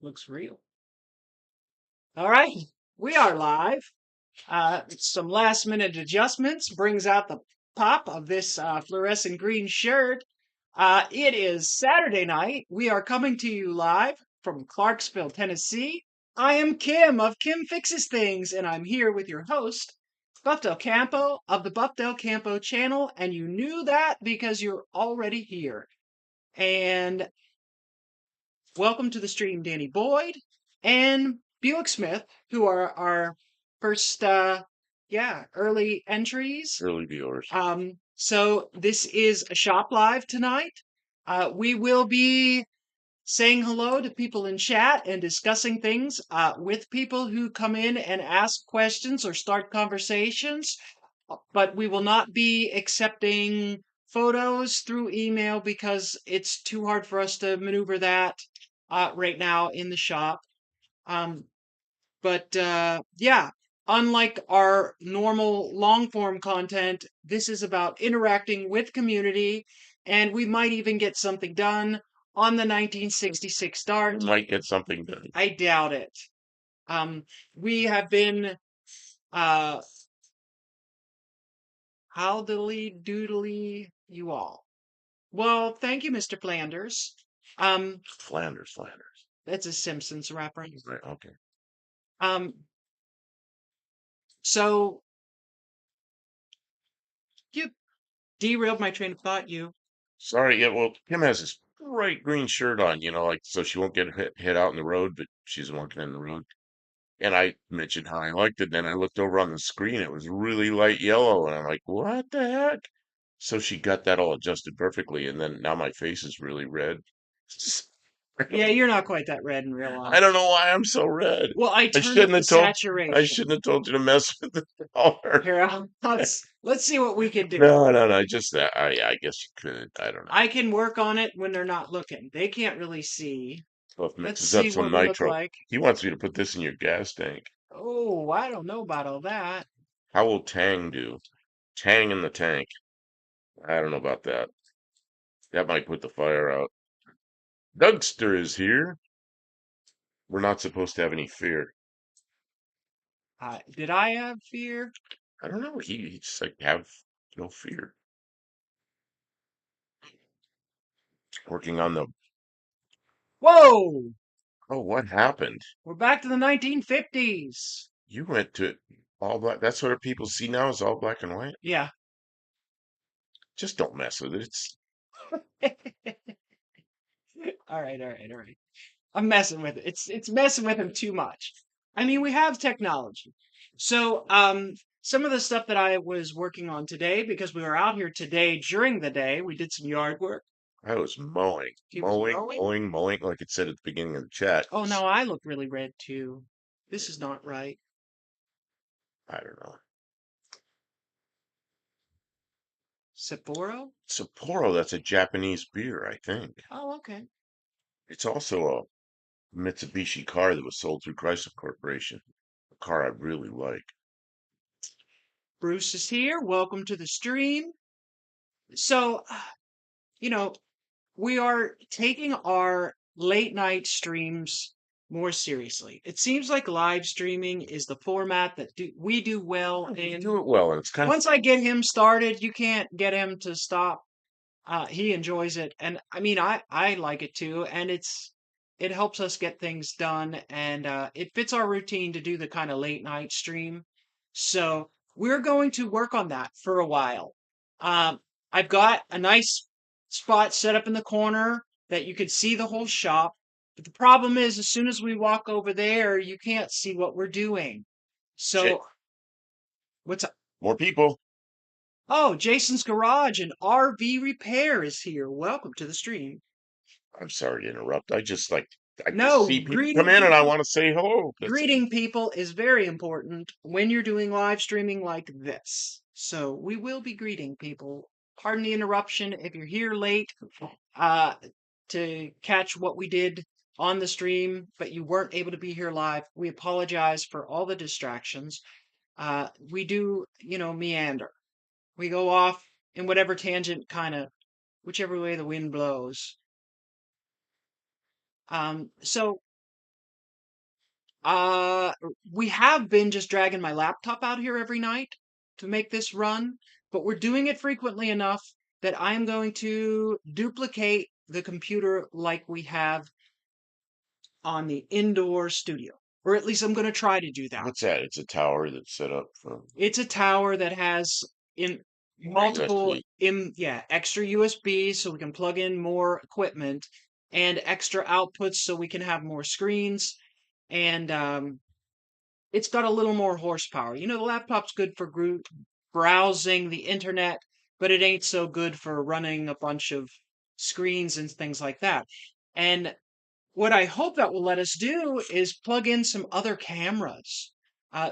Looks real. All right, we are live. Some last minute adjustments brings out the pop of this fluorescent green shirt. It is Saturday night. We are coming to you live from Clarksville, Tennessee. I am Kim of Kim Fixes Things, and I'm here with your host, Buff Del Campo of the Buff Del Campo channel, and you knew that because you're already here. And welcome to the stream, Danny Boyd and Buick Smith, who are our first, early entries. Early viewers. So this is a shop live tonight. We will be saying hello to people in chat and discussing things with people who come in and ask questions or start conversations. But we will not be accepting photos through email because it's too hard for us to maneuver that right now in the shop. Yeah, unlike our normal long form content, this is about interacting with community, and we might even get something done on the 1966 Dart. Might get something done. I doubt it. We have been howdily doodly you all. Well, thank you, Mr. Flanders. Flanders. That's a Simpsons reference. Right, okay. So you derailed my train of thought, you. Sorry, yeah, well, Kim has this bright green shirt on, like so she won't get hit out in the road, but she's walking in the road. And I mentioned how I liked it. Then I looked over on the screen, it was really light yellow, and I'm like, what the heck? So she got that all adjusted perfectly, and then now my face is really red. Yeah, you're not quite that red in real life. I don't know why I'm so red. Well, I I turned up shouldn't the have told I saturation. shouldn't have told you to mess with the color. Here, let's see what we can do. No, just that. I guess you could. I don't know. I can work on it when they're not looking. They can't really see. Well, if Let's mixes up see some what we look nitro. like. He wants me to put this in your gas tank. Oh, I don't know about all that. How will Tang do? Tang in the tank. I don't know about that. That might put the fire out. Dougster is here. We're not supposed to have any fear. Did I have fear? I don't know. He's just like, have no fear. Working on the. Whoa! Oh, what happened? We're back to the 1950s. You went to all black. That's what people see now is all black and white. Yeah. Just don't mess with it. It's All right. I'm messing with it. It's messing with him too much. I mean, we have technology. So, some of the stuff that I was working on today, because we were out here today during the day, we did some yard work. I was mowing, mowing, like it said at the beginning of the chat. Oh, no, I look really red too. This is not right. I don't know. Sapporo? Sapporo, that's a Japanese beer, I think. Oh, okay. It's also a Mitsubishi car that was sold through Chrysler Corporation. A car I really like. Bruce is here. Welcome to the stream. So, you know, we are taking our late night streams more seriously. It seems like live streaming is the format that we do well You in. do it well, and it's kind of Once I get him started, you can't get him to stop. He enjoys it, and I mean, I like it too, and it helps us get things done, and it fits our routine to do the kind of late night stream. So we're going to work on that for a while. I've got a nice spot set up in the corner that you could see the whole shop. But the problem is, as soon as we walk over there, you can't see what we're doing. shit. So what's up? More people. Oh, Jason's Garage and RV Repair is here. Welcome to the stream. I'm sorry to interrupt. I just No, see people greeting come in and I people. want to say hello. Greeting people is very important when you're doing live streaming like this. So we will be greeting people. Pardon the interruption if you're here late uh, to catch what we did on the stream, but you weren't able to be here live. We apologize for all the distractions. We do, meander. We go off in whatever tangent whichever way the wind blows. So Uh, we have been just dragging my laptop out here every night to make this run, but we're doing it frequently enough that I'm going to duplicate the computer like we have on the indoor studio, or at least I'm going to try to do that. What's that? It's a tower that's set up for It's a tower that has in multiple USB. yeah, extra USBs so we can plug in more equipment and extra outputs so we can have more screens and it's got a little more horsepower. You know, the laptop's good for browsing the internet, but it ain't so good for running a bunch of screens and things like that. And what I hope that will let us do is plug in some other cameras.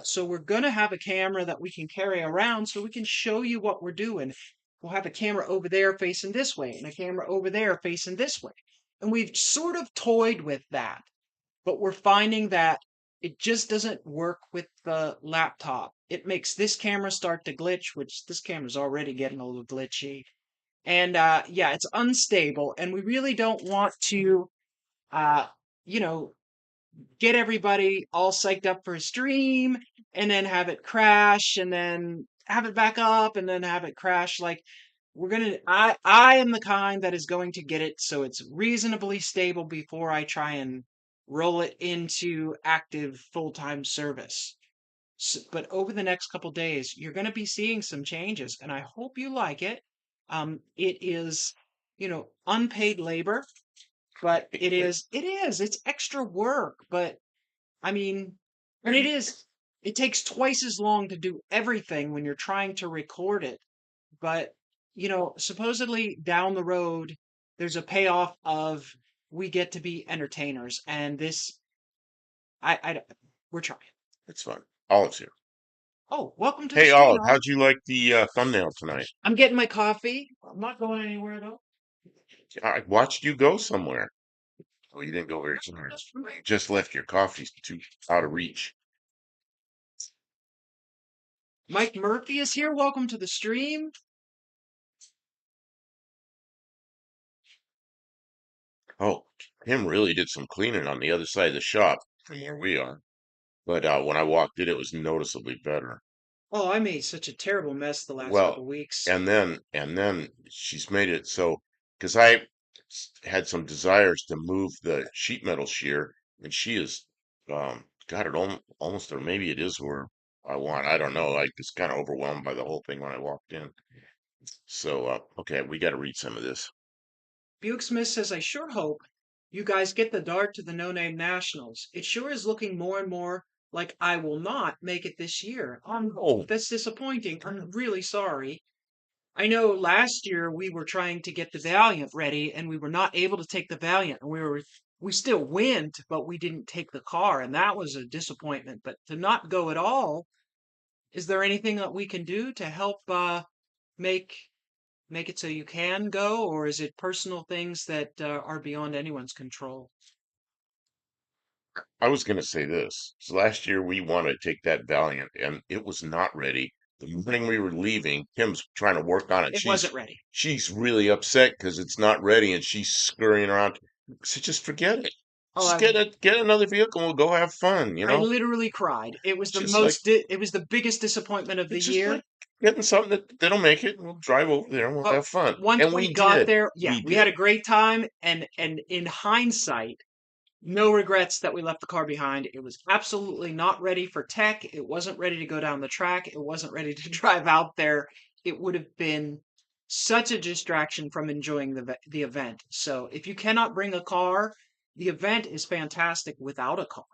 So we're going to have a camera that we can carry around so we can show you what we're doing. We'll have a camera over there facing this way and a camera over there facing this way. And we've sort of toyed with that, but we're finding that it just doesn't work with the laptop. It makes this camera start to glitch, which this camera's already getting a little glitchy. And yeah, it's unstable, and we really don't want to uh, you know, get everybody all psyched up for a stream and then have it crash and then have it back up and then have it crash. Like I am the kind that is going to get it so it's reasonably stable before I try and roll it into active full-time service. But over the next couple days, you're going to be seeing some changes, and I hope you like it. It is, unpaid labor, but it's extra work, but I mean, and it takes twice as long to do everything when you're trying to record it. But, supposedly down the road, there's a payoff of we get to be entertainers. And this, we're trying. It's fun. Olive's here. Oh, welcome to the Hey, stream, Olive, Olive. how'd you like the thumbnail tonight? I'm getting my coffee. I'm not going anywhere though. I watched you go somewhere. Oh, you didn't go very somewhere. Just left your coffee too out of reach. Mike Murphy is here. Welcome to the stream. Oh, Tim really did some cleaning on the other side of the shop from where we are. But when I walked in, it was noticeably better. Oh, I made such a terrible mess the last Well, couple weeks. and then she's made it so because had some desires to move the sheet metal shear, and she has got it almost, or maybe it is where I want. I don't know. I was kind of overwhelmed by the whole thing when I walked in. So okay, we got to read some of this. Buick Smith says, I sure hope you guys get the dart to the No Name Nationals. It sure is looking more and more like I will not make it this year. Oh, That's disappointing. I'm really sorry. I know last year we were trying to get the Valiant ready and we were not able to take the Valiant. And we still went, but we didn't take the car, and that was a disappointment. But to not go at all, is there anything that we can do to help make make it so you can go, or is it personal things that are beyond anyone's control? I was going to say this. So last year we wanted to take that Valiant, and it was not ready. The morning we were leaving, Kim's trying to work on it. It wasn't ready. She's really upset because it's not ready, and she's scurrying around. So just forget it. Oh, Just get another vehicle, and we'll go have fun. I literally cried. It was It's just like it was the biggest disappointment of the it's just year. like getting something that'll make it. And we'll drive over there and we'll But have fun. once And we we got did. there, yeah, We we had did. a great time, and in hindsight, no regrets that we left the car behind. It was absolutely not ready for tech. It wasn't ready to go down the track. It wasn't ready to drive out there. It would have been such a distraction from enjoying the event. So if you cannot bring a car, the event is fantastic without a car.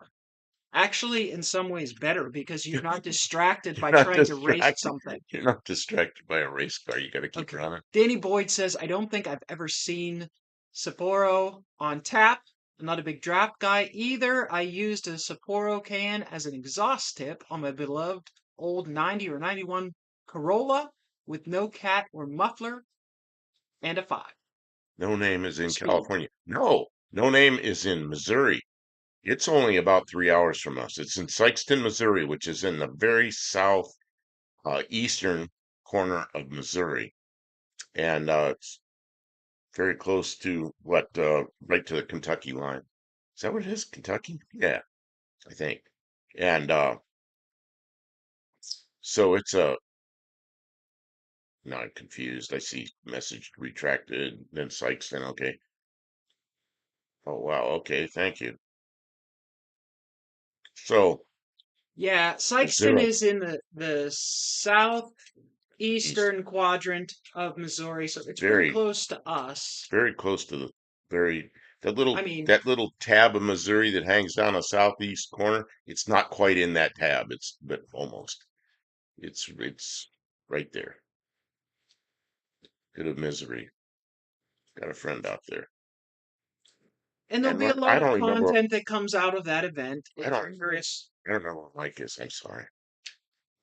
Actually, in some ways better because you're not distracted You're by not trying to race distracted. something. You're not distracted by a race car. You got to keep Okay. running. Danny Boyd says, I don't think I've ever seen Sapporo on tap. I'm not a big draft guy either. I used a Sapporo can as an exhaust tip on my beloved old 90 or 91 Corolla with no cat or muffler and a 5 No Name is in speed. California. No, No Name is in Missouri. It's only about 3 hours from us. It's in Sikeston, Missouri, which is in the very south eastern corner of Missouri, and it's very close to right to the Kentucky line. Is that what it is? Kentucky? Yeah. I think. And so it's a now I'm confused. I see message retracted, then Sykes, then okay. Oh wow, okay, thank you. So Yeah, is there Sikeston a is in the east southeastern quadrant of Missouri, so it's pretty very close to us. very close to the very I mean, that little tab of Missouri that hangs down the southeast corner? It's not quite in that tab. It's but almost. It's right there. Bit of misery. Got a friend out there. and there'll And be a I lot of don't remember content that comes out of that event. I don't Various. I don't remember what Mike is. I'm sorry.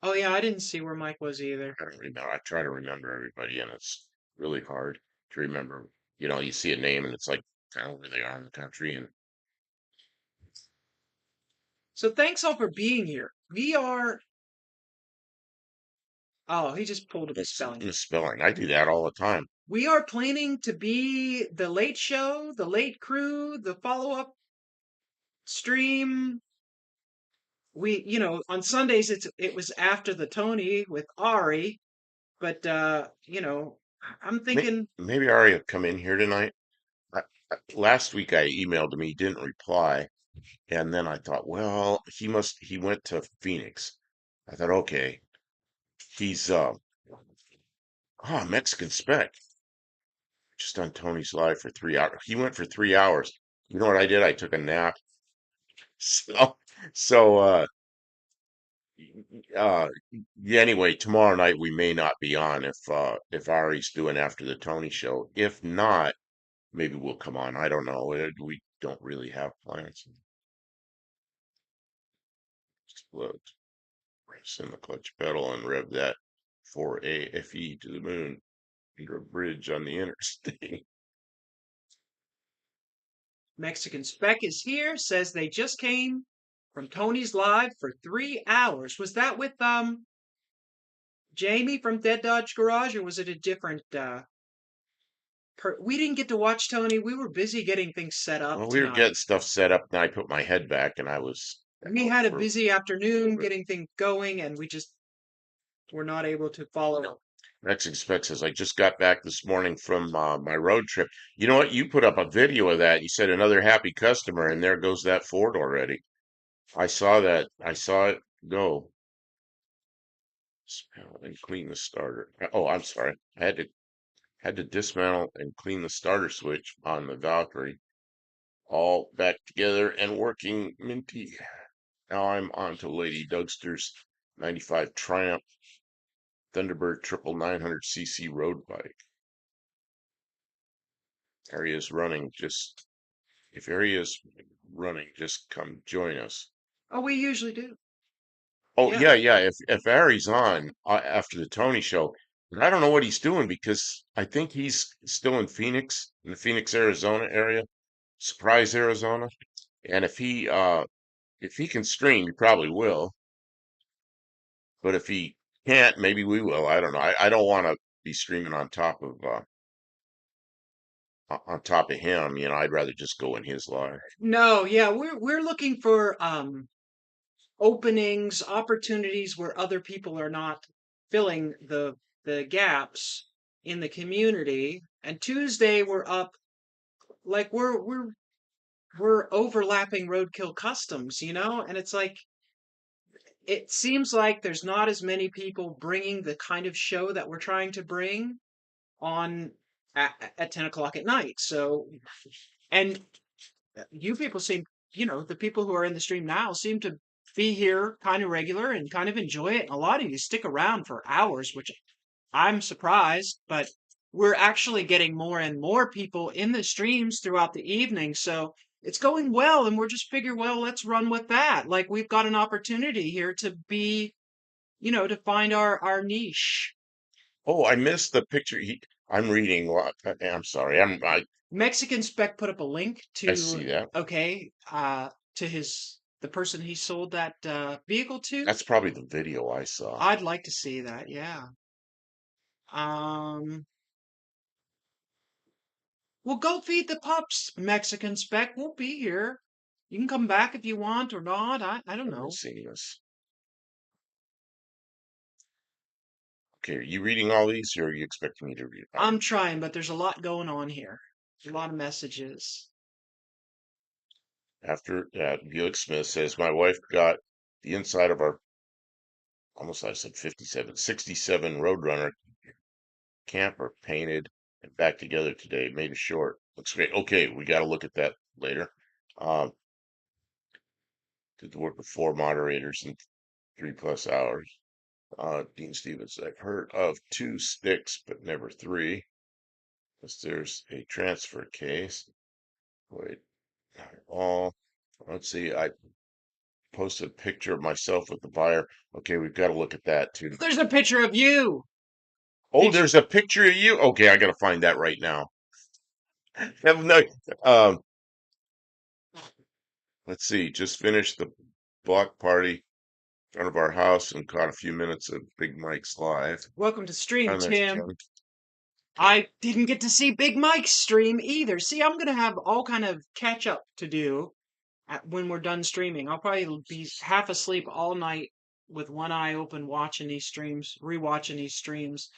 Oh yeah, I didn't see where Mike was either. I don't remember. I try to remember everybody, and it's really hard to remember. You see a name, and it's like kind of where they are in the country, and So thanks all for being here. We are. Oh, he just pulled up a spelling. misspelling. I do that all the time. We are planning to be the late show, the late crew, the follow-up stream. On Sundays it was after the Tony with Ari, but I'm thinking Maybe Ari will come in here tonight. Last week I emailed him, he didn't reply, and then I thought, well, he went to Phoenix. I thought, okay, he's Mexican spec just on Tony's live for 3 hours. He went for 3 hours. You know what I did? I took a nap. So, so uh yeah, anyway, tomorrow night we may not be on if Ari's doing after the Tony show. If not, maybe we'll come on. I don't know. We don't really have plans. Explode. Press in the clutch pedal and rev that 4A FE to the moon under a bridge on the interstate. Mexican Spec is here, says they just came from Tony's Live for 3 hours. Was that with Jamie from Dead Dodge Garage, or was it a different we didn't get to watch Tony. We were busy getting things set up Well, we were getting tonight. stuff set up, and I put my head back, and I was We out had a for busy afternoon but getting things going, and we just were not able to follow. Mexican Spec says I just got back this morning from my road trip. You know what? You put up a video of that. You said another happy customer, and there goes that Ford already. I saw that. I saw it go. Dismantle and clean the starter. Oh, I'm sorry. I had to dismantle and clean the starter switch on the Valkyrie, all back together and working minty. Now I'm on to Lady Dougster's 95 Triumph Thunderbird triple 900cc road bike. Area's running. If area's running, just come join us. Oh, we usually do. Oh Yeah. yeah, yeah. If Ari's on after the Tony show, but I don't know what he's doing because I think he's still in Phoenix, in the Phoenix, Arizona area, Surprise, Arizona. And if he can stream, he probably will. But if he can't, maybe we will. I don't know. I don't want to be streaming on top of him. I'd rather just go in his live. No, yeah, we're looking for openings, opportunities where other people are not filling the gaps in the community. And Tuesday we're up like we're overlapping roadkill customs, and it's like it seems like there's not as many people bringing the kind of show that we're trying to bring on at 10 o'clock at night. So, and you people seem, the people who are in the stream now seem to be here kind of regular and kind of enjoy it. And a lot of you stick around for hours, which I'm surprised, but we're actually getting more and more people in the streams throughout the evening. So it's going well. And we're just figure, well, let's run with that. Like we've got an opportunity here to be, to find our niche. Oh, I missed the picture. I'm reading what I'm sorry. Mexican Spec put up a link I see to, that. okay, to the person he sold that vehicle to. That's probably the video I saw. I'd like to see that. Yeah. Um, well, go feed the pups, Mexican Spec. We'll be here. You can come back if you want or not. I don't I'm know. seeing this. Okay, are you reading all these, or are you expecting me to read all? I'm trying, but there's a lot going on here. A lot of messages. After that, Felix Smith says, my wife got the inside of our, almost I said 57, 67 Roadrunner camper painted and back together today. Made it short. Looks great. Okay, we got to look at that later. Um, did the work of 4 moderators in 3+ hours. Dean Stevens, I've heard of 2 sticks, but never 3. Because there's a transfer case. Wait, all. Let's see. I posted a picture of myself with the buyer. Okay, we've got to look at that too. There's a picture of you. Oh, Did you? there's a picture of you. Okay, I got to find that right now. No, um, let's see. Just finished the block party in front of our house and caught a few minutes of Big Mike's live. Welcome to stream, Oh, there's Tim. Tim. I didn't get to see Big Mike's stream either. See, I'm gonna have all kind of catch up to do when we're done streaming. I'll probably be half asleep all night with one eye open watching these streams, rewatching these streams.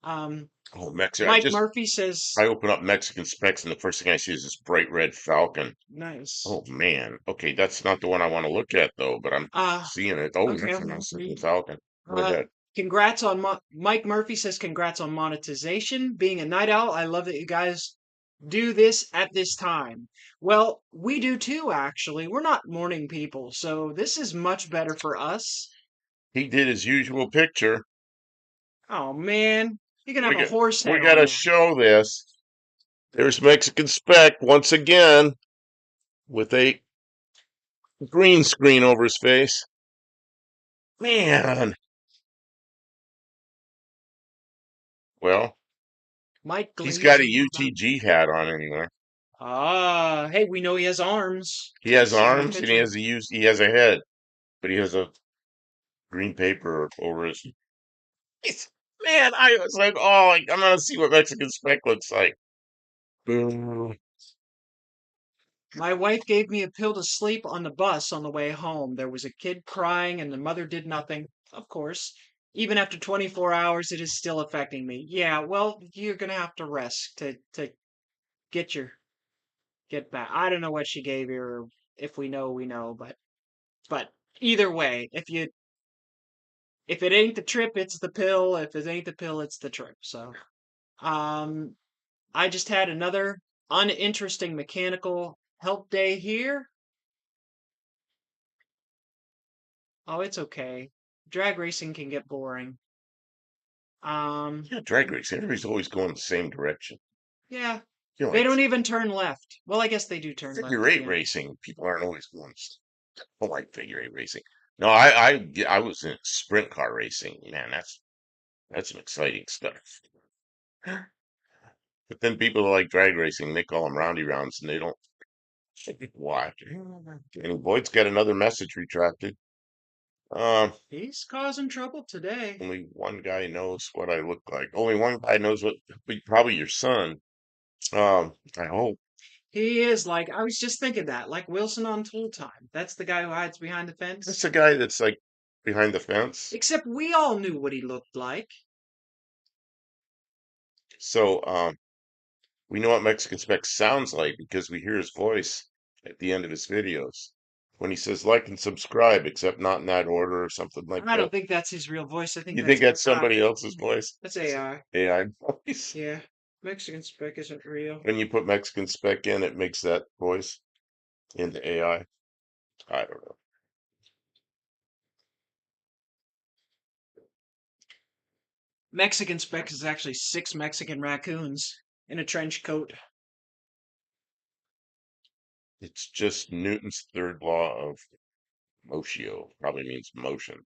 Um, Oh, Mexican. Mike Murphy I says, open up Mexican Specs and the first thing I see is this bright red falcon. nice. Oh man. Okay, that's not the one I want to look at though, but I'm Uh, seeing it. Oh, okay. that's a nice looking falcon. Go Uh, ahead. congrats on Mike Murphy says congrats on monetization. Being a night owl, I love that you guys do this at this time. Well, we do too, actually. We're not morning people, so this is much better for us. He did his usual picture. Oh man, you can have We a got horse we head got on to that. show this. There's Mexican Spec once again with a green screen over his face. Man. Well, Mike he's got a glazing over that. UTG hat on anyway. Ah, hey, we know he has arms. He has See my arms and picture? he has a head, but he has a green paper over his. Man, I was like, oh, I'm gonna see what Mexican Spec looks like. Boom. My wife gave me a pill to sleep on the bus on the way home. There was a kid crying and the mother did nothing. Of course. Even after 24 hours, it is still affecting me. Yeah, well, you're gonna have to rest to get your get back. I don't know what she gave you, or if we know, we know, but either way, if it ain't the trip, it's the pill. If it ain't the pill, it's the trip. So, um, I just had another uninteresting mechanical help day here. Oh, it's okay. Drag racing can get boring. Um, Yeah, drag race. Everybody's always going the same direction. yeah. You know, They like don't even turn left. Well, I guess they do turn left figure at the eight end. racing. People aren't always going. I like figure eight racing. No, I was in sprint car racing. Man, that's some exciting stuff. But then people like drag racing, they call them roundy rounds, and they don't watch. And Boyd's got another message retracted. Um, He's causing trouble today. only one guy knows what I look like. Only one guy knows what, probably your son. I hope. He is like, I was just thinking that, like Wilson on Tool Time. That's the guy who hides behind the That's fence. the guy that's like behind the fence. Except we all knew what he looked like. So, we know what Mexican Spec sounds like because we hear his voice at the end of his videos when he says like and subscribe, except not in that order or something like I don't that. think that's his real voice. I think You that's think that's AI. somebody else's voice? That's AI. AI voice. Yeah. Mexican spec isn't real. When you put Mexican Spec in, it makes that voice into AI. I don't know. Mexican spec is actually 6 Mexican raccoons in a trench coat. It's just Newton's third law of motion. Probably means motion.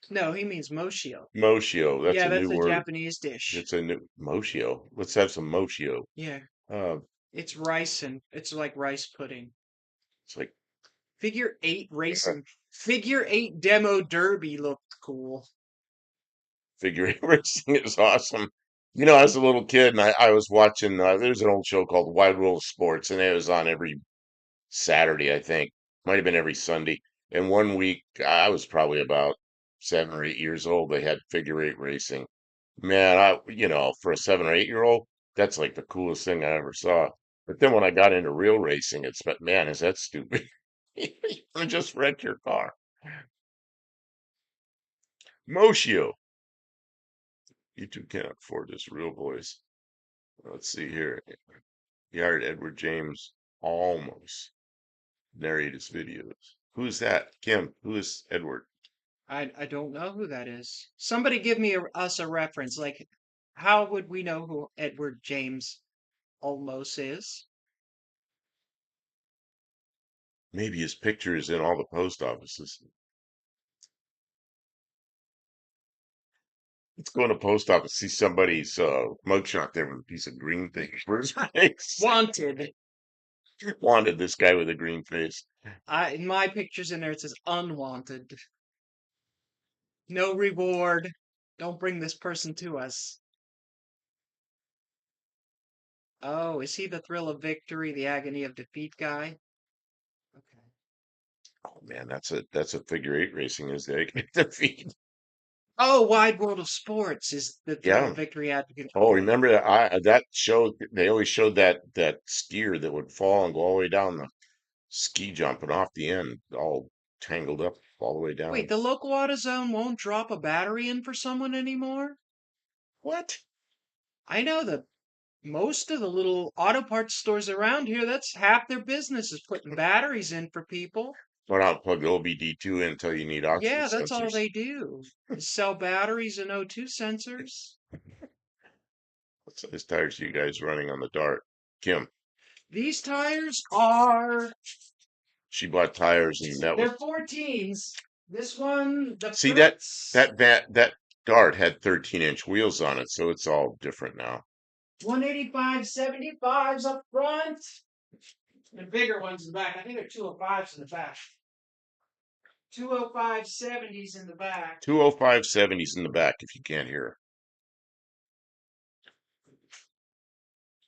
No, he means moshio. Moshio, that's Yeah, a that's new a word. Japanese dish. It's a new moshio. Let's have some moshio. Yeah, Uh, it's rice and it's like rice pudding. it's like Figure eight uh, racing. Figure eight demo derby looked cool. figure eight racing is awesome. You know, as a little kid, and I was watching. There's an old show called Wide World of Sports, and it was on every Saturday, I think. Might have been every Sunday. And one week, I was probably about 7 or 8 years old. They had figure eight racing. Man, for a 7 or 8 year old, that's like the coolest thing I ever saw. But then when I got into real racing, man, is that stupid? You just wreck your car. Moshio, you two can't afford this real voice. Let's see here. He hired Edward James almost narrate his videos. Who's that? Kim, who is Edward? I don't know who that is. Somebody give me us a reference. Like, how would we know who Edward James Olmos is? Maybe his picture is in all the post offices. Let's go in the post office, see somebody's mugshot there with a piece of green thing for his face. Wanted. Wanted this guy with a green face. In my pictures in there it says unwanted. No reward. Don't bring this person to us. Oh, is he the thrill of victory, the agony of defeat guy? Okay. Oh man, that's a figure eight racing is the defeat. Oh, Wide World of Sports is the thrill Yeah. of victory advocate. Oh, Okay. remember that that show? They always showed that skier that would fall and go all the way down the ski jumping off the end, all tangled up all the way Wait, down. the local AutoZone won't drop a battery in for someone anymore? What? I know that most of the little auto parts stores around here, that's half their business is putting batteries in for people. Why not plug the OBD2 in until you need oxygen Yeah, that's all sensors? they do is sell batteries and O2 sensors. What size tires are you guys running on the Dart? Kim, These tires are, she bought tires and that was they're 14s. This one, the see that fronts, that Dart had 13-inch wheels on it, so it's all different now. 185 75s up front, and bigger ones in the back. I think they're 205s in the back. 205 70s in the back. 205 70s in the back if you can't hear her.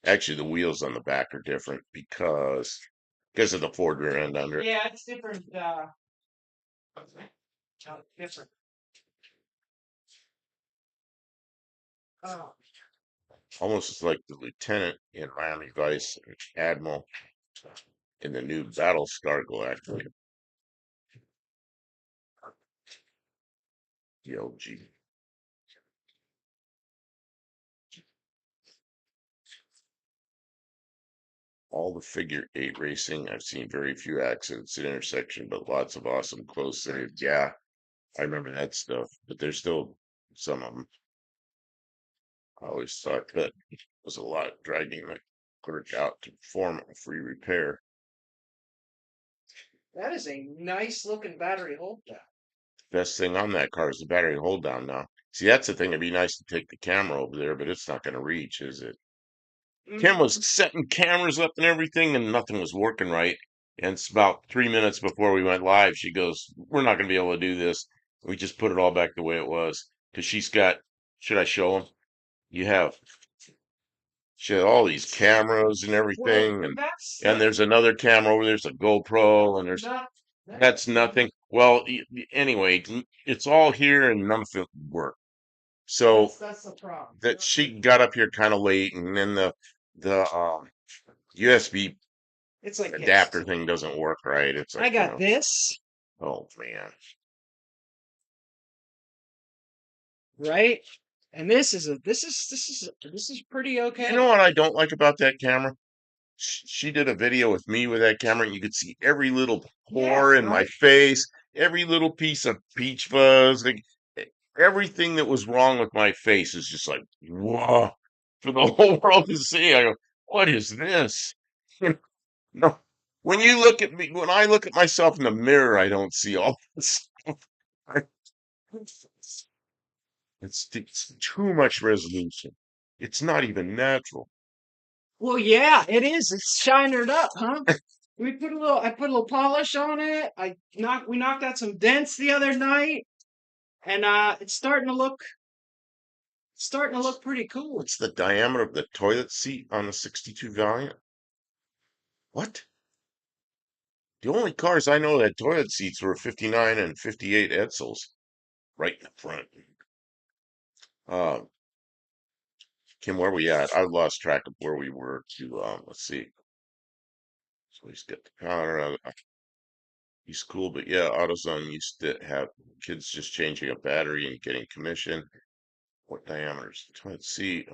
Actually, the wheels on the back are different because of the Ford rear end under it. Yeah, it's different. Different. Oh, Almost like the lieutenant in Miami Vice, Admiral in the new Battlestar Galactica. DLG. All the figure eight racing, I've seen very few accidents at intersection, but lots of awesome close saves. Yeah, I remember that stuff, but there's still some of them. I always thought that was a lot dragging the clerk out to perform a free repair. that is a nice looking battery holder. Best thing on that car is the battery hold down now. See, that's the thing. It'd be nice to take the camera over there, but it's not going to reach, is it? Kim was setting cameras up and everything, and nothing was working right. And it's about 3 minutes before we went live. She goes, "We're not going to be able to do this." We just put it all back the way it was because she's got. Should I show them? You have. She had all these cameras and Well, everything, that's and there's another camera over there's a GoPro, and there's not. that's nothing. Well, anyway, it's all here and none of it worked. So That's the problem. that she got up here kind of late, and then the USB It's like adapter this. thing doesn't work right. It's I like, got this, oh man. right? And this is pretty You okay. know what I don't like about that camera? She did a video with me with that camera, and you could see every little Yeah, pore in my right. face, every little piece of peach fuzz, like everything that was wrong with my face is just like, whoa, for the whole world to see. I go, what is this? No, when I look at myself in the mirror, I don't see all this stuff. It's too much resolution. It's not even natural. Well, yeah, it is. It's shinered up, huh? I put a little polish on it. We knocked out some dents the other night, and it's starting to look pretty cool. What's the diameter of the toilet seat on the 62 Valiant? What? The only cars I know that had toilet seats were 59 and 58 Edsels right in the front. Uh, Kim, where we at? I lost track of where we were to, let's see. So he's got the power. He's cool, but yeah, AutoZone used to have kids just changing a battery and getting commission. What diameters? Let's see.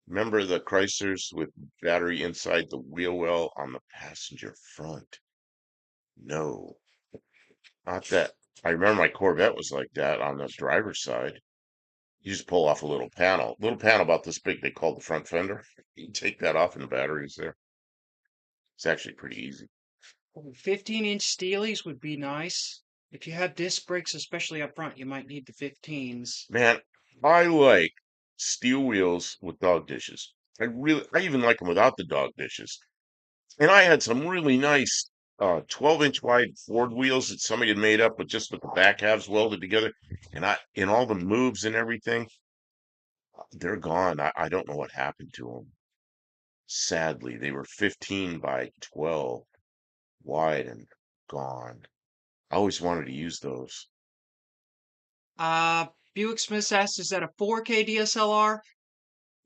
Remember the Chryslers with battery inside the wheel well on the passenger front? No, not that. I remember my Corvette was like that on the driver's side. You just pull off a little panel about this big. They call the front fender. You take that off and the battery's there. It's actually pretty easy. 15-inch Steelies would be nice. If you have disc brakes, especially up front, you might need the 15s. Man, I like steel wheels with dog dishes. I even like them without the dog dishes. And I had some really nice 12-inch wide Ford wheels that somebody had made up with just with the back halves welded together. And in all the moves and everything, they're gone. I don't know what happened to them. Sadly, they were 15 by 12 wide and gone. I always wanted to use those. Uh, Buick Smith asks, is that a 4K DSLR?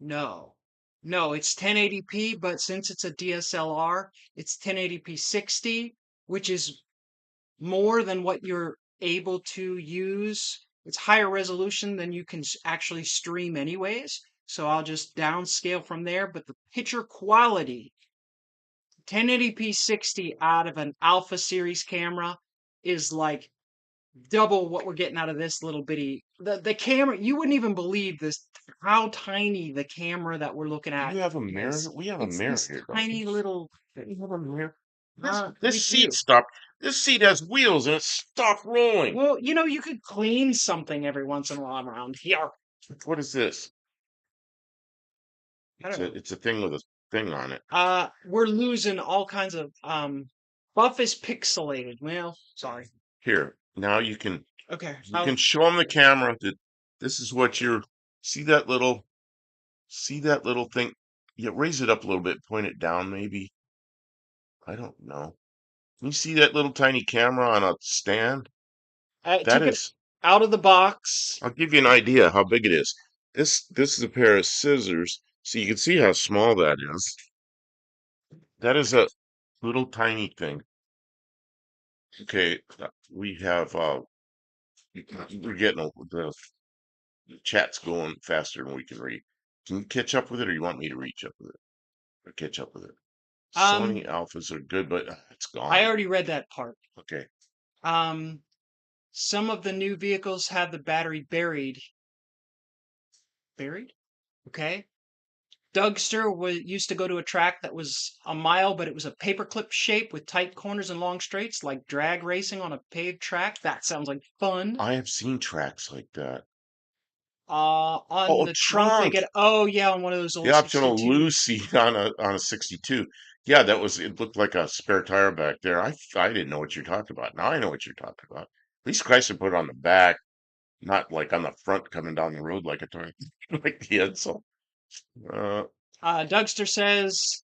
No. No, it's 1080p, but since it's a DSLR, it's 1080p 60, which is more than what you're able to use. It's higher resolution than you can actually stream anyways. So I'll just downscale from there. But the picture quality, 1080p 60 out of an Alpha series camera is like double what we're getting out of this little bitty. The camera, you wouldn't even believe this, how tiny the camera that we're looking Do at you have a mirror? is. We have a It's mirror this here, don't we? tiny little, Do you have a mirror? we This seat do. stopped. This seat has wheels and it stopped rolling. Well, you could clean something every once in a while around here. What is this? I don't know. It's a thing with a thing on it. We're losing all kinds of buff is pixelated. Well, sorry. Here, now Okay. you can show them the camera that this is what you're. See see that little thing. Yeah, raise it up a little bit, point it down, maybe. I don't know. You see that little tiny camera on a stand? I That took it is. out of the box. I'll give you an idea how big it is. This is a pair of scissors, so you can see how small that is. That is a little tiny thing. Okay, we have we're getting the chat's going faster than we can read. Can you catch up with it, or you want me to reach up with it or catch up with it? Sony Um, Alphas are good, but it's I gone. already read that part. Okay, Um, some of the new vehicles have the battery buried. Buried? Okay. Dougster used to go to a track that was a mile, but it was a paperclip shape with tight corners and long straights, like drag racing on a paved track. That sounds like fun. I have seen tracks like that. On Oh, the trunk they trunk. get. Oh yeah, on one of those The old optional loo 62s. seat on a 62. Yeah, that was it looked like a spare tire back there. I didn't know what you're talking about. Now I know what you're talking about. At least Chrysler put it on the back, not like on the front coming down the road like a toy like the Edsel. Uh Dougster says,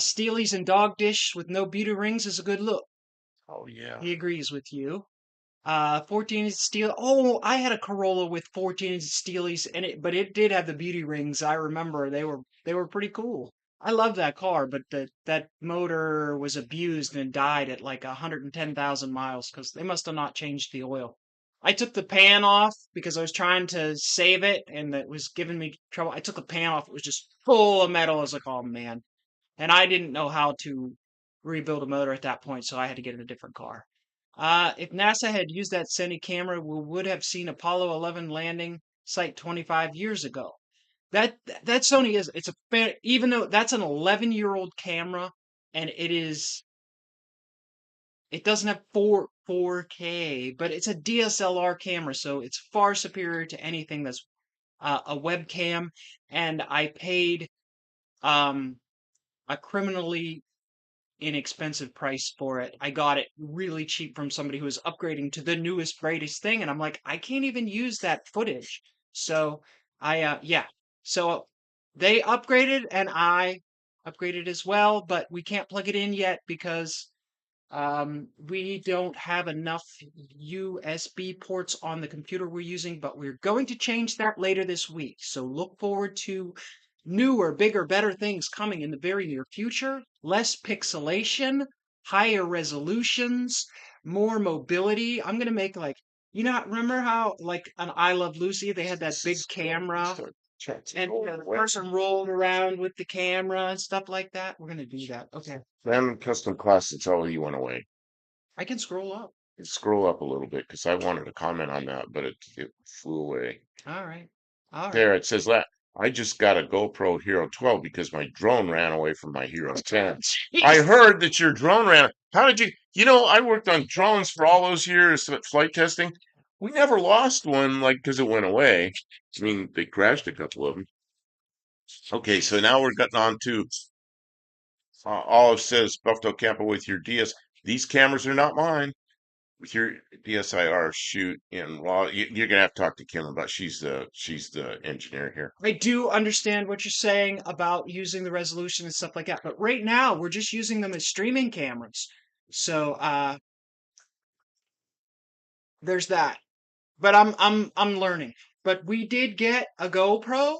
Steely's and dog dish with no beauty rings is a good look. oh yeah. He agrees with you. 14 inch steel. Oh, I had a Corolla with 14 inch steelies in it, but it did have the beauty rings. I remember they were pretty cool. I love that car, but that motor was abused and died at like 110,000 miles because they must have not changed the oil. I took the pan off because I was trying to save it and it was giving me trouble. I took the pan off. It was just full of metal. I was like, oh man. And I didn't know how to rebuild a motor at that point, so I had to get in a different car. If NASA had used that Sony camera, we would have seen Apollo 11 landing site 25 years ago. That Sony is even though that's an 11-year-old camera and it doesn't have 4K, but it's a DSLR camera, so it's far superior to anything that's a webcam. And I paid um, a criminally inexpensive price for it. I got it really cheap from somebody who was upgrading to the newest greatest thing and I'm like, I can't even use that footage. So yeah. So they upgraded and I upgraded as well, but we can't plug it in yet because We don't have enough USB ports on the computer we're using, but we're going to change that later this week. So look forward to newer, bigger, better things coming in the very near future. Less pixelation, higher resolutions, more mobility. I'm going to make like, remember how like on I Love Lucy, they had that big camera and the person rolled around with the camera and stuff like that? We're going to do that. Okay. Random custom class, that's all you went away. I can scroll up. Scroll up a little bit because I wanted to comment on that, but it flew away. All right. All right. There, it says that I just got a GoPro Hero 12 because my drone ran away from my Hero 10. I Jeez. heard that your drone ran. How did you? I worked on drones for all those years at flight testing. We never lost one, like, because it went away. I mean, they crashed a couple of them. Okay, so now we're getting on to Olive says, Buffalo Camper with your DS. These cameras are not mine. With your DSIR shoot in raw, you're gonna have to talk to Kim about. She's the engineer here. I do understand what you're saying about using the resolution and stuff like that, but right now we're just using them as streaming cameras. So there's that. But I'm learning. But we did get a GoPro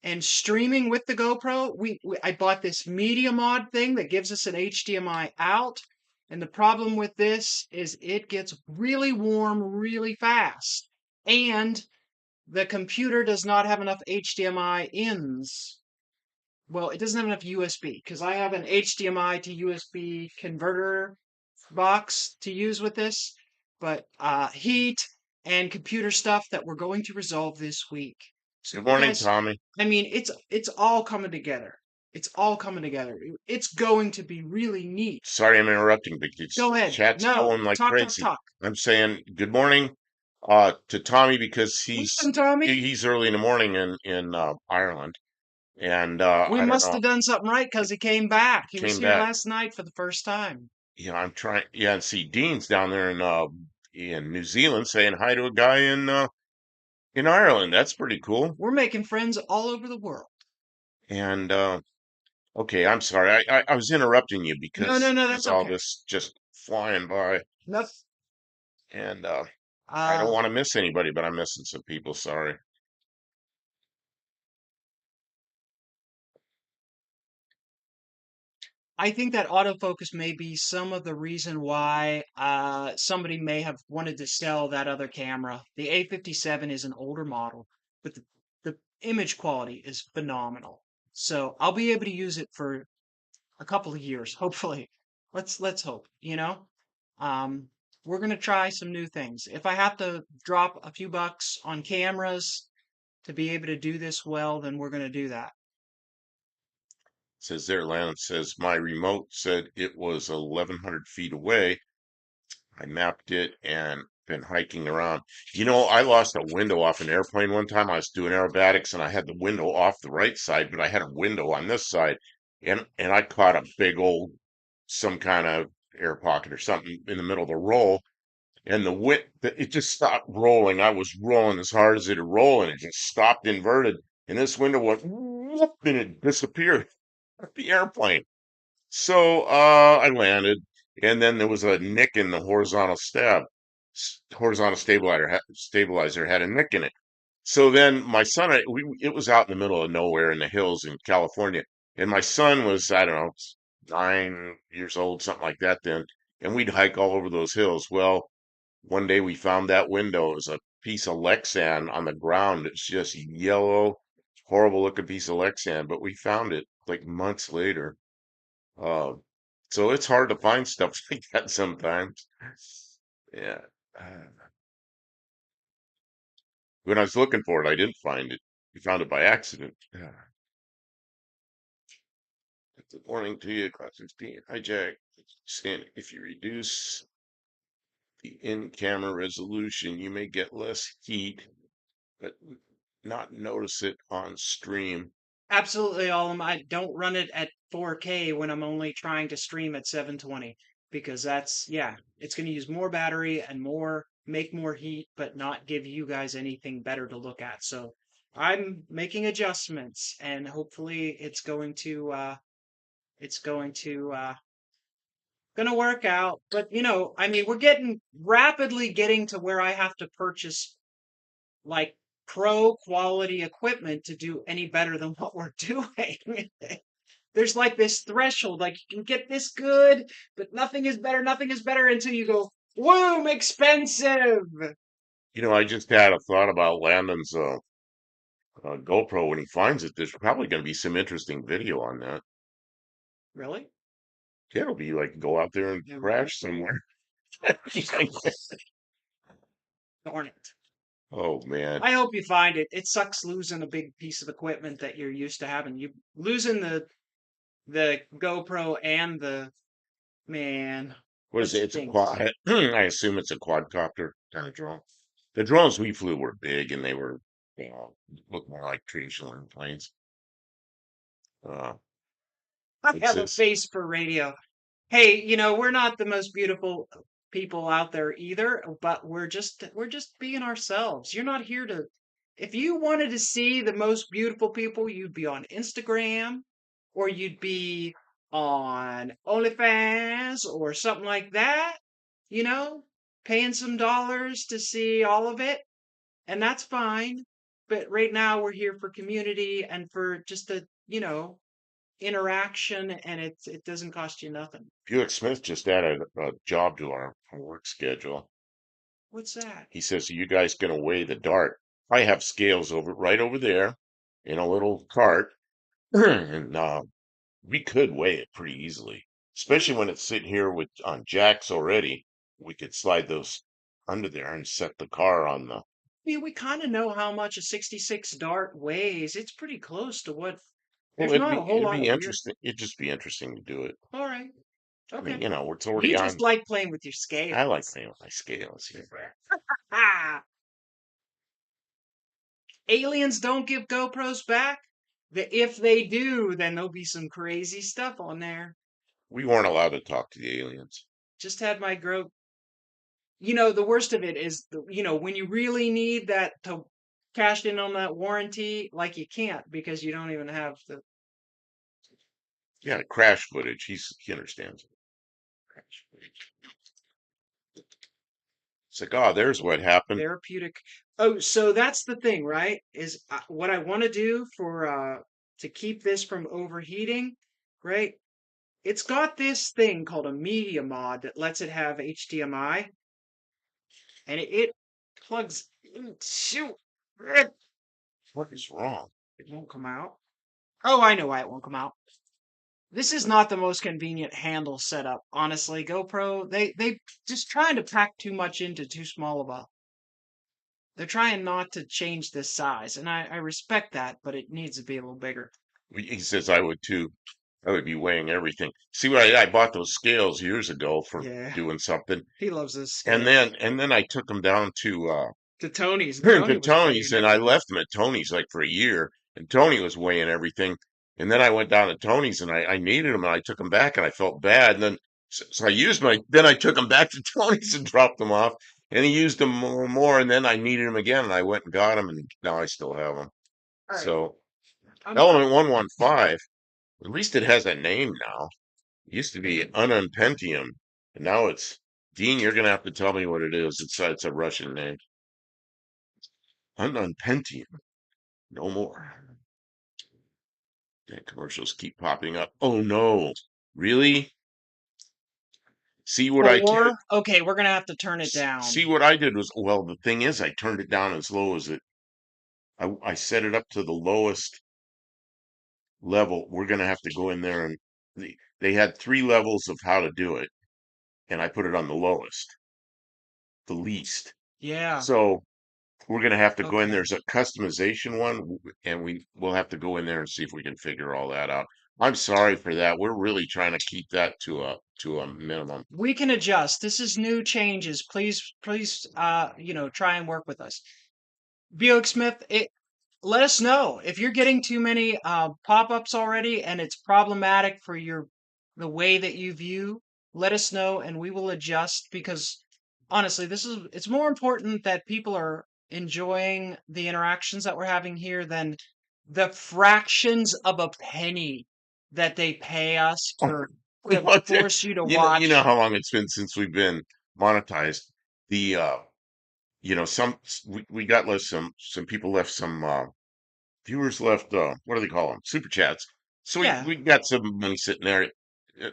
and streaming with the GoPro, I bought this media mod thing that gives us an HDMI out. And the problem with this is it gets really warm really fast. And the computer does not have enough HDMI ins. Well, it doesn't have enough USB because I have an HDMI to USB converter box to use with this, but heat and computer stuff that we're going to resolve this week. So Good you morning, guys, Tommy. I mean, it's all coming together. It's all coming together. It's going to be really neat. Sorry I'm interrupting, but Go it's ahead. chat's No, going like talk, talk, crazy. talk. I'm saying good morning to Tommy because Welcome, Tommy. he's early in the morning in Ireland, and We I don't must know, have done something right because he came back. He was came here back. last night for the first time. I'm trying. Yeah, and see Dean's down there in New Zealand saying hi to a guy in Ireland. That's pretty cool. We're making friends all over the world. And okay, I'm sorry. I was interrupting you No, no, because no, there's that's all okay. this just flying by, No, and I don't uh, want to miss anybody, but I'm missing some people. Sorry. I think that autofocus may be some of the reason why somebody may have wanted to sell that other camera. The A57 is an older model, but the image quality is phenomenal. So I'll be able to use it for a couple of years, hopefully. Let's hope, Um, we're gonna try some new things. If I have to drop a few bucks on cameras to be able to do this well, then we're gonna do that. Says there, Lance says my remote said it was 1,100 feet away. I mapped it and been hiking around. I lost a window off an airplane one time. I was doing aerobatics and I had the window off the right side, but I had a window on this side, and I caught a big old some kind of air pocket or something in the middle of the roll, and it just stopped rolling. I was rolling as hard as it would roll, and it just stopped inverted, and this window went whoop, and it disappeared at the airplane. So I landed, and then there was a nick in the horizontal stabilizer had a nick in it. So then my son, it was out in the middle of nowhere in the hills in California, and my son was, I don't know, 9 years old, something like that then, and we'd hike all over those hills. Well, one day we found that window. It was a piece of Lexan on the ground. It's just yellow, horrible looking piece of Lexan, but we found it like months later. Uh, so it's hard to find stuff like that sometimes. Yeah. Uh, when I was looking for it, I didn't find it. We found it by accident. Yeah. Good morning to you, Class 16. Hi, Jack. Saying if you reduce the in-camera resolution, you may get less heat, but not notice it on stream. Absolutely, all of them. I don't run it at 4K when I'm only trying to stream at 720 because yeah, it's going to use more battery and make more heat, but not give you guys anything better to look at. So I'm making adjustments and hopefully it's going to Gonna work out. But I mean, we're getting rapidly getting to where I have to purchase like pro quality equipment to do any better than what we're doing. There's like this threshold, like you can get this good, but nothing is better until you go, whoom, expensive. I just had a thought about Landon's GoPro when he finds it. There's probably going to be some interesting video on that. Really? Yeah, it'll be like go out there and Yeah, right. crash somewhere. Darn it. Oh man, I hope you find it. It sucks losing a big piece of equipment that you're used to having. You losing the GoPro and the man. what That is it? It's a stinks. quad. I assume it's a quadcopter kind of drone. The drones we flew were big and they were, looked more like traditional airplanes. Uh, I it's have a this. face for radio. Hey, we're not the most beautiful people out there either, but we're just being ourselves. You're not here to if you wanted to see the most beautiful people, you'd be on Instagram or you'd be on OnlyFans or something like that, you know, paying some dollars to see all of it, and that's fine. But right now we're here for community and for just interaction, and it doesn't cost you nothing. Buick Smith just added a job to our work schedule. What's that? He says, "Are you guys going to weigh the dart?" I have scales right over there in a little cart, and we could weigh it pretty easily, especially when it's sitting here with on jacks already. We could slide those under there and set the car on the. I mean, we kind of know how much a 66 Dart weighs. It's pretty close to what. Well, There's not a whole it'd lot be of weird. interesting. It'd just be interesting to do it. All right. I mean, Okay. it's already You just on. like playing with your I like scales. playing with my scales here. Ah, aliens don't give GoPros back. If they do, then there'll be some crazy stuff on there. We weren't allowed to talk to the aliens. Just had my gro. The worst of it is, when you really need that to cash in on that warranty, like you can't because you don't even have the. Yeah, crash footage. He understands it. It's like, oh, there's what happened. Therapeutic. Oh, so that's the thing, right? Is what I want to do for to keep this from overheating, right? It's got this thing called a media mod that lets it have HDMI, and it plugs into it. What is wrong? It won't come out. Oh, I know why it won't come out. This is not the most convenient handle setup, honestly. GoPro, they just trying to pack too much into too small of a. They're trying not to change this size, and I respect that, but it needs to be a little bigger. He says I would too. I would be weighing everything. See what I bought those scales years ago for Yeah, doing something, he loves those and scales. then I took them down to To Tony's, and to Tony was Tony's, weighing and I everything. left them at Tony's like for a year, and Tony was weighing everything, and then I went down to Tony's and I needed them and I took them back and I felt bad, and then so I used then I took them back to Tony's and dropped them off, and he used them more, and then I needed them again and I went and got them, and now I still have them. All right. So I'm Element 115, at least it has a name now. It used to be Ununpentium, and now it's Dean. You're gonna have to tell me what it is. It's a Russian name. Ununpentium. No more. That commercials keep popping up. Oh no. Really? See what I did? 4. Okay, we're gonna have to turn it down. See what I did was, well, the thing is, I turned it down as low as it. I set it up to the lowest level. We're gonna have to go in there and they had 3 levels of how to do it, and I put it on the lowest, the least. Yeah. So we're gonna have to go in. Okay. There's a customization one, and we'll have to go in there and see if we can figure all that out. I'm sorry for that. We're really trying to keep that to a minimum. We can adjust. This is new changes. Please, try and work with us. Buick Smith, let us know if you're getting too many pop-ups already and it's problematic for the way that you view. Let us know and we will adjust because honestly, it's more important that people are enjoying the interactions that we're having here than the fractions of a penny that they pay us for. We to want to, force you to you know watch. how long it's been since we've been monetized. The we got left some people left some viewers left what do they call them? Super chats. So Yeah, we got some money sitting there, uh,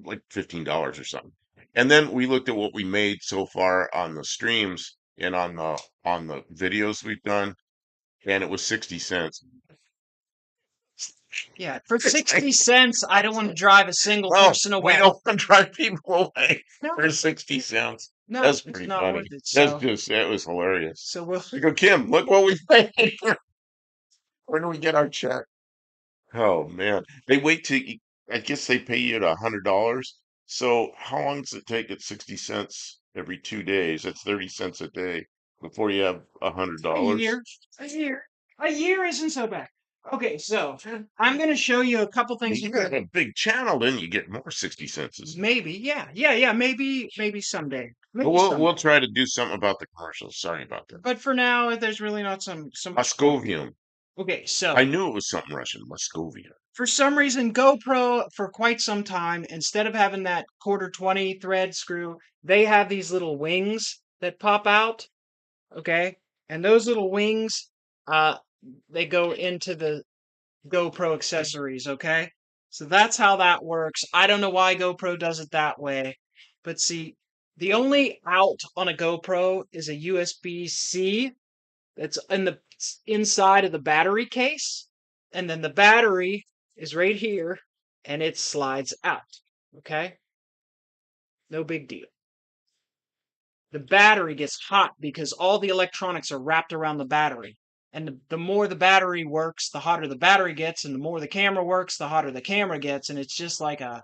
like $15 or something. And then we looked at what we made so far on the streams and on the videos we've done, and it was 60 cents. yeah. For It's like, 60 cents, I don't want to drive a single well, person we away. don't want to drive people away No, for 60 cents. no, That's it's pretty not funny. worth it. That's So, just, that was hilarious. so we'll. I go, Kim, look what we made. Where do we get our check? Oh man, they wait to. I guess they pay you at $100. So how long does it take at 60 cents every 2 days? That's 30 cents a day before you have a hundred A dollars. year, a year, a year isn't so bad. Okay, so I'm going to show you a couple things You you got could a big channel, then you get more 60 cents. maybe, yeah, maybe someday, But maybe we'll someday. try to do something about the commercials. Sorry about that. But for now, there's really not so much point. Moscovium. Okay, I so knew it was something Russian. Moscovia. for some reason, GoPro for quite some time, instead of having that quarter 20 thread screw, they have these little wings that pop out. Okay, and those little wings, uh, they go into the GoPro accessories, okay? So that's how that works. I don't know why GoPro does it that way. But see, the only out on a GoPro is a USB-C that's in the inside of the battery case. And then the battery is right here and it slides out. Okay? No big deal. The battery gets hot because all the electronics are wrapped around the battery. And the more the battery works, the hotter the battery gets, and the more the camera works, the hotter the camera gets, and it's just like a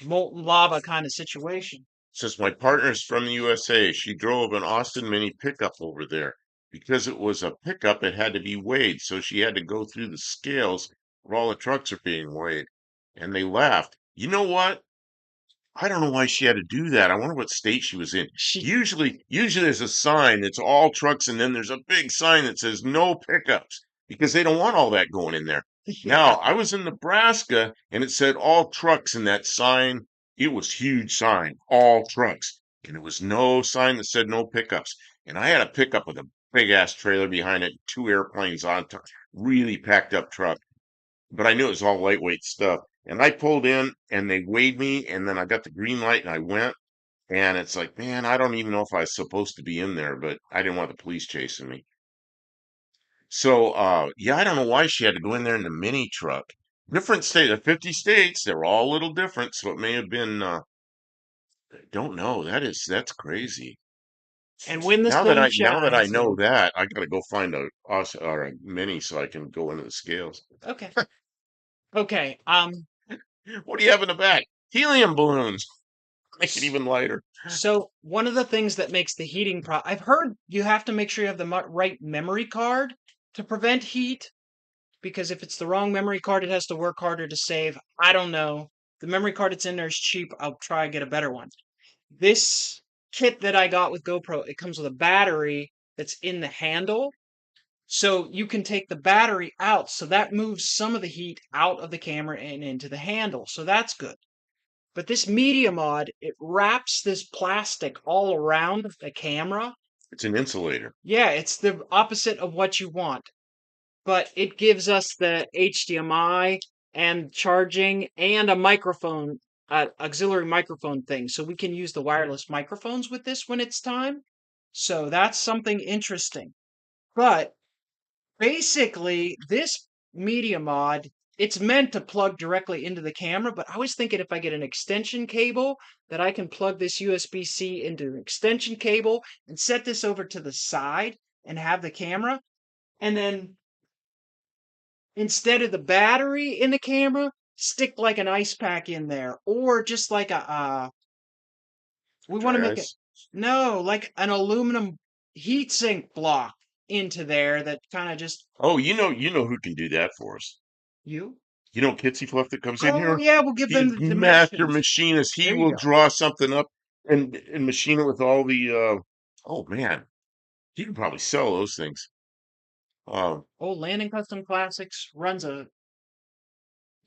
molten lava kind of situation. Since my partner's from the USA, she drove an Austin Mini pickup over there. Because it was a pickup, it had to be weighed, so she had to go through the scales where all the trucks are being weighed. And they laughed. You know what? I don't know why she had to do that. I wonder what state she was in. She, Usually there's a sign that's all trucks, and then there's a big sign that says no pickups because they don't want all that going in there. Now, yeah, I was in Nebraska and it said all trucks in that sign. It was huge sign, all trucks. And there was no sign that said no pickups. And I had a pickup with a big ass trailer behind it, two airplanes on top, really packed up truck, but I knew it was all lightweight stuff. And I pulled in and they weighed me, and then I got the green light and I went. And it's like, man, I don't even know if I was supposed to be in there, but I didn't want the police chasing me. So, yeah, I don't know why she had to go in there in the mini truck. Different state, 50 states, they're all a little different. So it may have been, I don't know. That's crazy. and when the sun Now that I shines, know and that, I gotta go find or a mini so I can go into the scales. okay, okay. What do you have in the back? Helium balloons. Make it even lighter. So one of the things that makes the heating I've heard you have to make sure you have the right memory card to prevent heat, because if it's the wrong memory card, it has to work harder to save. I don't know. The memory card that's in there is cheap. I'll try and get a better one. This kit that I got with GoPro, it comes with a battery that's in the handle. So you can take the battery out. So that moves some of the heat out of the camera and into the handle. So that's good. But this media mod, it wraps this plastic all around the camera. It's an insulator. Yeah, it's the opposite of what you want, but it gives us the HDMI and charging and a microphone, auxiliary microphone thing. So we can use the wireless microphones with this when it's time. So that's something interesting. But basically, this media mod, it's meant to plug directly into the camera, but I was thinking if I get an extension cable that I can plug this USB-C into an extension cable and set this over to the side and have the camera, and then instead of the battery in the camera, stick like an ice pack in there, or just like a we want to Dry make it ice. no, like an aluminum heatsink block into there that kind of just Oh, you know who can do that for us. you. You know Kitsy Fluff that comes in Oh here? yeah, we'll give them He's the master dimensions. machinist. He There you will go. draw something up and machine it with all the oh man. He can probably sell those things. Um Old Landon Custom Classics runs a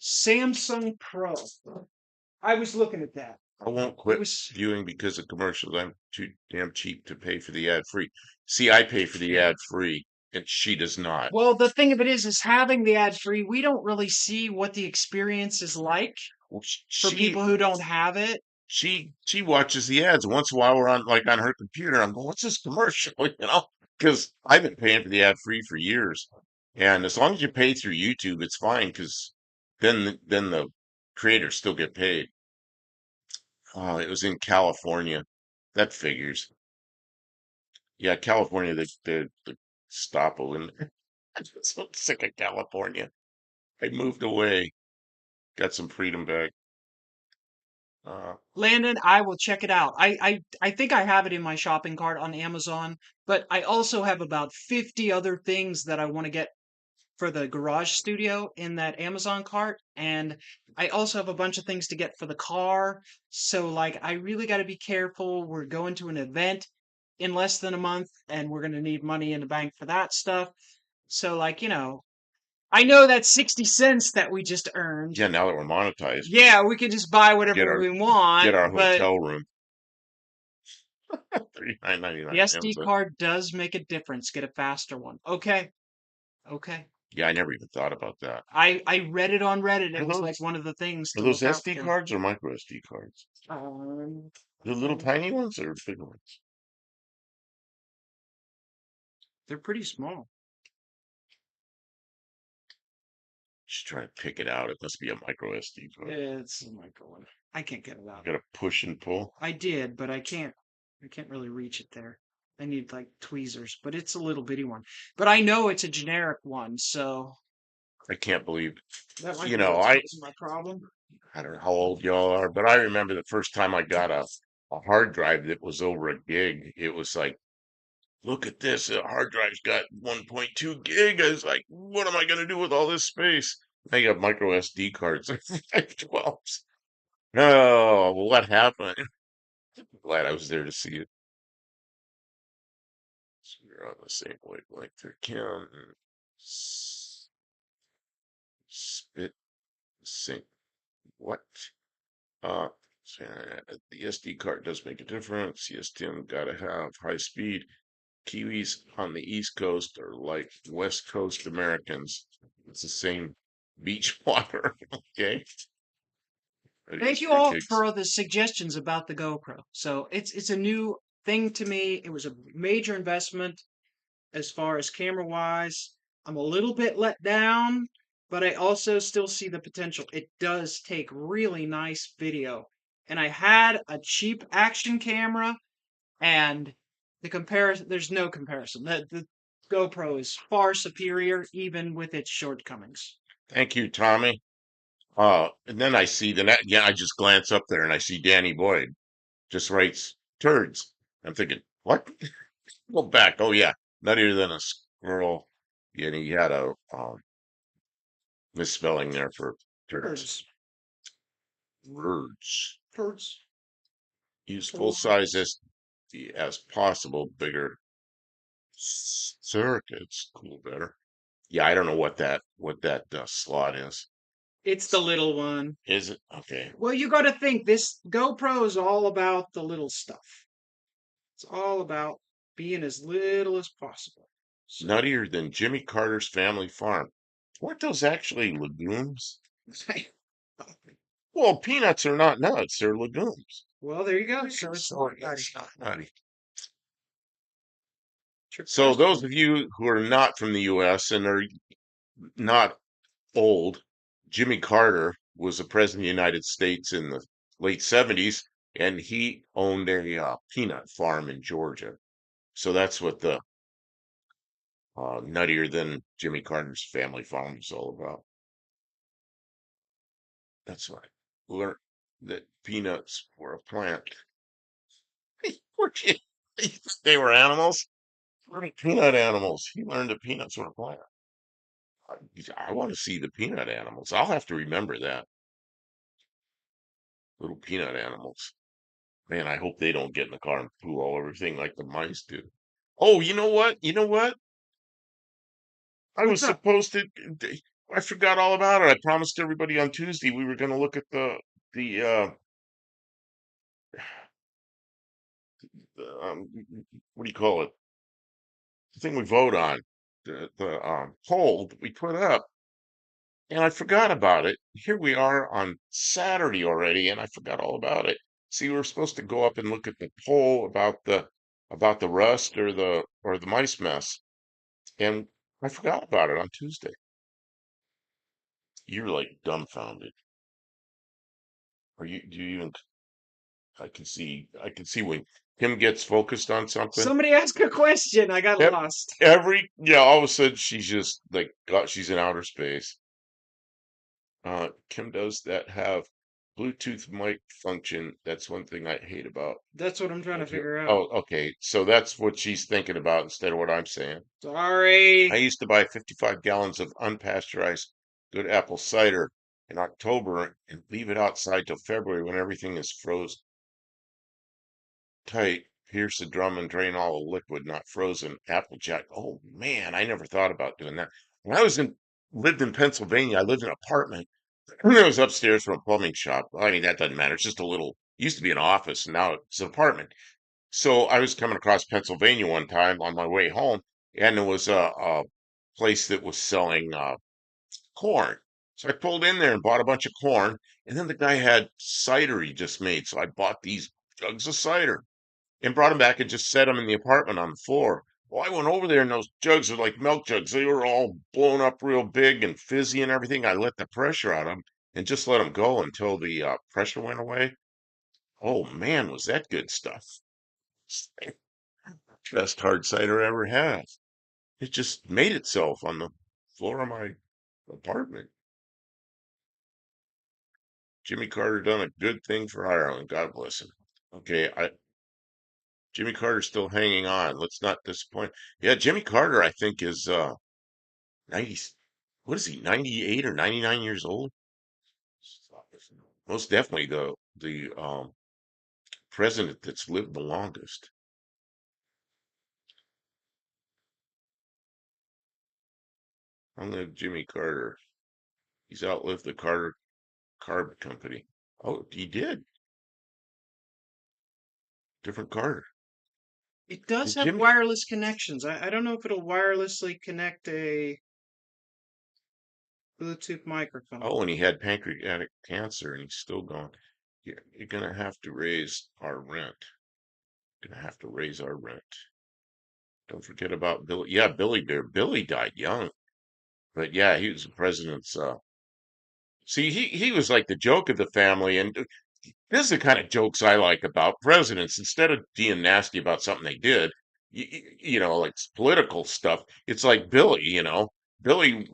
Samsung Pro. I was looking at that. I won't It quit was viewing because of commercials. I'm too damn cheap to pay for the ad free. See, I pay for the ad free, and she does not. well, the thing of it is having the ad free, we don't really see what the experience is like Well, for people who don't have it. she watches the ads once in a while. We're on like on her computer. I'm going, what's this commercial? Because I've been paying for the ad free for years, and as long as you pay through YouTube, it's fine. Because then the creators still get paid. Oh, it was in California. That figures. Yeah, California. The Stapo, and I'm so sick of California. I moved away, got some freedom back. Uh, Landon, I will check it out. I think I have it in my shopping cart on Amazon, but I also have about 50 other things that I want to get for the garage studio in that Amazon cart. And I also have a bunch of things to get for the car. So, like, I really got to be careful. We're going to an event in less than a month, and we're going to need money in the bank for that stuff. So, like, I know that 60 cents that we just earned. yeah, now that we're monetized, we Yeah, we could just buy get whatever our we want, get our but hotel room. the 39.99. SD card does make a difference. Get a faster one. Okay. Okay. Yeah, I never even thought about that. I read it on Reddit. Are It was like those one of the things are to those look out SD for. cards or micro SD cards? Um, The little tiny ones or big ones? they're pretty small. Just trying to pick it out. It must be a micro SD card. It's a micro one. I can't get it out. Got to push and pull. I did, but I can't. I can't really reach it there. I need like tweezers, but it's a little bitty one. But I know it's a generic one, so I can't believe. that might You be know, what's I causing my problem. I don't know how old y'all are, but I remember the first time I got a hard drive that was over a gig. It was like, look at this, the hard drive's got 1.2 gig. I was like, what am I gonna do with all this space? Now you got micro SD cards, 512s. No, well, what happened? Glad I was there to see it. So we're on the same wavelength there. Kim, spit, sync. What? Uh, so, the SD card does make a difference. Yes, Tim, gotta have high speed. Kiwis on the East Coast are like West Coast Americans. It's the same beach water. Okay. Thank Adios, you all fruitcakes. for all the suggestions about the GoPro. So it's a new thing to me. It was a major investment as far as camera wise. I'm a little bit let down, but I also still see the potential. It does take really nice video. And I had a cheap action camera, and there's no comparison. The GoPro is far superior, even with its shortcomings. Thank you, Tommy. And then I see the net. Yeah, I just glance up there and I see Danny Boyd just writes turds. I'm thinking, what? Go back. Oh yeah, nuttier than a squirrel. Yeah, and he had a misspelling there for turds. Birds. Words. Birds. Use full size Birds. SD as possible. Bigger circuits. Cool, better. Yeah, I don't know what that slot is. It's the little one. Is it okay? Well, you got to think this GoPro is all about the little stuff. It's all about being as little as possible. So, Nuttier than Jimmy Carter's family farm. Weren't those actually legumes? Well, peanuts are not nuts; they're legumes. well, there you go. So it's So not nutty. it's not nutty. Trick So those question. of you who are not from the U.S. and are not old, Jimmy Carter was the president of the United States in the late 70s, and he owned a peanut farm in Georgia. So that's what the nuttier than Jimmy Carter's family farm is all about. That's why I learned that peanuts were a plant. Were you- they were animals? Little peanut animals. He learned that peanuts were a plant. I want to see the peanut animals. I'll have to remember that. Little peanut animals. Man, I hope they don't get in the car and poo all over everything like the mice do. Oh, you know what? You know what? I What's was up? supposed to. I forgot all about it. I promised everybody on Tuesday we were going to look at the the what do you call it? The thing we vote on, the poll that we put up, and I forgot about it. Here we are on Saturday already, and I forgot all about it. See, we were supposed to go up and look at the poll about the rust or the mice mess, and I forgot about it on Tuesday. You're like dumbfounded. Are you? Do you even? I can see when Kim gets focused on something. Somebody ask a question. I got Ev- lost. yeah, all of a sudden she's just like God, she's in outer space. Kim does that have Bluetooth mic function. That's one thing I hate about. That's what I'm trying to figure out. Oh, okay. So that's what she's thinking about instead of what I'm saying. I Sorry. used to buy 55 gallons of unpasteurized good apple cider in October and leave it outside till February when everything is froze tight. Pierce the drum and drain all the liquid, not frozen. Applejack. Oh man, I never thought about doing that. When I lived in Pennsylvania, I lived in an apartment. It was upstairs from a plumbing shop. I mean, that doesn't matter. It's just a little, used to be an office, and now it's an apartment. So I was coming across Pennsylvania one time on my way home, and there was a place that was selling corn. So I pulled in there and bought a bunch of corn, and then the guy had cider he just made. So I bought these jugs of cider and brought them back and just set them in the apartment on the floor. Well, I went over there and those jugs are like milk jugs. They were all blown up real big and fizzy and everything. I let the pressure out of them and just let them go until the pressure went away. Oh man, was that good stuff. Best hard cider I ever had. It just made itself on the floor of my apartment. Jimmy Carter done a good thing for Ireland. God bless him. Okay, Jimmy Carter's still hanging on. Let's not disappoint. Yeah, Jimmy Carter, I think, is 90, what is he, 98 or 99 years old? Most definitely the president that's lived the longest. I'm the Jimmy Carter. He's outlived the Carter Carb Company. Oh, he did. Different Carter. It does And have Jimmy, wireless connections. I don't know if it'll wirelessly connect a Bluetooth oh, microphone. and he had pancreatic cancer and he's still going. You're gonna have to raise our rent. Gonna have to raise our rent. Don't forget about Billy. Yeah, Billy Bear. Billy died young, but yeah, he was the president's. See, he was like the joke of the family, and this is the kind of jokes I like about presidents. Instead of being nasty about something they did, like political stuff, it's like Billy, Billy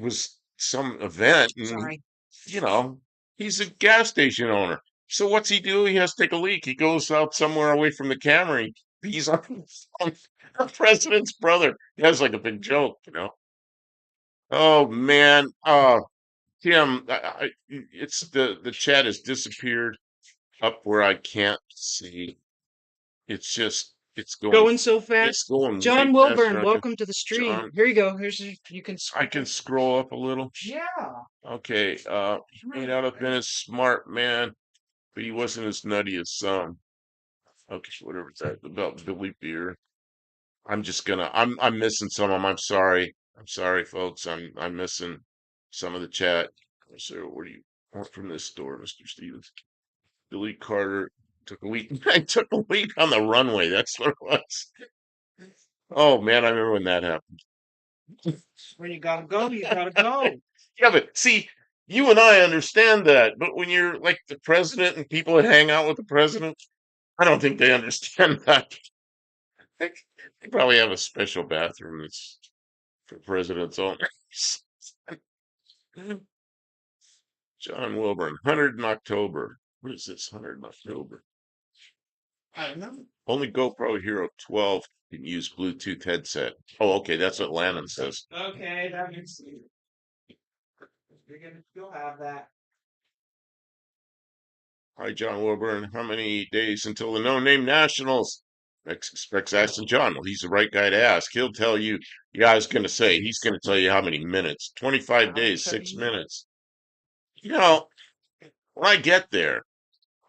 was some event and, Sorry. you know, he's a gas station owner. So what's he do? He has to take a leak. He goes out somewhere away from the camera. He's on the president's brother. That's like a big joke. Oh man. Tim, it's the chat has disappeared up where I can't see. It's just Going so it's fast. going way John faster. Wilburn, I can welcome to the stream. John, Here you go. You can I can scroll. scroll up a little. Yeah. Okay, he may not have been as smart man, but he wasn't as nutty as some. Okay, whatever that about Billy Beer. I'm missing some of them. I'm sorry. I'm sorry, folks. I'm missing some of the chat. So what do you want from this store, Mr. Stevens? Billy Carter took a leak. I took a leak on the runway. That's what it was. Oh man, I remember when that happened. When you gotta go, you gotta go. Yeah, but see, you and I understand that. But when you're like the president and people that hang out with the president, I don't think they understand that. They probably have a special bathroom that's for presidents only. John Wilburn, 100 in October. What is this? 100 in October. I don't know. Only GoPro Hero 12 can use Bluetooth headset. Oh, okay, that's what Landon says. Okay, that makes sense. You'll have that. Hi, John Wilburn. How many days until the no-name nationals? Expects asking John. Well, he's the right guy to ask. He'll tell you. Yeah, I was going to say, he's going to tell you how many minutes. 25 I'll days, tell 6 you. minutes. You know, When I get there,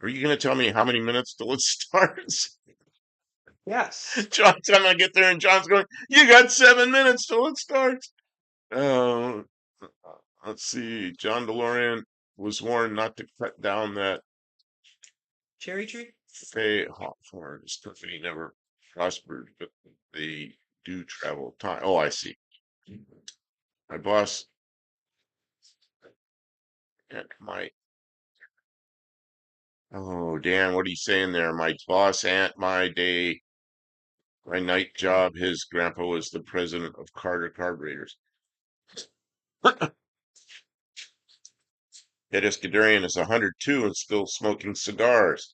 are you going to tell me how many minutes till it starts? Yes. John, time I get there and John's going, you got 7 minutes till it starts. Uh, let's see. John DeLorean was warned not to cut down that Cherry tree? pay for his company never prospered, but they do travel time. Oh, I see. My boss at my oh Dan, what are you saying there? My boss at my day, my night job, his grandpa was the president of Carter Carburetors. Ed Escuderian is 102 and still smoking cigars.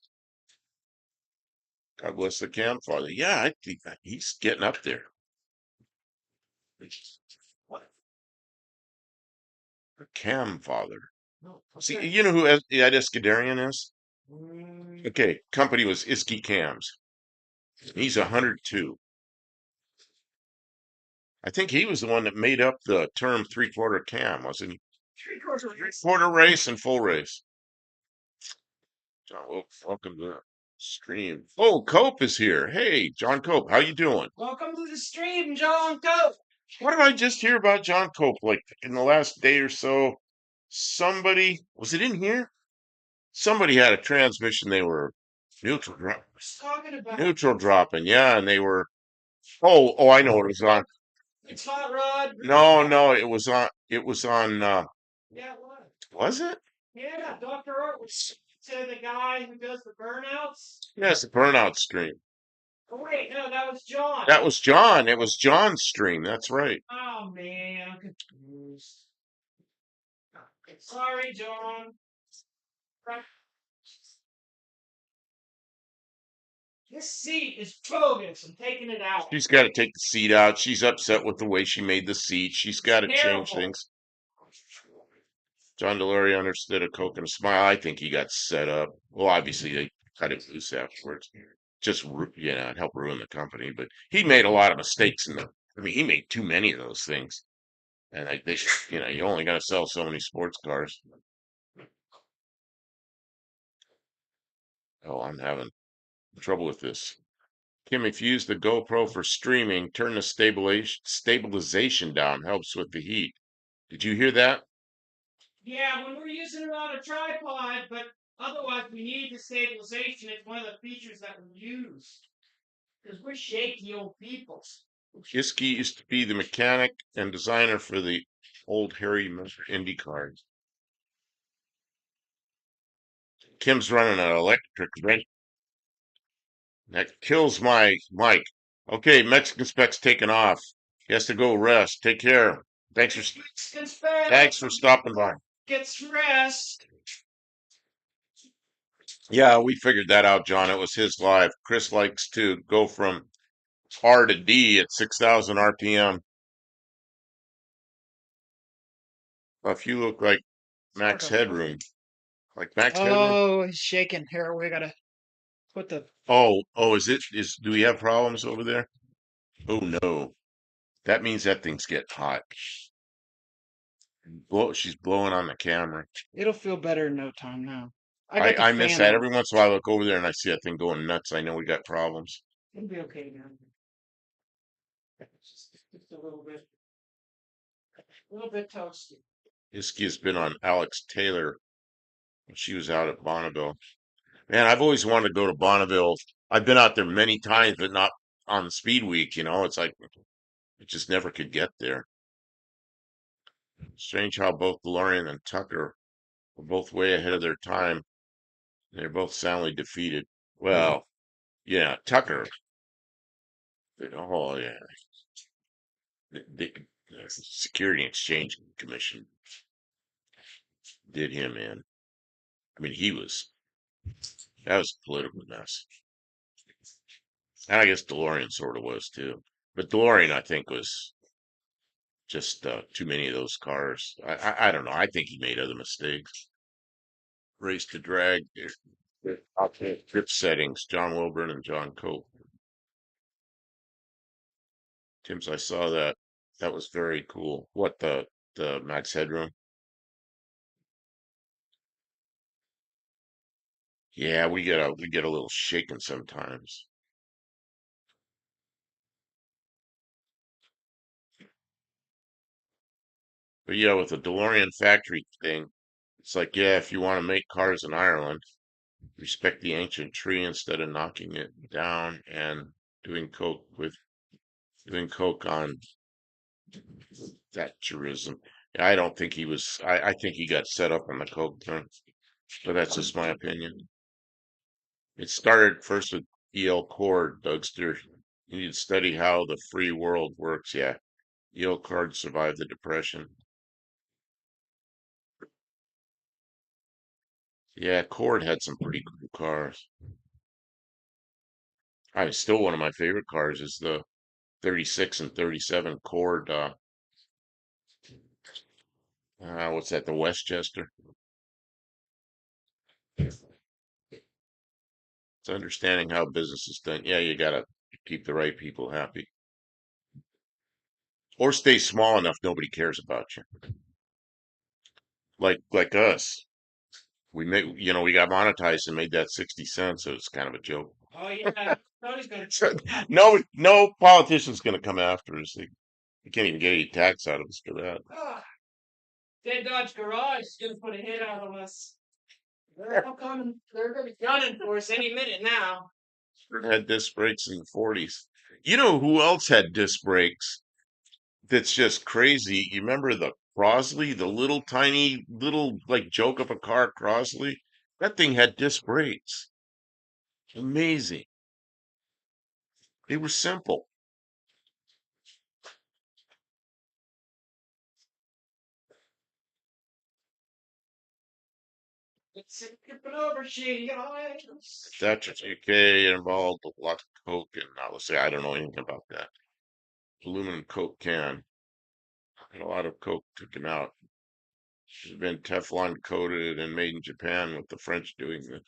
God bless the Cam father. Yeah, I think that he's getting up there. What? The Cam father. No. See, Okay. you know who Ed Escuderian is? Mm, Okay, company was Iski Cams. He's 102. I think he was the one that made up the term three-quarter cam, wasn't he? three-quarter race. Quarter race and full race. John, welcome to the stream. Oh, Cope is here. Hey, John Cope, how you doing? Welcome to the stream, John. Go. What did I just hear about John Cope? Like in the last day or so, somebody was it in here? Somebody had a transmission. They were neutral drop, Talking about neutral dropping. Yeah, and they were. Oh, I know what it was on. it's hot rod. No, it was on. It was on. Yeah, what? Was it? Yeah, Dr. Art was to the guy who does the burnouts. Yes, the burnout stream. Oh wait, no, that was John. That was John. It was John's stream. That's right. Oh man, I'm confused. Sorry, John. This seat is bogus. I'm taking it out. She's got to take the seat out. She's upset with the way she made the seat. She's got to change Terrible. things. John Delury understood a Coke and a smile. I think he got set up. Well, obviously they cut it loose afterwards. Just it helped ruin the company. But he made a lot of mistakes in the. I mean, he made too many of those things. And you're only going to sell so many sports cars. Oh, I'm having trouble with this. Kim, if you use the GoPro for streaming, turn the stabilization down. Helps with the heat. Did you hear that? Yeah, when we're using it on a tripod, but otherwise we need the stabilization. It's one of the features that we use. Because we're shaky old people. Iski used to be the mechanic and designer for the old Harry Indy cars. Kim's running an electric wrench. That kills my mic. Okay, Mexican Spec's taking off. He has to go rest. Take care. Thanks for stopping by. Gets rest. Yeah, we figured that out, John. It was his life. Chris likes to go from R to D at 6,000 RPM. If you look like Max Headroom, like Max Headroom. Oh, he's shaking. Here, we gotta put the. Oh, do we have problems over there? Oh no. That means that thing's getting hot. She's blowing on the camera. It'll feel better in no time now. I got the I miss fan that. on. Every once in a while I look over there and I see that thing going nuts. I know we got problems. It'll be okay now. Just a little bit toasty. Iski has been on Alex Taylor when she was out at Bonneville. Man, I've always wanted to go to Bonneville. I've been out there many times, but not on the Speed Week. It's like I just never could get there. Strange how both DeLorean and Tucker were both way ahead of their time. They're both soundly defeated. Well, yeah, Tucker. Oh, yeah. The Security and Exchange Commission did him in. I mean, that was a political mess. And I guess DeLorean sort of was too. But DeLorean, I think, was just too many of those cars. I don't know. I think he made other mistakes. Race to drag, trip settings, John Wilburn and John Cope. Tim's, I saw that. That was very cool. What the Max Headroom? Yeah, we get a little shaken sometimes. But yeah, with the DeLorean factory thing, it's like, yeah, if you want to make cars in Ireland, respect the ancient tree instead of knocking it down and doing coke with doing coke on Thatcherism. I don't think he was. I think he got set up on the coke thing, but that's just my opinion. It started first with E.L. Cord, Dougster. You need to study how the free world works. Yeah, E.L. Cord survived the Depression. Yeah, Cord had some pretty cool cars. I still one of my favorite cars is the 36 and 37 Cord. What's that? The Westchester. It's understanding how business is done. Yeah, you gotta keep the right people happy, or stay small enough nobody cares about you. Like us, we made we got monetized and made that 60 cents, so it's kind of a joke. Oh yeah, nobody's gonna. So, no politician's gonna come after us. They can't even get any tax out of us for that. Ah, Dead Dodge Garage is gonna put a hit out of us. They're all coming. They're gonna be gunning for us any minute now. Had disc brakes in the 40s. You know who else had disc brakes? That's just crazy. You remember the Crosley, the little tiny little like joke of a car Crosley? That thing had disc brakes. Amazing. They were simple. It's skipping over shady eyes. That's UK involved a lot of coke and I would say I don't know anything about that. Aluminum coke can. And a lot of coke taken out. It's been Teflon coated and made in Japan with the French doing this.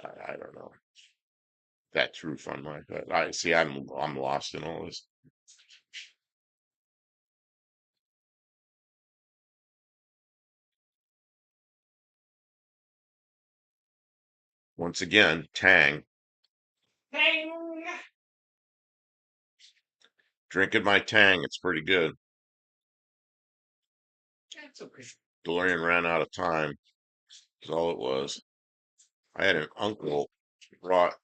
I don't know. That truth on my part. I see I'm lost in all this. Once again, Tang. Bang! Drinking my Tang, it's pretty good. That's okay. DeLorean ran out of time, is all it was. I had an uncle who brought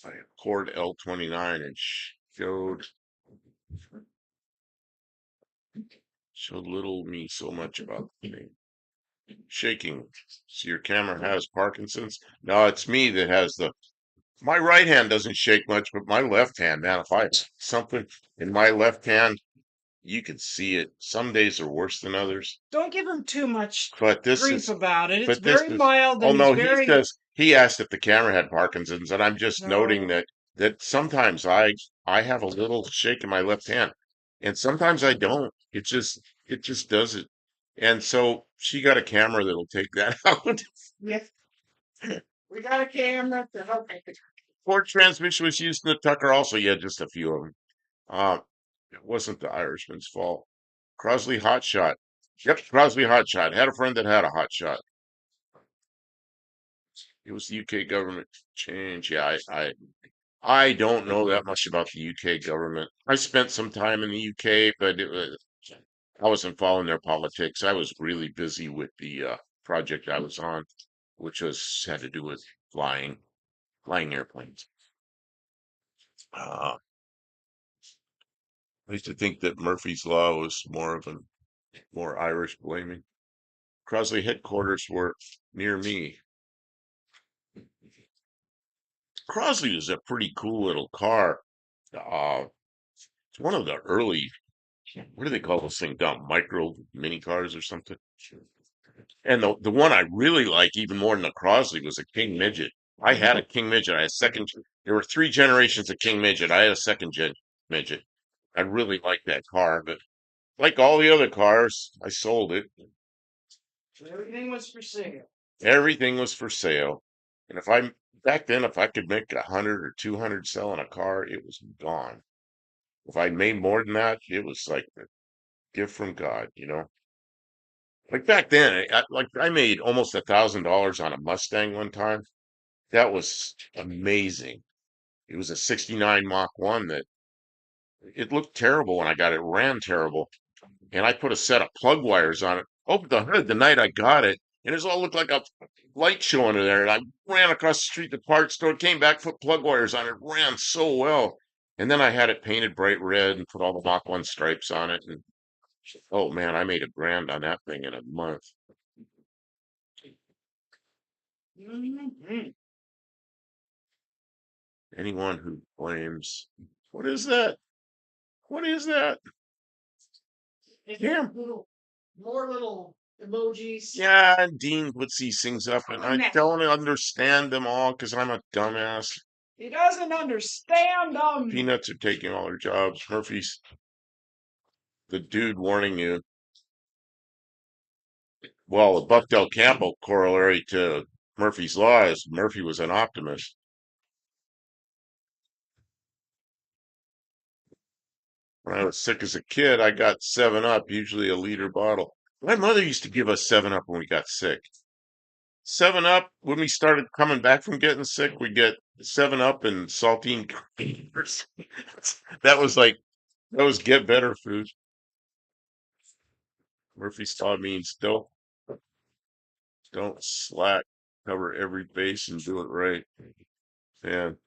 a Cord L29 and showed little me so much about the thing. Shaking. So your camera has Parkinson's? No, it's me that has my right hand doesn't shake much, but my left hand, man, if I something in my left hand, you can see it. Some days are worse than others. Don't give him too much But this grief is, about it. It's but this very is, mild oh and he's no, he very says, he asked if the camera had Parkinson's, and I'm just noting no. that sometimes I have a little shake in my left hand, and sometimes I don't. It just does it. And so she got a camera that'll take that out. Yes, we got a camera to help. Ford transmission was used in the Tucker also. Yeah, just a few of them. It wasn't the Irishman's fault. Crosley Hotshot. Yep, Crosley Hotshot. Had a friend that had a Hotshot. It was the UK government change. Yeah, I don't know that much about the UK government. I spent some time in the UK, but I wasn't following their politics. I was really busy with the project I was on, which was had to do with flying airplanes. I used to think that Murphy's Law was more Irish blaming. Crosley headquarters were near me. Crosley is a pretty cool little car. Uh, it's one of the early, what do they call those things? Micro mini cars or something. And the one I really like even more than the Crosley was a King Midget. I had a King Midget. I had a second. There were three generations of King Midget. I had a second gen Midget. I really liked that car, but like all the other cars, I sold it. Everything was for sale. Everything was for sale. And back then, if I could make 100 or 200 selling a car, it was gone. If I made more than that, it was like a gift from God. Like back then, I made almost $1,000 on a Mustang one time. That was amazing. It was a '69 Mach 1 that it looked terrible when I got it. It ran terrible. And I put a set of plug wires on it. Opened the hood the night I got it, and it all looked like a light show under there. And I ran across the street to the parts store, came back, put plug wires on it. It ran so well. And then I had it painted bright red and put all the Mach 1 stripes on it. And oh man, I made $1,000 on that thing in a month. Mhm. Anyone who claims, what is that? What is that? Is Yeah. there more little emojis? Yeah, and Dean puts these things up, and I Connect. don't understand them all because I'm a dumbass. He doesn't understand them. Peanuts are taking all their jobs. Murphy's the dude warning you. Well, the Buckdell Campbell corollary to Murphy's Law is Murphy was an optimist. When I was sick as a kid, I got 7 Up, usually a liter bottle. My mother used to give us 7 Up when we got sick. 7 Up, when we started coming back from getting sick, we get 7 Up and saltine crackers. That was get better food. Murphy's Law means don't slack, cover every base and do it right. And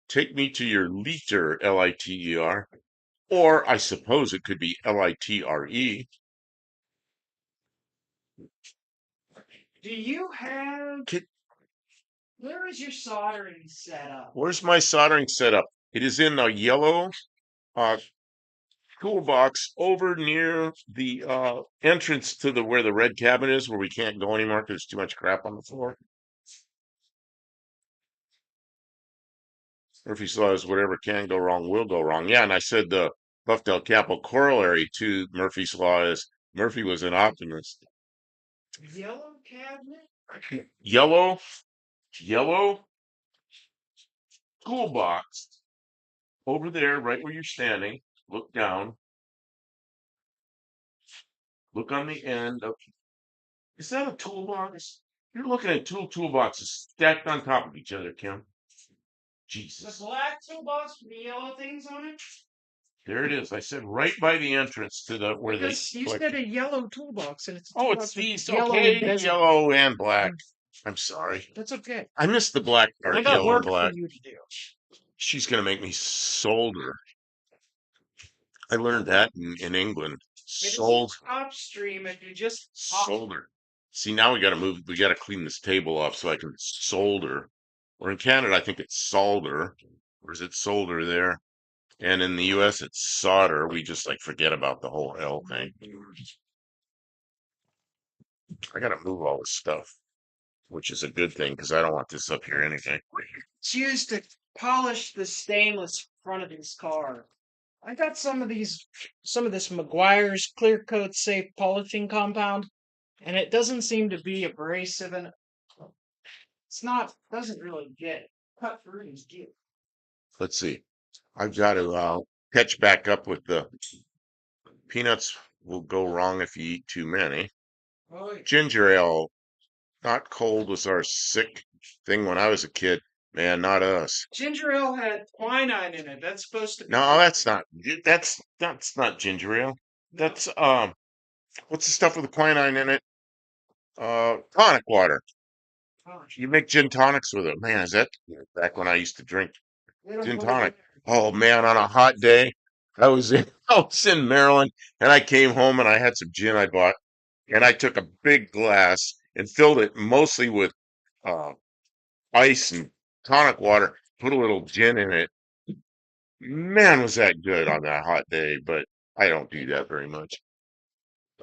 take me to your liter, Liter, or I suppose it could be Litre. Do you have? Where is your soldering set up? Where's my soldering setup? It is in a yellow uh, toolbox over near the entrance to the where the red cabin is, where we can't go anymore because there's too much crap on the floor. Murphy's Law is whatever can go wrong will go wrong. Yeah, and I said the Buffdale Capital corollary to Murphy's Law is Murphy was an optimist. Yellow cabinet? Yellow, yellow toolbox over there, right where you're standing. Look down. Look on the end of. Is that a toolbox? You're looking at two toolboxes stacked on top of each other, Kim. The Jesus. black toolbox with the yellow things on it? There it is. I said right by the entrance to the where they Because you collect. said a yellow toolbox, and it's a Oh, it's toolbox with these. yellow Okay, embezzle. yellow and black. I'm sorry. That's okay. I missed the black I part, got yellow and work for black. you to do. She's gonna make me solder. I learned that in England. It isn't Sold upstream if you just solder. See, now we gotta move. We gotta clean this table off so I can solder. Or in Canada, I think it's solder. Or is it solder there? And in the US, it's solder. We just like forget about the whole L thing. I gotta move all this stuff, which is a good thing because I don't want this up here anyway. It's used to polish the stainless front of his car. I got some of this McGuire's clear coat safe polishing compound, and it doesn't seem to be abrasive, and doesn't really get cut through his gear. Let's see. I've got to catch back up with the peanuts. Will go wrong if you eat too many. Oh, yeah. Ginger ale, not cold, was our sick thing when I was a kid. Man, not us. Ginger ale had quinine in it. That's supposed to be No, good. that's not ginger ale. No? That's what's the stuff with the quinine in it? Tonic water. Oh, You make gin tonics with it. Man, is that back when I used to drink they don't gin put it in tonic? there. Oh man, on a hot day, I was in Maryland and I came home and I had some gin I bought and I took a big glass and filled it mostly with uh ice and tonic water, put a little gin in it. Man, was that good on that hot day, but I don't do that very much.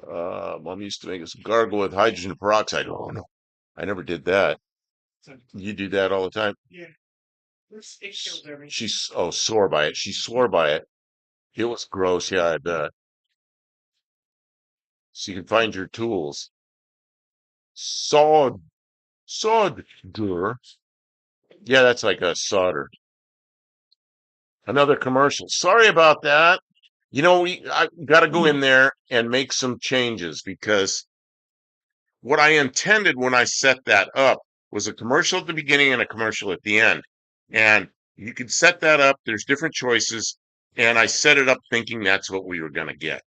Mom used to make us gargle with hydrogen peroxide. Oh no, I never did that. So, You do that all the time. yeah, it kills everything. She's sore by it. She swore by it. It was gross. Yeah, I bet. So you can find your tools. Sod, solder. Yeah, that's like a solder. Another commercial. Sorry about that. I got to go in there and make some changes because what I intended when I set that up was a commercial at the beginning and a commercial at the end. And you could set that up. There's different choices. And I set it up thinking that's what we were going to get.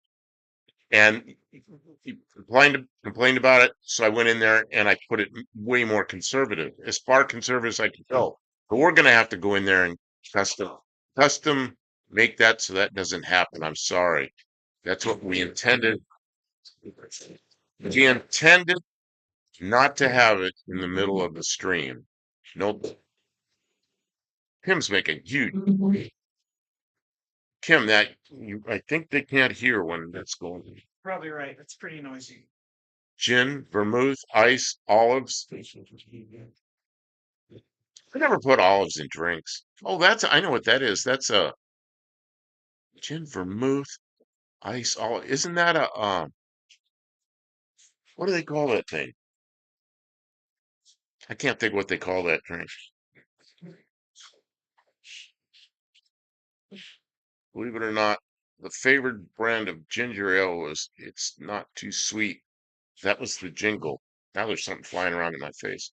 And he complained about it. So I went in there and I put it way more conservative, as far conservative as I could go. But we're going to have to go in there and custom make that so that doesn't happen. I'm sorry. That's what we intended. We intended not to have it in the middle of the stream. Nope. Kim's making huge. Kim, I think they can't hear when that's going. Probably right. That's pretty noisy. Gin, vermouth, ice, olives. I never put olives in drinks. Oh, I know what that is. That's a gin, vermouth, ice, olive. Isn't that what do they call that thing? I can't think what they call that drink. Believe it or not, the favored brand of ginger ale was it's not too sweet. That was the jingle. Now there's something flying around in my face.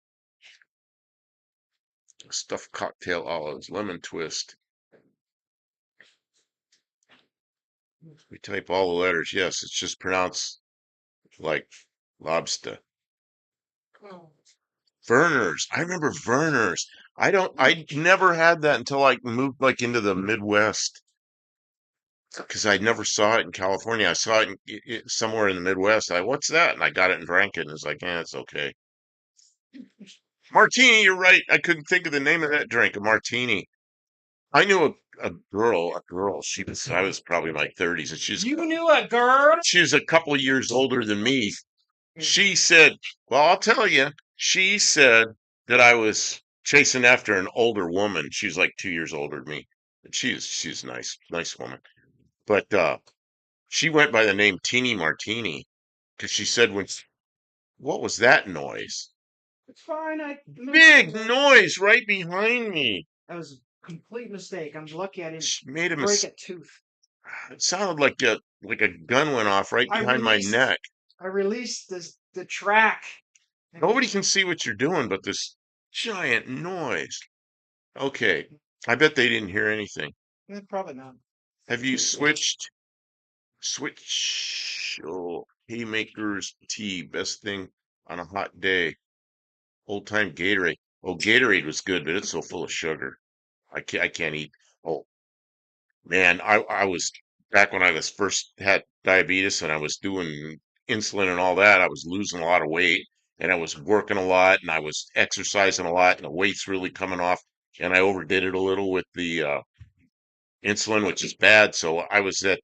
Stuffed cocktail olives, lemon twist. We type all the letters. Yes, it's just pronounced like lobster. Oh. Verner's. I remember Verner's. I never had that until I moved like into the Midwest because I never saw it in California. I saw it, somewhere in the Midwest. What's that? And I got it and drank it, and it's like, it's okay. Martini, you're right. I couldn't think of the name of that drink, a martini. I knew a girl. I was probably in my 30s, and You knew a girl? she was a couple of years older than me. She said, well, I'll tell you, she said that I was chasing after an older woman. She's like 2 years older than me. And she's nice woman. But she went by the name Teeny Martini because she said what was that noise? It's fine. Big noise right behind me. That was a complete mistake. I'm lucky I didn't She made a break a mistake. tooth. It sounded like a gun went off right I behind my released neck. I released the track. Nobody can see what you're doing, but this giant noise. Okay, I bet they didn't hear anything. Probably not. Have you switch? Oh, Haymakers tea, best thing on a hot day. Old time Gatorade. Oh, Gatorade was good, but it's so full of sugar. I can't eat. Oh man, I was back when I was first had diabetes and I was doing insulin and all that. I was losing a lot of weight and I was working a lot and I was exercising a lot and the weight's really coming off. And I overdid it a little with the insulin, which is bad. So I was at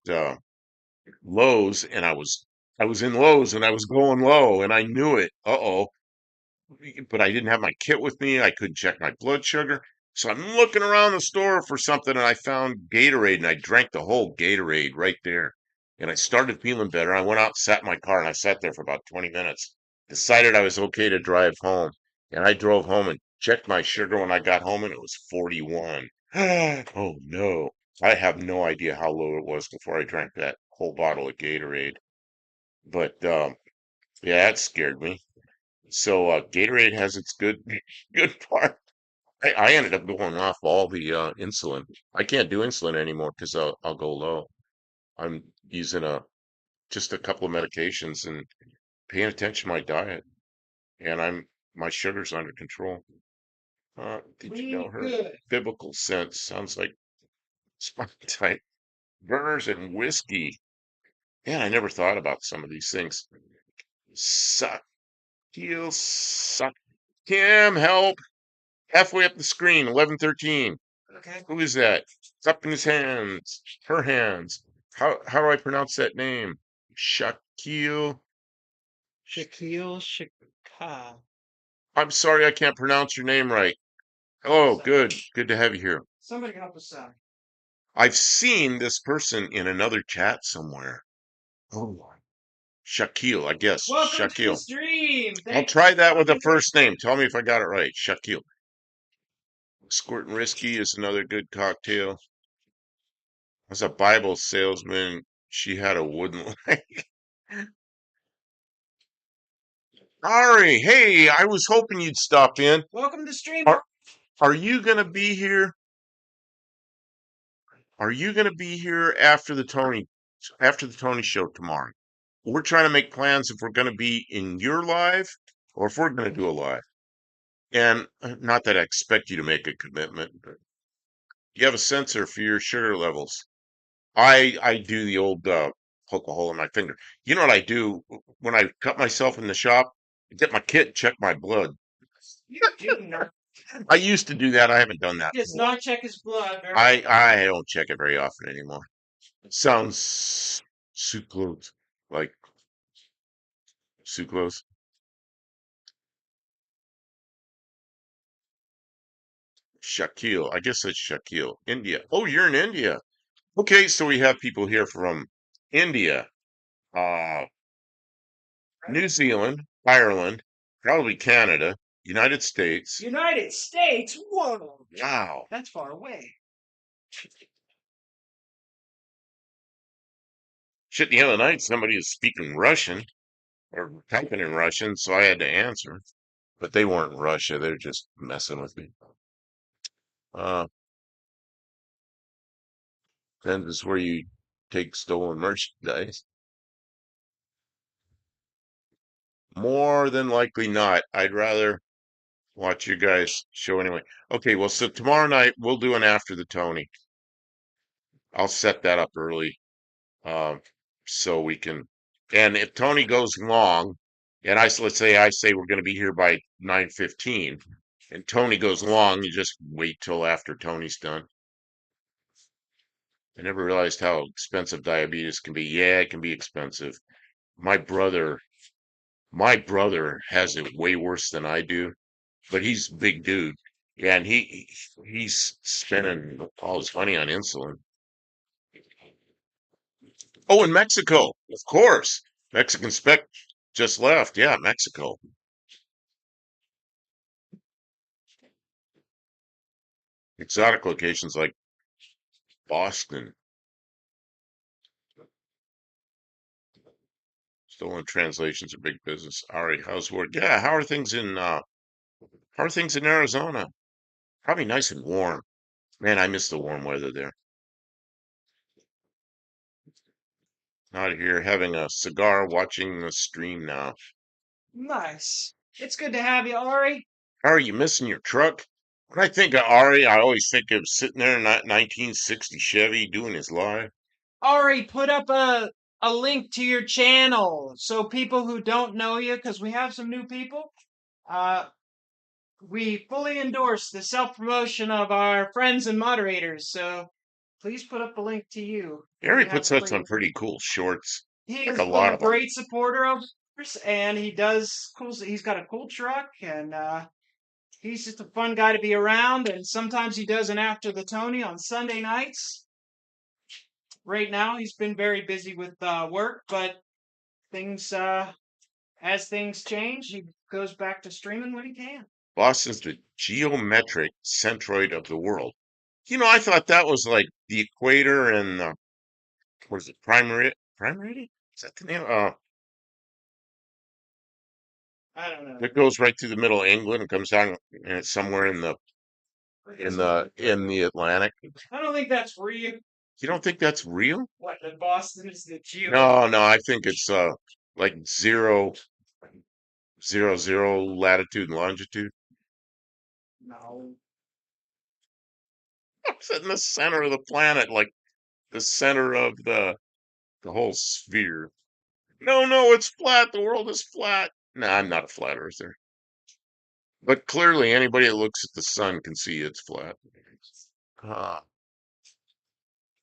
Lowe's and I was in Lowe's and I was going low and I knew it. Uh-oh. But I didn't have my kit with me. I couldn't check my blood sugar. So I'm looking around the store for something and I found Gatorade and I drank the whole Gatorade right there. And I started feeling better. I went out, sat in my car, and I sat there for about 20 minutes. Decided I was okay to drive home. And I drove home and checked my sugar when I got home and it was 41. Oh no. I have no idea how low it was before I drank that whole bottle of Gatorade. But yeah, that scared me. So Gatorade has its good part. I ended up going off all the insulin. I can't do insulin anymore because I'll go low. I'm using just a couple of medications and paying attention to my diet, and my sugar's under control. Did you know her Good. biblical sense sounds like spine type burners and whiskey? Man, I never thought about some of these things. Suck, heel, suck. Kim, help! Halfway up the screen, 11:13. Okay. Who is that? Cupping his hands, her hands. How do I pronounce that name? Shaquille. Shaquille Shaka. I'm sorry I can't pronounce your name right. Oh, good to have you here. Somebody help us out. I've seen this person in another chat somewhere. Oh, Shaquille, I guess. Welcome to the Shaquille. stream. I'll try that with the first name. Tell me if I got it right. Shaquille. Squirt and Risky is another good cocktail. As a Bible salesman, she had a wooden leg. Ari, hey, I was hoping you'd stop in. Welcome to stream. Are are you gonna be here? Are you gonna be here after the Tony show tomorrow? We're trying to make plans if we're gonna be in your live or if we're gonna do a live. And not that I expect you to make a commitment, but you have a sensor for your sugar levels. I do the old poke a hole in my finger. You know what I do when I cut myself in the shop? I get my kit, check my blood. You do not. I used to do that. I haven't done that. He does not check his blood. I don't check it very often anymore. Sounds sucrose, like sucrose. Shakil. I guess it's Shakil. India. Oh, you're in India. Okay, so we have people here from India, uh, New Zealand, Ireland, probably Canada, United States. United States? Whoa. Wow. That's far away. Shit, the other night somebody was speaking Russian or typing in Russian, so I had to answer. But they weren't Russia, they're just messing with me. Uh, depends where you take stolen merchandise. More than likely not. I'd rather watch your guys' show anyway. Okay, well, so tomorrow night we'll do an after the Tony. I'll set that up early, um, so we can. And if Tony goes long, and let's say I say we're going to be here by 9:15, and Tony goes long, you just wait till after Tony's done. I never realized how expensive diabetes can be. Yeah, it can be expensive. My brother, my brother has it way worse than I do, but he's a big dude. Yeah, and he's spending all his money on insulin. Oh, in Mexico, of course. Mexican spec just left. Yeah, Mexico. Exotic locations like Boston. Stolen translations are big business. Ari, how's work? Yeah, how are things in Arizona? Probably nice and warm. Man, I miss the warm weather there. Out here having a cigar, watching the stream now. Nice. It's good to have you, Ari. How are you missing your truck? When I think of Ari, I always think of sitting there in that 1960 Chevy doing his live. Ari, put up a link to your channel so people who don't know you, because we have some new people, uh, we fully endorse the self-promotion of our friends and moderators. So please put up the link to you. Ari puts out some pretty cool shorts. He Like is a lot a of them. great supporter of ours, and he does cool. He's got a cool truck, and he's just a fun guy to be around. And sometimes he does an after the Tony on Sunday nights. Right now, he's been very busy with work, but things as things change, he goes back to streaming when he can. Boston's the geometric centroid of the world. You know, I thought that was like the equator and what is it, prime meridian? Prime meridian? Is that the name? I don't know. That goes right through the middle of England and comes down and it's somewhere in the Atlantic. I don't think that's real. You don't think that's real? What, that Boston is the No, no, I think it's like 0, 0, 0 latitude and longitude. No. It's in the center of the planet, like the center of the whole sphere. No, no, it's flat. The world is flat. No, I'm not a flat earther. But clearly anybody that looks at the sun can see it's flat. Ah,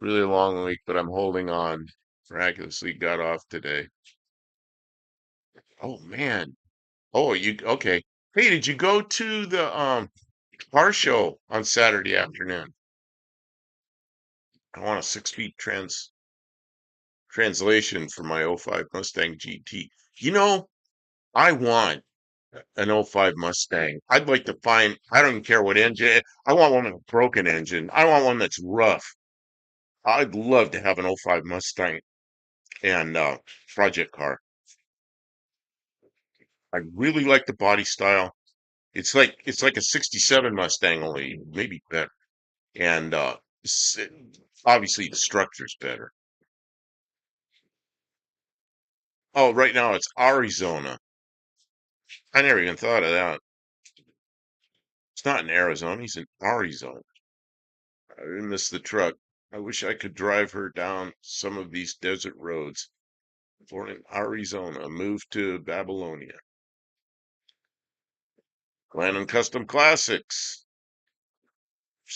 really long week, but I'm holding on. Miraculously got off today. Oh man. Oh, you okay. Hey, did you go to the car show on Saturday afternoon? I want a 6 feet translation for my '05 Mustang GT. You know, I want an '05 Mustang. I'd like to find, I don't even care what engine. I want one with a broken engine. I want one that's rough. I'd love to have an '05 Mustang and project car. I really like the body style. It's like a '67 Mustang, only maybe better. And s- obviously the structure's better. Oh, right now it's Arizona. I never even thought of that. It's not in Arizona. He's in Arizona. I miss the truck. I wish I could drive her down some of these desert roads. Born in Arizona, moved to Babylonia. Land and Custom Classics.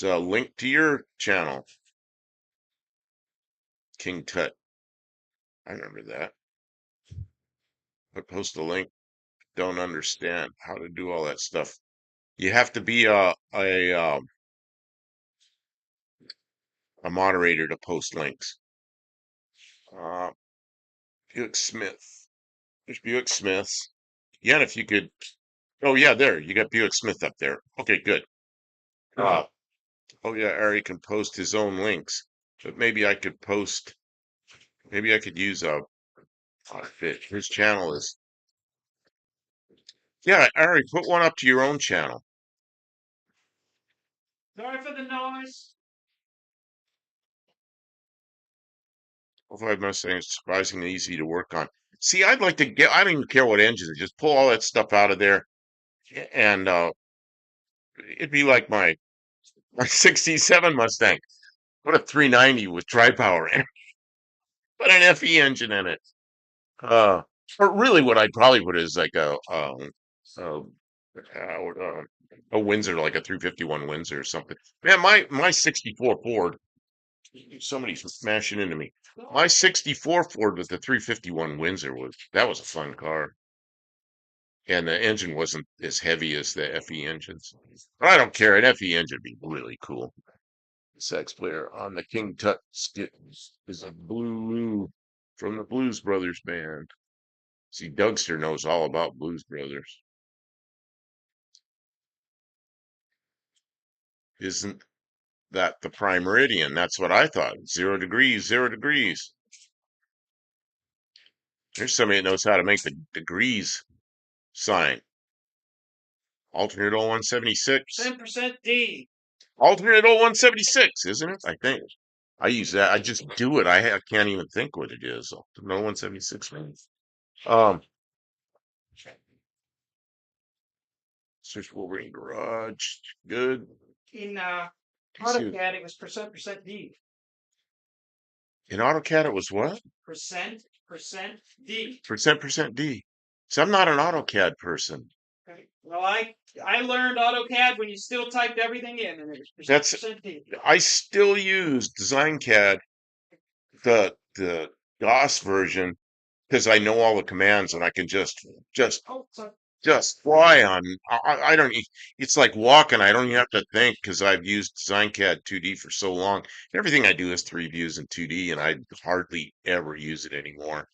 There's a link to your channel, King Tut. I remember that. I post a link. Don't understand how to do all that stuff. You have to be a moderator to post links. Uh, Buick Smith. There's Buick Smiths. Yeah, and if you could. Oh yeah, there you got Buick Smith up there. Okay, good. Uh, oh yeah, Ari can post his own links, but maybe I could post. Maybe I could use a fit. His channel is. Yeah, Ari, put one up to your own channel. Sorry for the noise. '05 Mustang is surprisingly easy to work on. See, I'd like to get. I don't even care what engine. Just pull all that stuff out of there, and it'd be like my '67 Mustang. Put a 390 with tri-power in it. Put an FE engine in it. Uh, or really, what I'd probably put is like a, a Windsor, like a 351 Windsor or something. Man, my '64 Ford. Somebody's smashing into me. My '64 Ford with the 351 Windsor was a fun car, and the engine wasn't as heavy as the FE engines. But I don't care. An FE engine would be really cool. Sax player on the King Tut skit is a blue from the Blues Brothers band. See, Dougster knows all about Blues Brothers. Isn't that the prime meridian? That's what I thought. 0 degrees, 0 degrees. There's somebody that knows how to make the degrees sign. Alternate 0176. 10% D. Alternate 0176, isn't it? I think. I use that. I just do it. I can't even think what it is. Alternate 0176 means. Search Wolverine Garage. Good. In You see, AutoCAD, it was percent D. in AutoCAD, it was what? Percent D. Percent D. So I'm not an AutoCAD person. Okay. Well, I learned AutoCAD when you still typed everything in, and it was That's percent D. I still use DesignCAD, the DOS version, because I know all the commands and I can just Oh, so just fly on. I don't. It's like walking. I don't even have to think because I've used DesignCAD 2D for so long. Everything I do is three views in 2D, and I hardly ever use it anymore.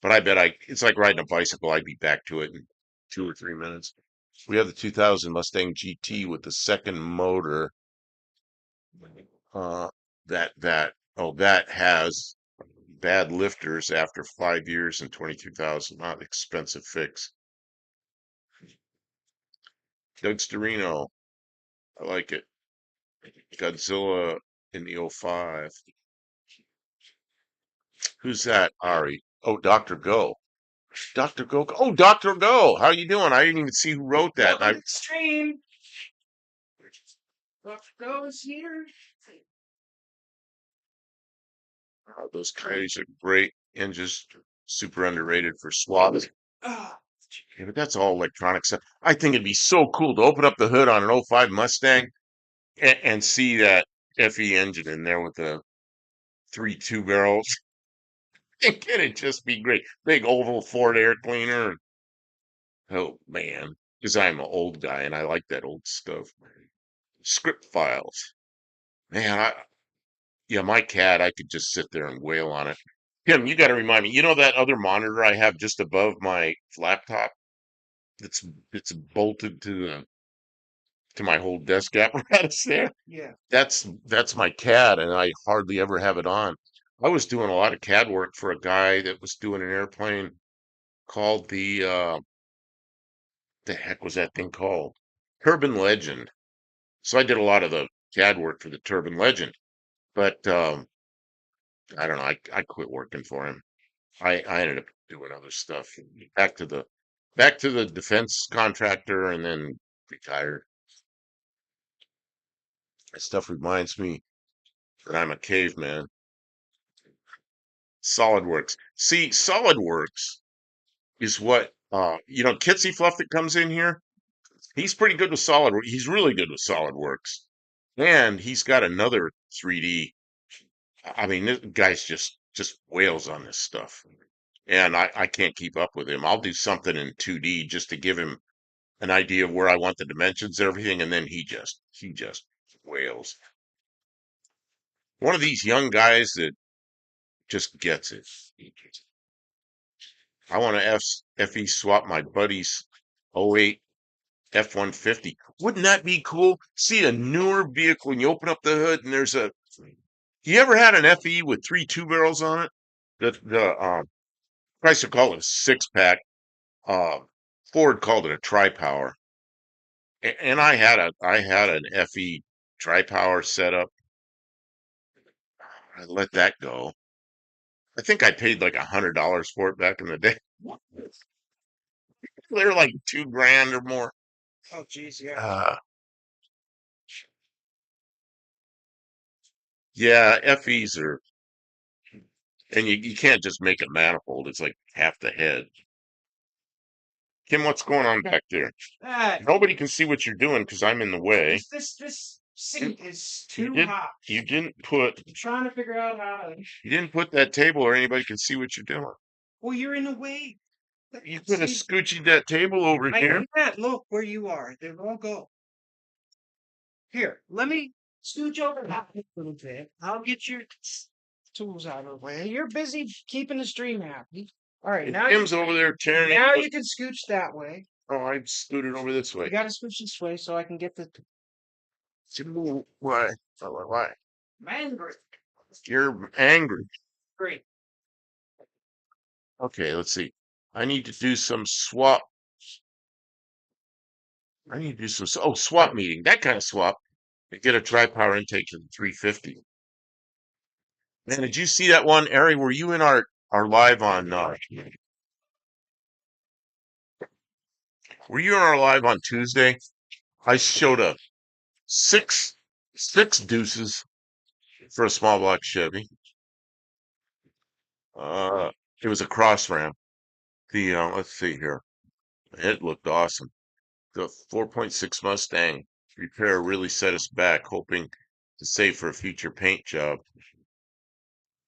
But I bet it's like riding a bicycle. I'd be back to it in 2 or 3 minutes. We have the 2000 Mustang GT with the second motor. Uh, that has bad lifters after 5 years and 22,000. Not expensive fix. Doug Storino, I like it. Godzilla in the '05. Who's that, Ari? Oh, Dr. Go. Dr. Go. Oh, Dr. Go. How you doing? I didn't even see who wrote that. welcome to the stream. Dr. Goes here. Those Coyotes are great engines, super underrated for swaps. Ah, Yeah, but that's all electronic stuff. I think it'd be so cool to open up the hood on an '05 Mustang and see that FE engine in there with the 3.2 barrels. It'd just be great. Big oval Ford air cleaner. Oh man, because I'm an old guy and I like that old stuff. Script files. Man, yeah, my cat, I could just sit there and wail on it. Tim, you got to remind me. You know that other monitor I have just above my laptop? It's it's bolted to to my whole desk apparatus there. Yeah. That's my CAD, and I hardly ever have it on. I was doing a lot of CAD work for a guy that was doing an airplane called the heck was that thing called? Turbine Legend. So I did a lot of the CAD work for the Turbine Legend, but I don't know. I quit working for him. I ended up doing other stuff. Back to the back to the defense contractor, and then retired. That stuff reminds me that I'm a caveman. SolidWorks. See, SolidWorks is what Kitsy Fluff that comes in here. He's pretty good with SolidWorks. He's really good with SolidWorks. And he's got another 3D. I mean, this guy's just wails on this stuff. And I can't keep up with him. I'll do something in 2D just to give him an idea of where I want the dimensions and everything, and then he just wails. One of these young guys that just gets it. I want to FE swap my buddy's '08 F-150. Wouldn't that be cool? See a newer vehicle when you open up the hood and there's a. You ever had an FE with 3 2 barrels on it? The Chrysler called it a 6 pack. Uh, Ford called it a tri-power. And I had an FE tri-power setup. I let that go. I think I paid like $100 for it back in the day. They're like 2 grand or more. Oh, geez, yeah. Yeah, FEs are, and you can't just make a manifold. It's like half the head. Kim, what's going on back there? Uh, Nobody can see what you're doing because I'm in the way. this seat is You too did, hot. you didn't put, I'm trying to figure out how to. you didn't put that table or anybody can see what you're doing. Well, you're in the way. You could have scooched that table over I here. can't look where you are. They won't go. Here, let me scooch over a little bit. I'll get your tools out of the way. You're busy keeping the stream happy. All right, And now Kim's over there tearing now it. you can scooch that way. Oh, I scooted over this You way. got to scooch this way so I can get the. Why? Why? Man, great. You're angry. Great. Okay, let's see. I need to do some swap. I need to do some swap meeting. That kind of swap. And get a tri-power intake to the 350. Man, did you see that one, Ari? Were you in our live on were you in our live on Tuesday? I showed a six deuces for a small block Chevy. Uh it was a cross ram. The let's see here. It looked awesome. The 4.6 Mustang repair really set us back, hoping to save for a future paint job.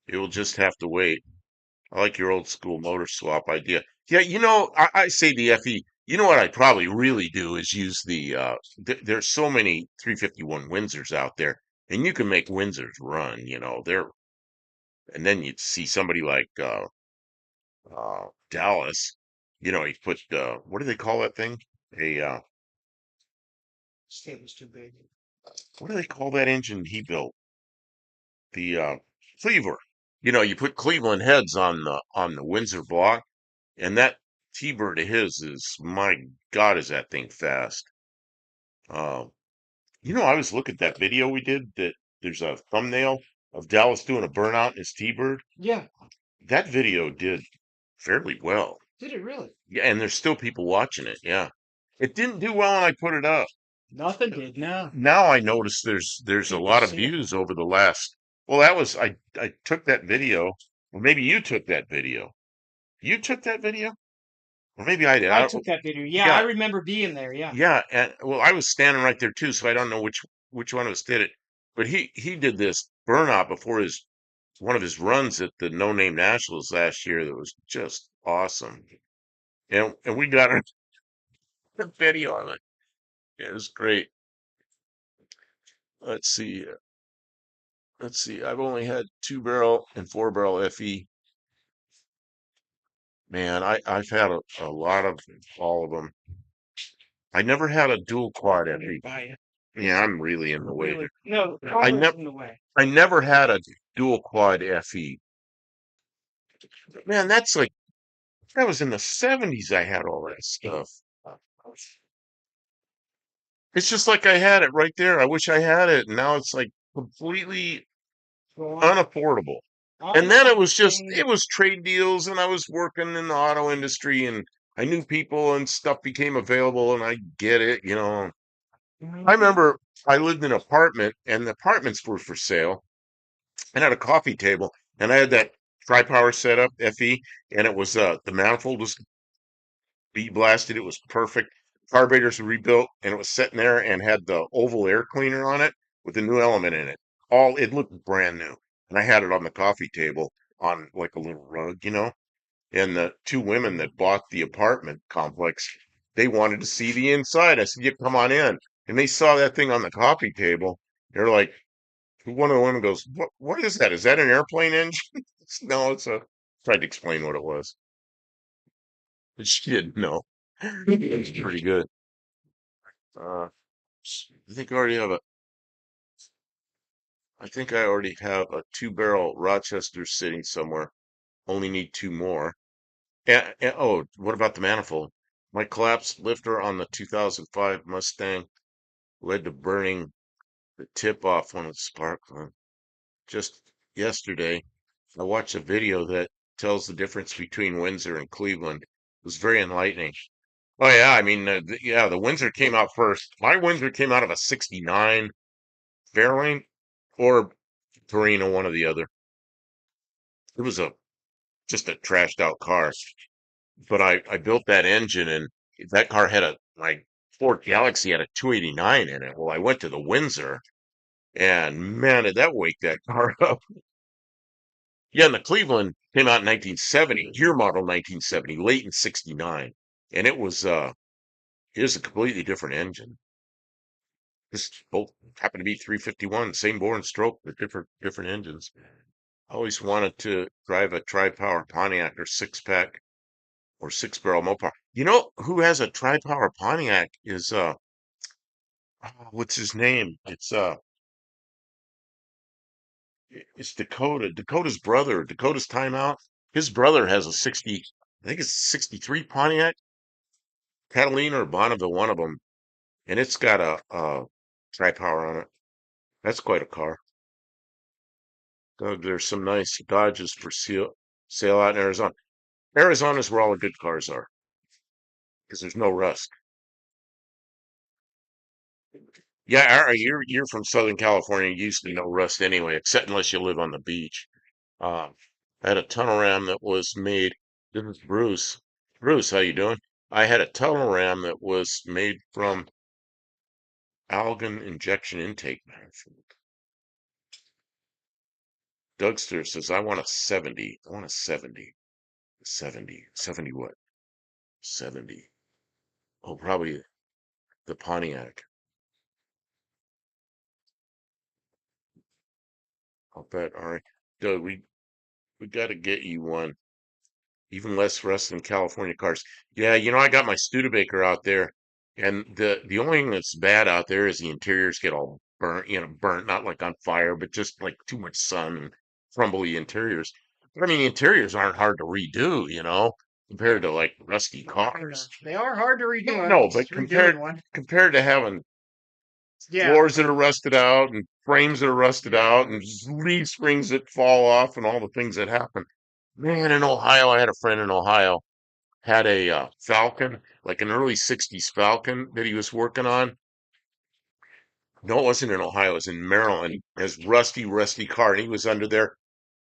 It will just have to wait. I like your old school motor swap idea. Yeah, I say the FE. You know what I probably really do is use the there's so many 351 Windsors out there, and you can make Windsors run, and then you'd see somebody like Dallas, he put what do they call that thing? A This table's too big. what do they call that engine he built? The Cleaver. You put Cleveland heads on the Windsor block. And that T-bird of his is, my God, is that thing fast. Uh, I was looking at that video we did that there's a thumbnail of Dallas doing a burnout in his T-bird. Yeah. That video did fairly well. Did it really? Yeah, and there's still people watching it. Yeah. It didn't do well when I put it up. Nothing did. No. Now I notice there's a People lot of see it. views over the last. Well, I took that video, or maybe you took that video. You took that video? Or maybe I did. I took that video. Yeah, I Yeah, remember being there. Yeah. yeah, and well, I was standing right there too, so I don't know which one of us did it. But he did this burnout before his one of his runs at the No Name Nationals last year that was just awesome. And we got a video of it. It was great. Let's see. Let's see. I've only had 2 barrel and 4 barrel FE. Man, I've had a lot of all of them. I never had a dual quad FE. Yeah, I'm really in the way. Really? No, I never in the way. I never had a dual quad FE. Man, that's like that was in the 70s I had all that stuff. It's just like I had it right there. I wish I had it. And now it's like completely unaffordable. And then it was trade deals and I was working in the auto industry and I knew people and stuff became available and I get it, you know. I remember I lived in an apartment and the apartments were for sale and had a coffee table and I had that tri-power setup FE and it was the manifold was beat blasted. It was perfect. Carburetors were rebuilt, and it was sitting there and had the oval air cleaner on it with a new element in it. All it looked brand new, and I had it on the coffee table on like a little rug, you know. And the two women that bought the apartment complex, they wanted to see the inside. I said, "Yeah, come on in." And they saw that thing on the coffee table. They're like, one of the women goes, What is that? Is that an airplane engine?" No, it's a. Tried to explain what it was, but she didn't know. It's pretty good. Uh, I think I already have a. I think I already have a two-barrel Rochester sitting somewhere. Only need two more. Oh, what about the manifold? My collapsed lifter on the 2005 Mustang led to burning the tip off one of the spark plugs. Just yesterday, I watched a video that tells the difference between Windsor and Cleveland. It was very enlightening. Oh yeah, I mean, yeah, the Windsor came out first. My Windsor came out of a '69 Fairlane or Torino, one or the other. It was a just a trashed out car, but I built that engine, and that car had my Ford Galaxy had a 289 in it. Well, I went to the Windsor, and man, did that wake that car up. Yeah, and the Cleveland came out in 1970, year model 1970, late in '69, and it was a completely different engine. This both happened to be 351, same bore and stroke, but different engines. I always wanted to drive a tri-power Pontiac or six-pack or six-barrel Mopar. You know who has a tri-power Pontiac is what's his name? It's Dakota. Dakota's brother, Dakota's timeout. His brother has a 60, I think it's 63 Pontiac, Catalina or Bonneville, one of them, and it's got a tri-power on it. That's quite a car. There's some nice Dodges for sale out in Arizona. Arizona's where all the good cars are because there's no rust. Yeah, you're from Southern California. You used to know rust anyway, except unless you live on the beach. Um, I had a tunnel ram that was made. This is Bruce. Bruce, how you doing? I had a tunnel ram that was made from algal injection intake manifold. Dougster says, I want a 70. I want a 70. 70. 70 what? 70. Oh, probably the Pontiac. I'll bet. All right. Doug, we got to get you one. Even less rust than California cars. Yeah, you know, I got my Studebaker out there, and the only thing that's bad out there is the interiors get all burnt, you know, burnt, not like on fire, but just like too much sun and crumbly interiors. But I mean, the interiors aren't hard to redo, you know, compared to like rusty cars. They are hard to redo. No, but Redoing one. compared to having Yeah. floors that are rusted out and frames that are rusted out and leaf springs that fall off and all the things that happen. Man, in Ohio, I had a friend in Ohio had a Falcon, like an early 60s Falcon that he was working on. No, it wasn't in Ohio, it was in Maryland. His rusty car, and he was under there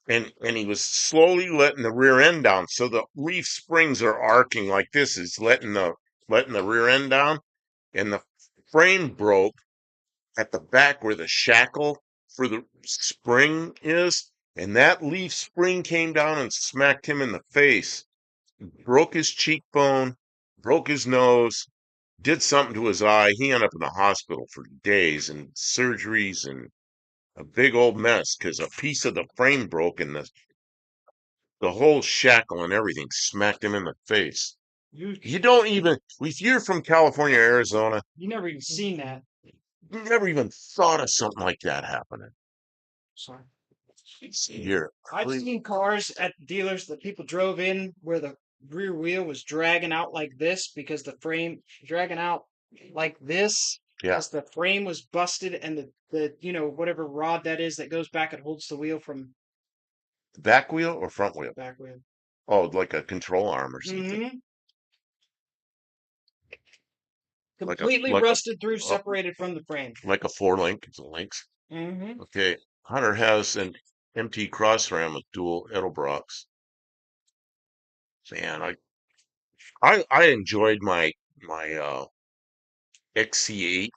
and he was slowly letting the rear end down. So the leaf springs are arcing like this, is letting the rear end down, and the frame broke at the back where the shackle for the spring is, and that leaf spring came down and smacked him in the face, broke his cheekbone, broke his nose, did something to his eye. He ended up in the hospital for days and surgeries and a big old mess because a piece of the frame broke and the whole shackle and everything smacked him in the face. You You don't even, if you're from California, Arizona, you never even seen that. you never even thought of something like that happening. Sorry. Here, I've seen cars at dealers that people drove in where the rear wheel was dragging out like this because the frame dragging out like this yeah, because the frame was busted and the whatever rod that is that goes back and holds the wheel from back wheel or front the wheel? back wheel. Oh, like a control arm or something, Mm-hmm. like a Completely like a rusted through, uh, separated from the frame. like a four link. It's a links. Mm-hmm. Okay, Hunter has an MT cross ram with dual Edelbrocks. Man, I enjoyed my XC8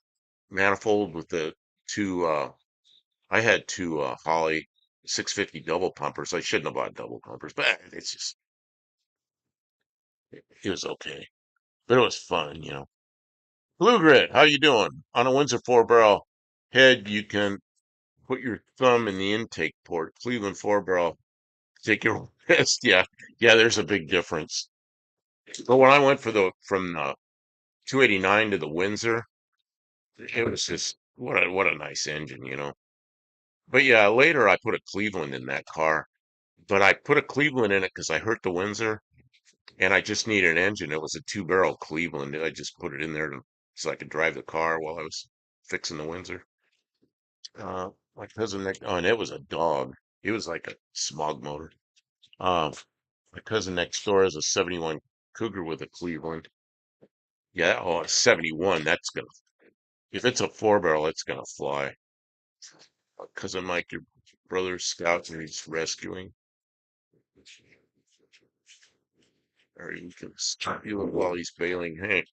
manifold with the two. I had two Holly 650 double pumpers. I shouldn't have bought double pumpers, but it's just it was okay. But it was fun, you know. Blue Grit, how you doing? On a Windsor four barrel head, you can put your thumb in the intake port. Cleveland four barrel, take your wrist. Yeah, yeah. There's a big difference. But when I went for the from 289 to the Windsor, it was just what a nice engine, you know. But yeah, later I put a Cleveland in that car. But I put a Cleveland in it because I hurt the Windsor and I just needed an engine. It was a two barrel Cleveland. I just put it in there so I could drive the car while I was fixing the Windsor. My cousin next, oh, and it was a dog. It was like a smog motor. My cousin next door has a 71 Cougar with a Cleveland. Yeah, oh, a 71. That's gonna, if it's a four barrel, it's gonna fly. Cousin Mike, your brother's scout and he's rescuing. Or you can feel it while he's bailing. Hey,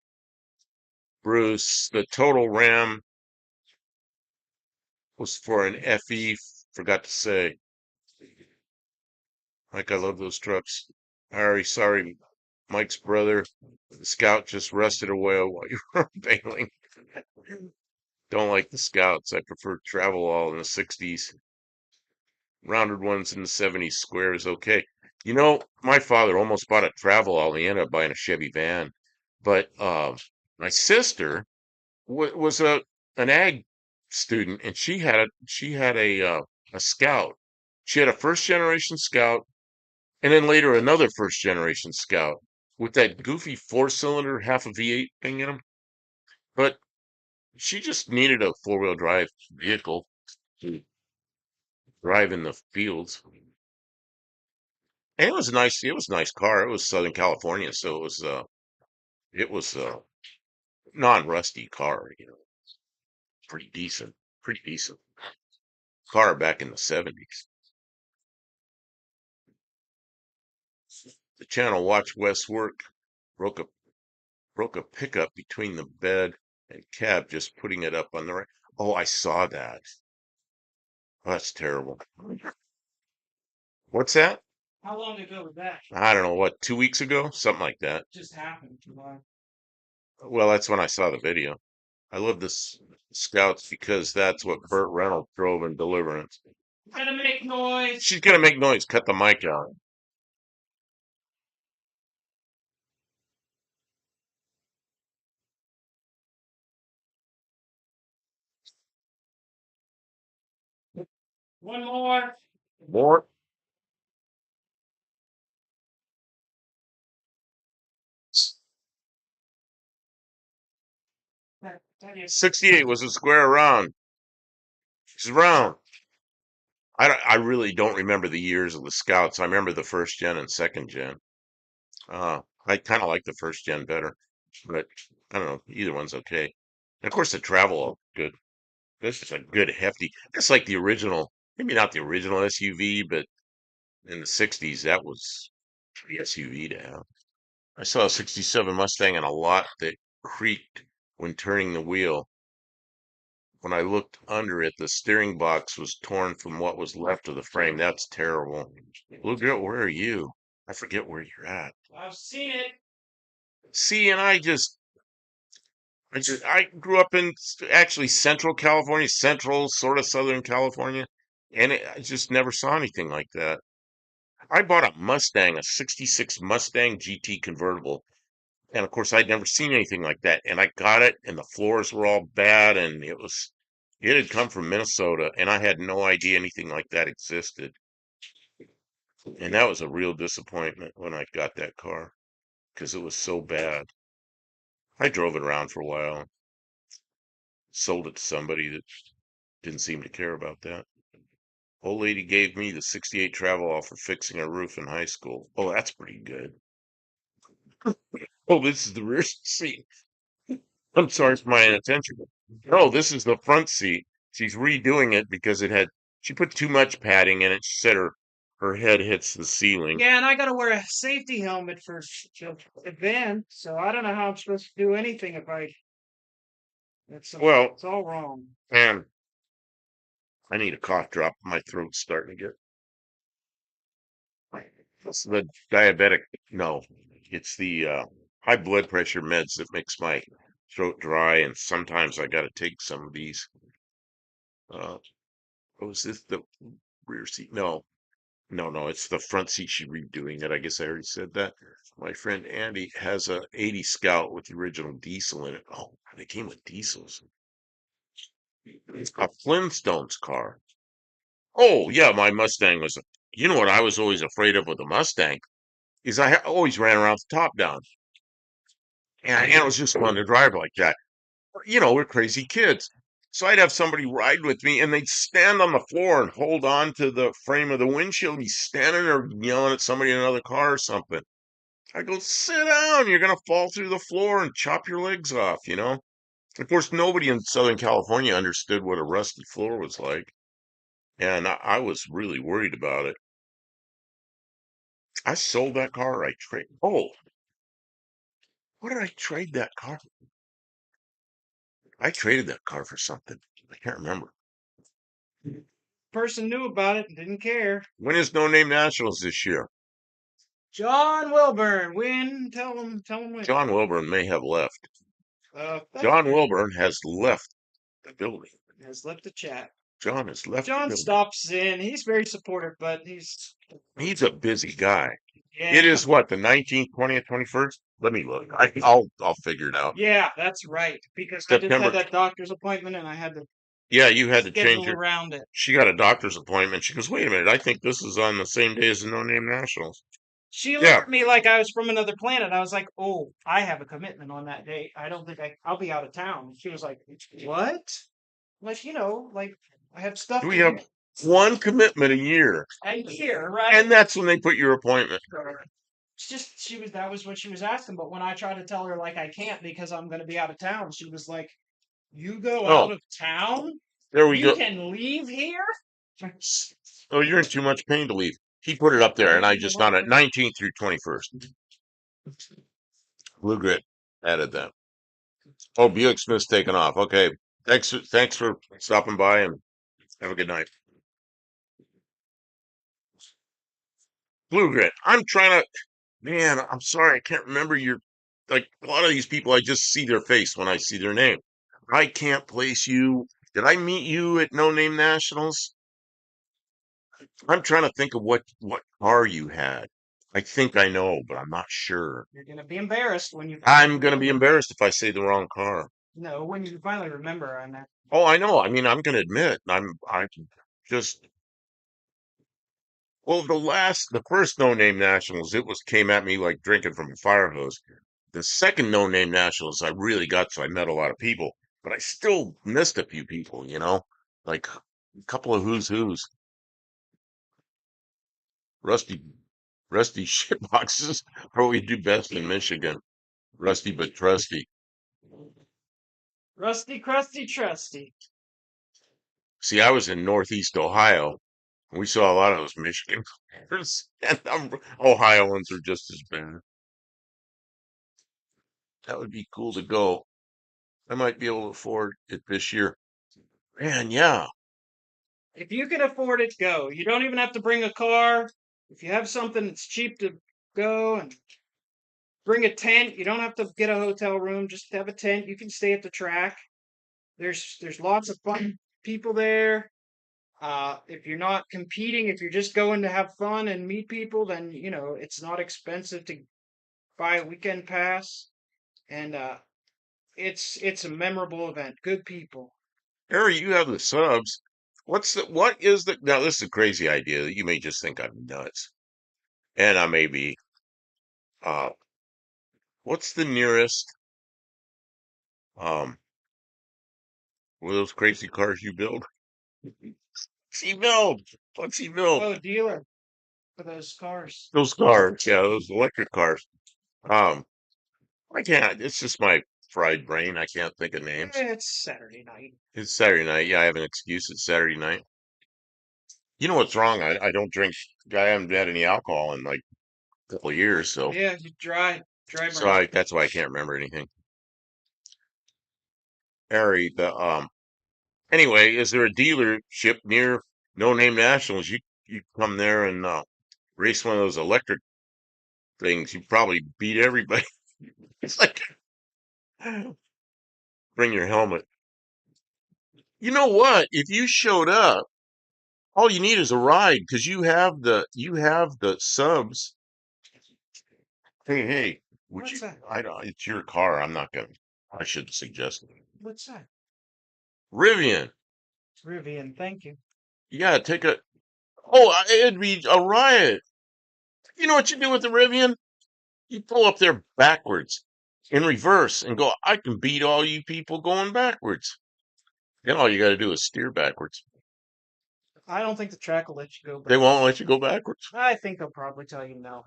Bruce, the total RAM was for an FE. Forgot to say. Mike, I love those trucks. Harry, sorry, Mike's brother. The Scout just rusted away while you were bailing. Don't like the Scouts. I prefer travel all in the 60s. Rounded ones in the 70s. Square is okay. You know, my father almost bought a travel all. He ended up buying a Chevy van. But my sister was a an ag student, and she had a Scout. She had a first generation Scout, and then later another first generation Scout with that goofy four-cylinder half a V8 thing in them. But she just needed a four-wheel drive vehicle to drive in the fields. And it was a nice, it was a nice car. It was Southern California, so it was a non-rusty car, you know, pretty decent car back in the 70s. The channel Watch West work broke a broke a pickup between the bed and cab just putting it up on the right. Oh, I saw that. Oh, that's terrible. What's that? How long ago was that? I don't know, what, 2 weeks ago? Something like that. Just happened. Wow. Well, that's when I saw the video. I love this Scouts because that's what Burt Reynolds drove in Deliverance. Gonna make noise. She's gonna make noise. Cut the mic out. One more. More. 68 was a square round. It's round. I really don't remember the years of the Scouts. I remember the first gen and second gen. I kind of like the first gen better, but I don't know. Either one's okay. And of course, the travel good. This is a good hefty. It's like the original, maybe not the original SUV, but in the '60s, that was the SUV to have. I saw a '67 Mustang in a lot that creaked when turning the wheel. When I looked under it, the steering box was torn from what was left of the frame. That's terrible. Look at where are you? I forget where you're at. I've seen it. See, and I grew up in actually Central California, Central sort of Southern California, and I just never saw anything like that. I bought a Mustang, a '66 Mustang GT convertible. And of course, I'd never seen anything like that. And I got it, and the floors were all bad, and it had come from Minnesota, and I had no idea anything like that existed. And that was a real disappointment when I got that car because it was so bad. I drove it around for a while, sold it to somebody that didn't seem to care about that. Old lady gave me the 68 Travelall for fixing a roof in high school. Oh, that's pretty good. Oh, this is the rear seat. I'm sorry for my inattention. No, this is the front seat. She's redoing it because she put too much padding in it. She said her head hits the ceiling. Yeah, and I got to wear a safety helmet for the event, so I don't know how I'm supposed to do anything if I. Well, It's all wrong. man, I need a cough drop. My throat's starting to get. It's the diabetic. No, it's the high blood pressure meds that makes my throat dry, and sometimes I got to take some of these. Uh, oh, is this the rear seat? No, no, it's the front seat. She redoing it. I guess I already said that. My friend Andy has a 80 Scout with the original diesel in it. Oh, they came with diesels. It's a Flintstones car. Oh, yeah, my Mustang was. You know what I was always afraid of with a Mustang is always ran around the top down, and it was just fun to drive like that. We're crazy kids. So I'd have somebody ride with me, and they'd stand on the floor and hold on to the frame of the windshield, and be standing there yelling at somebody in another car or something. I go, sit down. You're going to fall through the floor and chop your legs off. Of course, nobody in Southern California understood what a rusty floor was like. And I was really worried about it. I sold that car. What did I trade that car? I traded that car for something. I can't remember. Person knew about it and didn't care. When is No Name Nationals this year? John Wilburn, win. Tell him when. John Wilburn may have left. That John Wilburn has left the building. has left the chat. John has left the John building. stops in. He's very supportive, but He's a busy guy. It yeah, is what, the 19th, 20th, 21st? Let me look. I'll figure it out. yeah, that's right. Because I just had September. that doctor's appointment and I had to Yeah, you had to change schedule your. around it. She got a doctor's appointment. She goes, wait a minute, I think this is on the same day as the No Name Nationals. She looked Yeah. at me like I was from another planet. I was like, "Oh, I have a commitment on that date. I don't think I'll be out of town." She was like, "What?" Like, like I have stuff We to do. have one commitment a year. And here, right? And that's when they put your appointment. It's just that was what she was asking. But when I tried to tell her like I can't because I'm going to be out of town, she was like, "You go out Oh, of town? there we You go. can leave here?" Oh, you're in too much pain to leave. He put it up there, and I just found it 19th through 21st. Blue Grit added that. Oh, Buick Smith's taken off. Okay. Thanks for stopping by, and have a good night. Blue Grit. I'm trying to. Man, I'm sorry. I can't remember like a lot of these people. I just see their face when I see their name. I can't place you. Did I meet you at No Name Nationals? I'm trying to think of what car you had. I think I know, but I'm not sure. You're going to be embarrassed when you I'm gonna be embarrassed if I say the wrong car. no, when you finally remember. I'm at. Oh, I know. I mean, I'm gonna admit, I just well, the first No Name Nationals, came at me like drinking from a fire hose. The second No Name Nationals, I really got, so I met a lot of people, but I still missed a few people, like a couple of who's. Rusty, rusty shitboxes are what we do best in Michigan. Rusty but trusty. Rusty, crusty, trusty. See, I was in Northeast Ohio. We saw a lot of those Michigan cars, and Ohioans are just as bad. That would be cool to go. I might be able to afford it this year. Man, yeah. If you can afford it, go. You don't even have to bring a car. If you have something that's cheap to go and bring a tent, you don't have to get a hotel room. Just have a tent. You can stay at the track. There's lots of fun people there. If you're not competing, if you're just going to have fun and meet people, then it's not expensive to buy a weekend pass. and it's a memorable event. Good people. Harry, you have the subs. What is the now this is a crazy idea that you may just think I'm nuts. And I may be uh what's the nearest um one of those crazy cars you build? What's he build? What's he build? Oh, dealer for those cars. Those cars, yeah, those electric cars. Um I can't it's just my fried brain. I can't think of names. It's Saturday night. It's Saturday night. Yeah, I have an excuse. It's Saturday night. You know what's wrong? I don't drink. I haven't had any alcohol in like a couple of years, so Yeah, you dry so brain. I that's why I can't remember anything. Harry, the anyway, is there a dealership near No Name Nationals? You come there and race one of those electric things. You probably beat everybody. It's like bring your helmet. You know what? If you showed up, all you need is a ride because you have the subs. Hey, hey, would What's you? that? I don't. It's your car. I'm not gonna. I shouldn't suggest it. What's that? Rivian. Rivian, thank you. Yeah, take a. Oh, it'd be a riot. You know what you do with the Rivian? You pull up there backwards, in reverse, and go. I can beat all you people going backwards. Then all you got to do is steer backwards. I don't think the track will let you go They back. won't let you go backwards. I think they'll probably tell you no.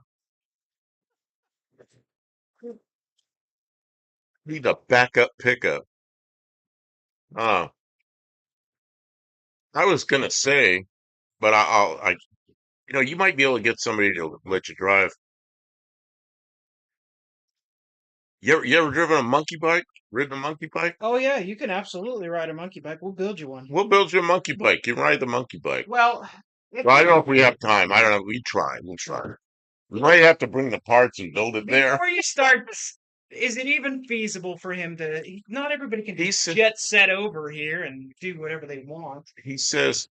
Need a backup pickup. Uh, I was gonna say, but you might be able to get somebody to let you drive. You ever driven a monkey bike? Ridden a monkey bike? Oh yeah, you can absolutely ride a monkey bike. We'll build you one. We'll build you a monkey bike. You can ride the monkey bike. Well, if Well, I don't know you if we have time. I don't know. We try. We'll try. We might have to bring the parts and build it there. before you start this, is it even feasible for him to? Not everybody can He just said, jet set over here and do whatever they want. he says,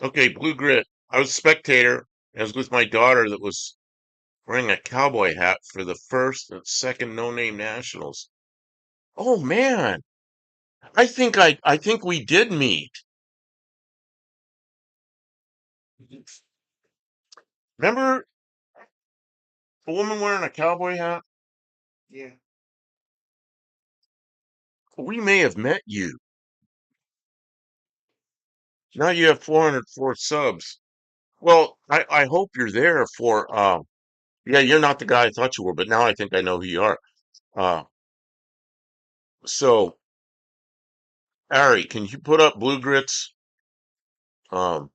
okay, Blue Grit. I was a spectator. I was with my daughter that was wearing a cowboy hat for the first and second No Name Nationals. Oh man, I think we did meet. Remember a woman wearing a cowboy hat? Yeah. We may have met you. Now you have 404 subs. Well, I hope you're there for yeah, you're not the guy I thought you were, but now I think I know who you are. Uh so Ari, can you put up Blue Grits um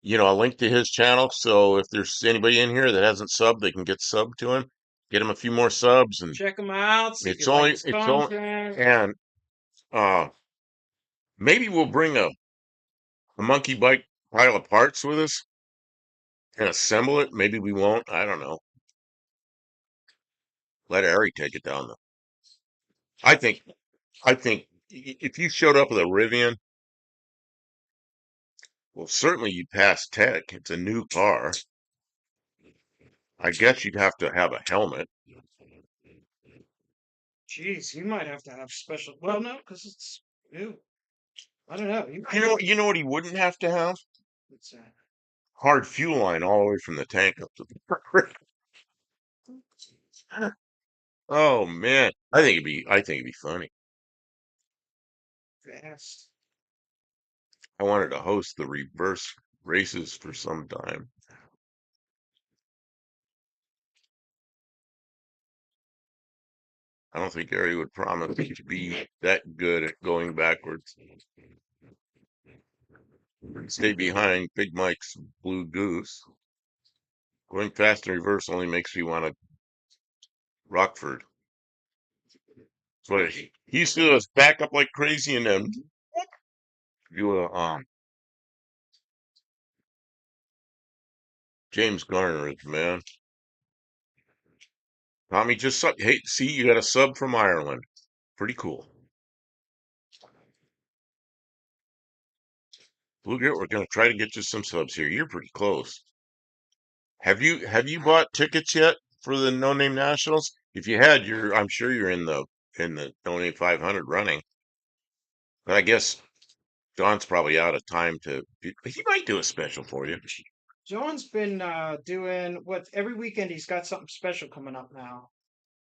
a link to his channel so if there's anybody in here that hasn't subbed, they can get subbed to him. Get him a few more subs and Check him out. See if you it's like only his it's only content. and uh maybe we'll bring a monkey bike pile of parts with us and assemble it. Maybe we won't. I don't know. Let Ari take it down though. I think if you showed up with a Rivian, well, certainly you'd pass tech. It's a new car. I guess you'd have to have a helmet. Jeez, you might have to have special. Well, no, because it's ew. I don't know. You You might. know, you know what he wouldn't have to have? It's Hard fuel line all the way from the tank up to the. Oh man, I think it'd be funny. fast. I wanted to host the reverse races for some time. I don't think Ari would promise to be that good at going backwards. Stay behind Big Mike's Blue Goose. Going fast in reverse only makes me want to Rockford. So he used to do us back up like crazy and then do a James Garner is man. Tommy just hey, see you got a sub from Ireland. Pretty cool. Blue Grit, we're gonna try to get you some subs here. You're pretty close. Have you bought tickets yet for the No Name Nationals? If you had, I'm sure you're in the Donate 500 running. But I guess John's probably out of time but he might do a special for you. John's been doing what every weekend he's got something special coming up now.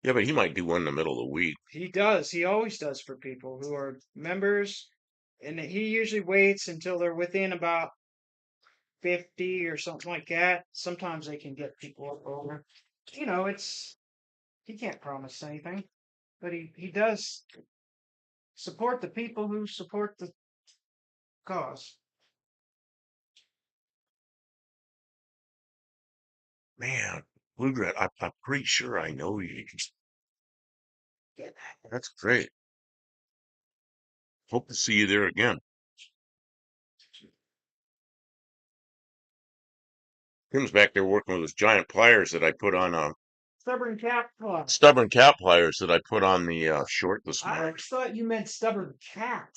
Yeah, but he might do one in the middle of the week. He does. He always does for people who are members, and he usually waits until they're within about 50 or something like that. Sometimes they can get people up over. It's he can't promise anything, but he does support the people who support the cause. Man, Bluegrass, I'm pretty sure I know you. Yeah, that's great. Hope to see you there again. Tim's back there working with those giant pliers that I put on Stubborn cat club. stubborn cat pliers that I put on the short this I morning. thought you meant stubborn cat.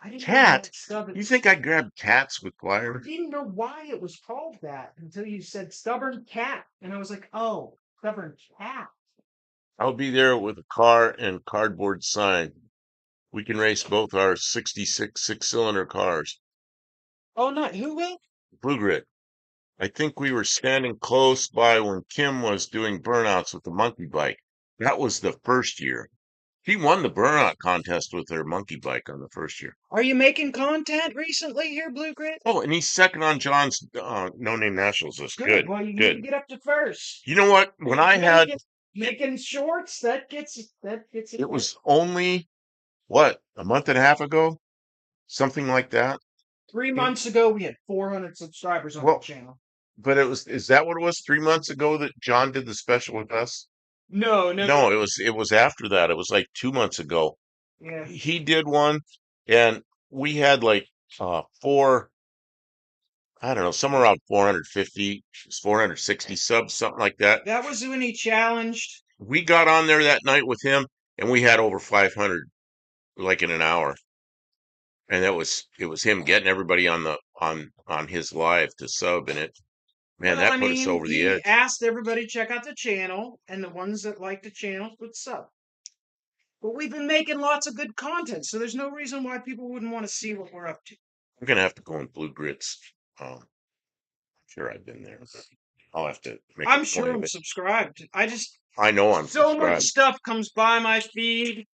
I didn't know you Cat? meant stubborn. You think I grabbed cats with I pliers? didn't know why it was called that until you said stubborn cat, and I was like, oh, stubborn cat. I'll be there with a car and cardboard sign. We can race both our 66 six-cylinder cars. Oh, not who will? Blue Grid. I think we were standing close by when Kim was doing burnouts with the monkey bike. That was the first year. He won the burnout contest with her monkey bike on the first year. Are you making content recently here, Blue Grit? Oh, and he's second on John's No Name Nationals list. Good. Good, Well, you need to good. get up to first. You know what? When I had, Making shorts that gets it. it was only, what, a month and a half ago? Something like that. 3 months ago, we had 400 subscribers on the Well, channel. but is that what it was? 3 months ago that John did the special with us? No, no, No, no. it was after that. It was like 2 months ago. Yeah, He did one, and we had like four, I don't know, somewhere around 450, 460 subs, something like that. that was when he challenged. We got on there that night with him, and we had over 500 like in an hour. And it was him getting everybody on his live to sub, and man, Well, I that put us mean, over the he edge. asked everybody to check out the channel, and the ones that like the channel would sub. But we've been making lots of good content, so there's no reason why people wouldn't want to see what we're up to. I'm gonna have to go in Blue Grits. Sure, I've been there, but I'll have to make a I'm point sure of I'm it. subscribed. I know I'm So much subscribed. stuff comes by my feed.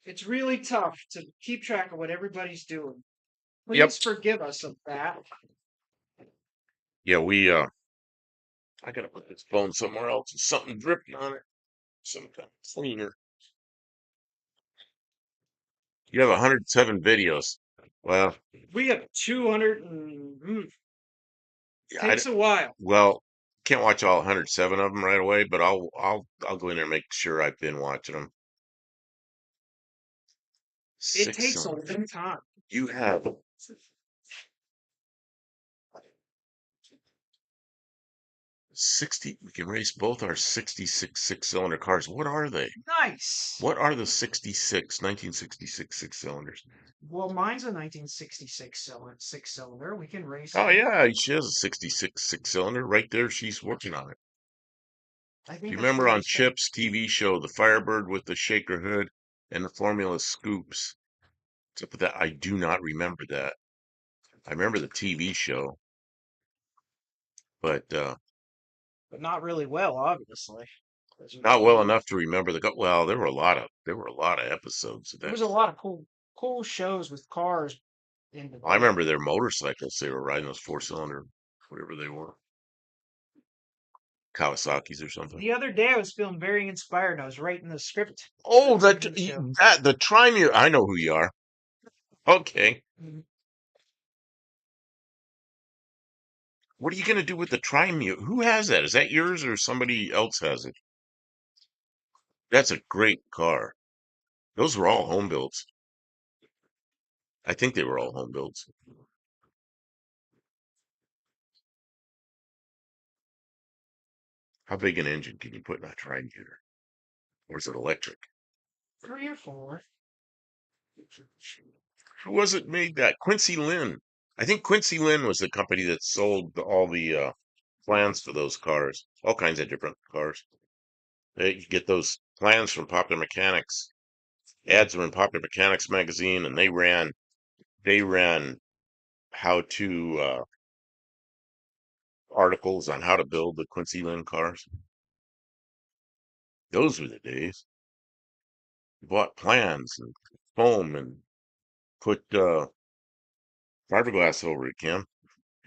It's really tough to keep track of what everybody's doing. Yep. Please forgive us of that. Yeah, I gotta put this phone somewhere else. There's something dripping on it. Some kind of cleaner. You have 107 videos. Well, We have 200 and yeah, takes a while. well, can't watch all 107 of them right away, but I'll go in there and make sure I've been watching them. It Six takes a cylinders. long time. You have 60. We can race both our 66 six-cylinder cars. What are they? Nice. What are the 1966 six cylinders? Well, mine's a 1966 six cylinder. We can race Oh it. yeah, she has a 66 six-cylinder right there. She's working on it. I Do think you I should remember on race that. Chip's TV show, the Firebird with the shaker hood and the Formula Scoops? What's up with that? I do not remember that. I remember the TV show, but But not really well, obviously. not well enough to remember well, there were a lot of episodes of There that. was a lot of cool shows with cars in the I day. remember their motorcycles. They were riding those four-cylinder, whatever they were, Kawasaki's or something. The other day, I was feeling very inspired. I was writing the script Oh, for the TV show. the Trimere. I know who you are. Okay. Mhm. What are you going to do with the Trimere? Who has that? Is that yours or somebody else has it? That's a great car. Those were all home builds. I think they were all home builds. How big an engine can you put in a Trimere? Or is it electric? 3 or 4. Who was it made that? Quincy Lynn. I think Quincy Lynn was the company that sold all the plans for those cars, all kinds of different cars. You get those plans from Popular Mechanics. Ads were in Popular Mechanics magazine, and they ran how to articles on how to build the Quincy Lynn cars. Those were the days. You bought plans and foam and put fiberglass over it, Kim.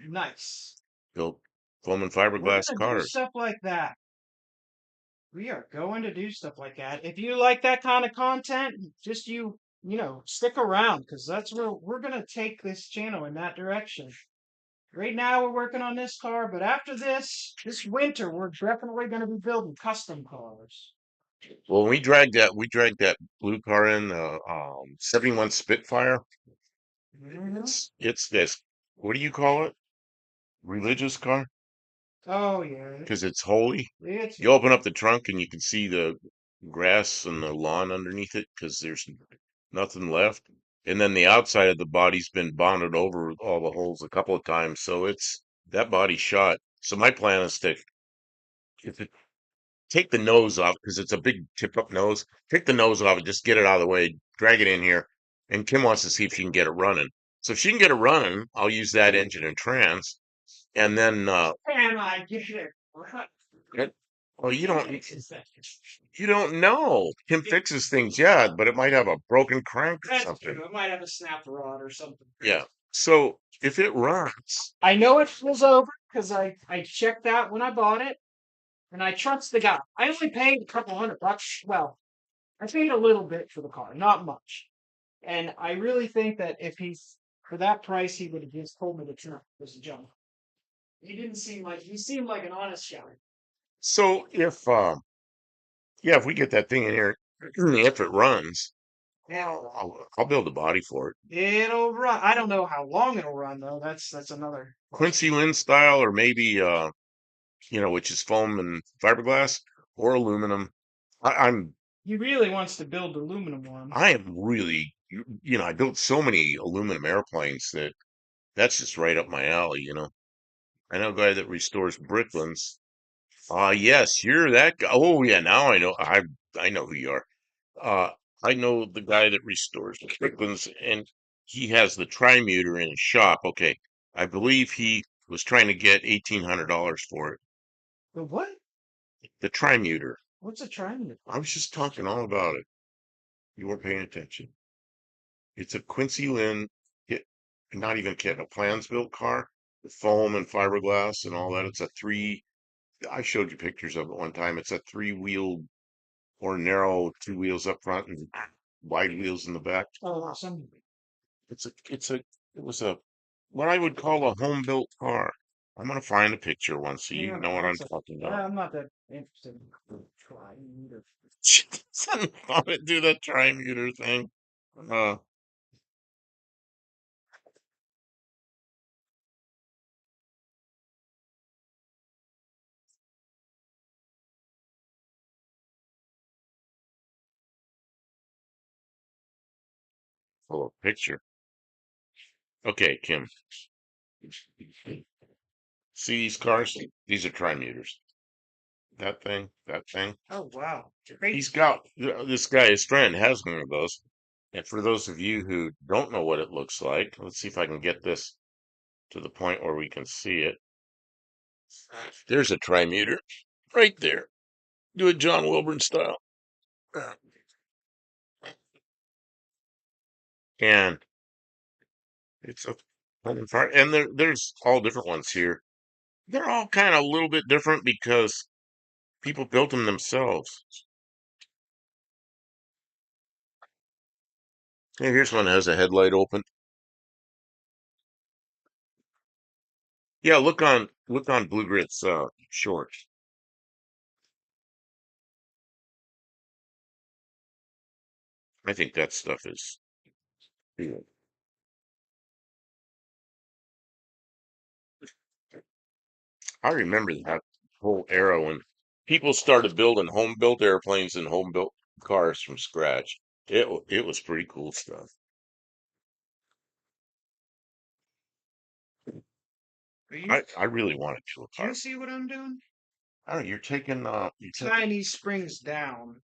Nice. Built foam and We're fiberglass gonna do cars. stuff like that. We are going to do stuff like that. If you like that kind of content, just stick around because that's where we're gonna take this channel in that direction. Right now we're working on this car, but after this winter, we're definitely gonna be building custom cars. Well, we dragged that blue car in, 71 Spitfire. Mhm. It's this, what do you call it? Religious car? Oh yeah, Because it's holy. it's You open up the trunk and you can see the grass and the lawn underneath it because there's nothing left. And then the outside of the body's been bonded over with all the holes a couple of times, so it's that body's shot. So my plan is to if it, take the nose off because it's a big tip-up nose. Take the nose off and just get it out of the way. Drag it in here, and Kim wants to see if she can get it running. So if she can get it running, I'll use that engine and trans, and then can I get it right? it, well, you don't know. Kim fixes things, yeah, but it might have a broken crank or That's something. true. It might have a snap rod or something. Yeah. So if it runs, I know it pulls over because I checked that when I bought it, and I trust the guy. I only paid a couple $100. Well, I paid a little bit for the car, not much. And I really think that if he's for that price, he would have just told me the truth was junk. He seemed like an honest guy. so if yeah, if we get that thing in here, if it runs, yeah, I'll build a body for it. It'll run. I don't know how long it'll run though. That's another Quincy question. Lynn style, or maybe which is foam and fiberglass or aluminum. I, I'm He really wants to build aluminum I ones. am really I built so many aluminum airplanes that that's just right up my alley. I know a guy that restores Bricklins. Yes, you're that guy. Oh yeah, now I know who you are. Uh I know the guy that restores Bricklins, and he has the trimuter in his shop. Okay. I believe he was trying to get $1,800 for it. The what? The trimuter. What's a triangle? I was just talking all about it. You weren't paying attention. It's a Quincy Lynn kit, not even kit, a plans built car with foam and fiberglass and all that. It's a three, I showed you pictures of it one time. It's a three-wheeled or narrow two wheels up front and wide wheels in the back. Oh, awesome. It was a, what I would call a home built car. I'm gonna find a picture once so you Yeah, know what I'm that's a, talking about. I'm not that interested in trying either. She doesn't want to do the trimuter thing. Uh, full of picture. Okay, Kim. See these cars? These are trimuters. That thing. Oh wow. Great. He's got this guy, his friend, has one of those. And for those of you who don't know what it looks like, let's see if I can get this to the point where we can see it. There's a trimuter right there. Do it John Wilburn style. And it's a and there's all different ones here. They're all kind of a little bit different because people built them themselves. Hey, here's one that has a headlight open. Yeah, look on Blue Grit's shorts. I think that stuff is cool. I remember that whole era when people started building home built airplanes and home built cars from scratch. It was pretty cool stuff. Are you? I really wanted to a Do you car. see what I'm doing? Oh, you're taking, Tiny springs down,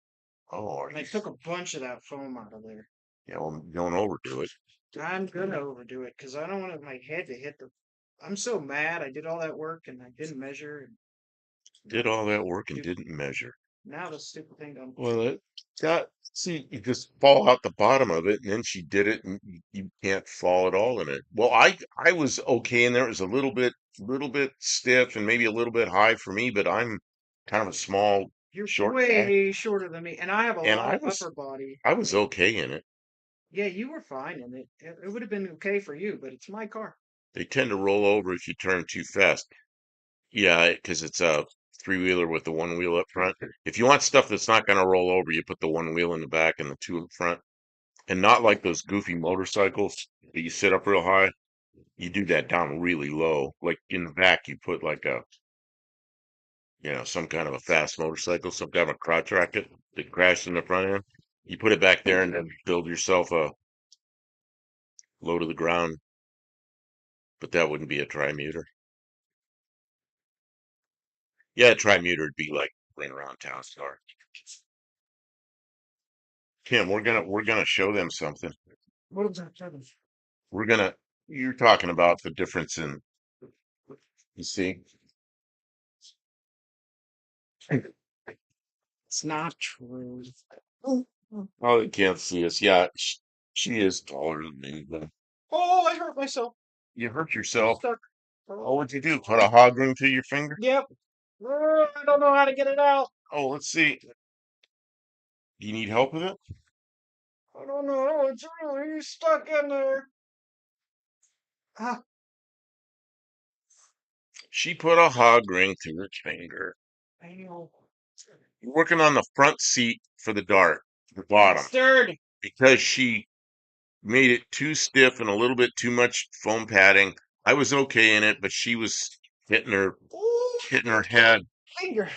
oh, are and I you? took a bunch of that foam out of there. Yeah, well, don't overdo it. I'm gonna overdo it because I don't want my head to hit the. I'm so mad. I did all that work and I didn't measure. And Did all that work and stupid. didn't measure. Now the stupid thing don't. Well, it got, see, you just fall out the bottom of it, and then she did it, and you can't fall at all in it. Well, I was okay in there. It was a little bit stiff and maybe a little bit high for me, but I'm kind of a small, You're short guy, way shorter than me, and I have a and lot of upper body. I was okay in it. Yeah, you were fine in it. It would have been okay for you, but it's my car. They tend to roll over if you turn too fast. Yeah, because it's a three-wheeler with the one wheel up front. If you want stuff that's not going to roll over, you put the one wheel in the back and the two up front. And not like those goofy motorcycles that you sit up real high. You do that down really low. Like in the back, you put like some kind of a fast motorcycle, some kind of a crotch rocket that crashed in the front end. You put it back there and then build yourself a low to the ground, but that wouldn't be a trimuter. Yeah, a trimuter would be like running around town car. Tim, we're gonna show them something. What was that? You're talking about the difference in, you see, It's not true. oh, they can't see us. Yeah, she is taller than me, but Oh, I hurt myself. you hurt I'm yourself. stuck. Oh, what'd you do? Put a hog ring through your finger? Yep. I don't know how to get it out. Oh, let's see. Do you need help with it? I don't know. It's really stuck in there. Ah, She put a hog ring through her finger. I know. You're working on the front seat for the Dart, the It bottom, stirred. because she made it too stiff and a little bit too much foam padding. I was okay in it, but she was hitting her Ooh, hitting her head. finger.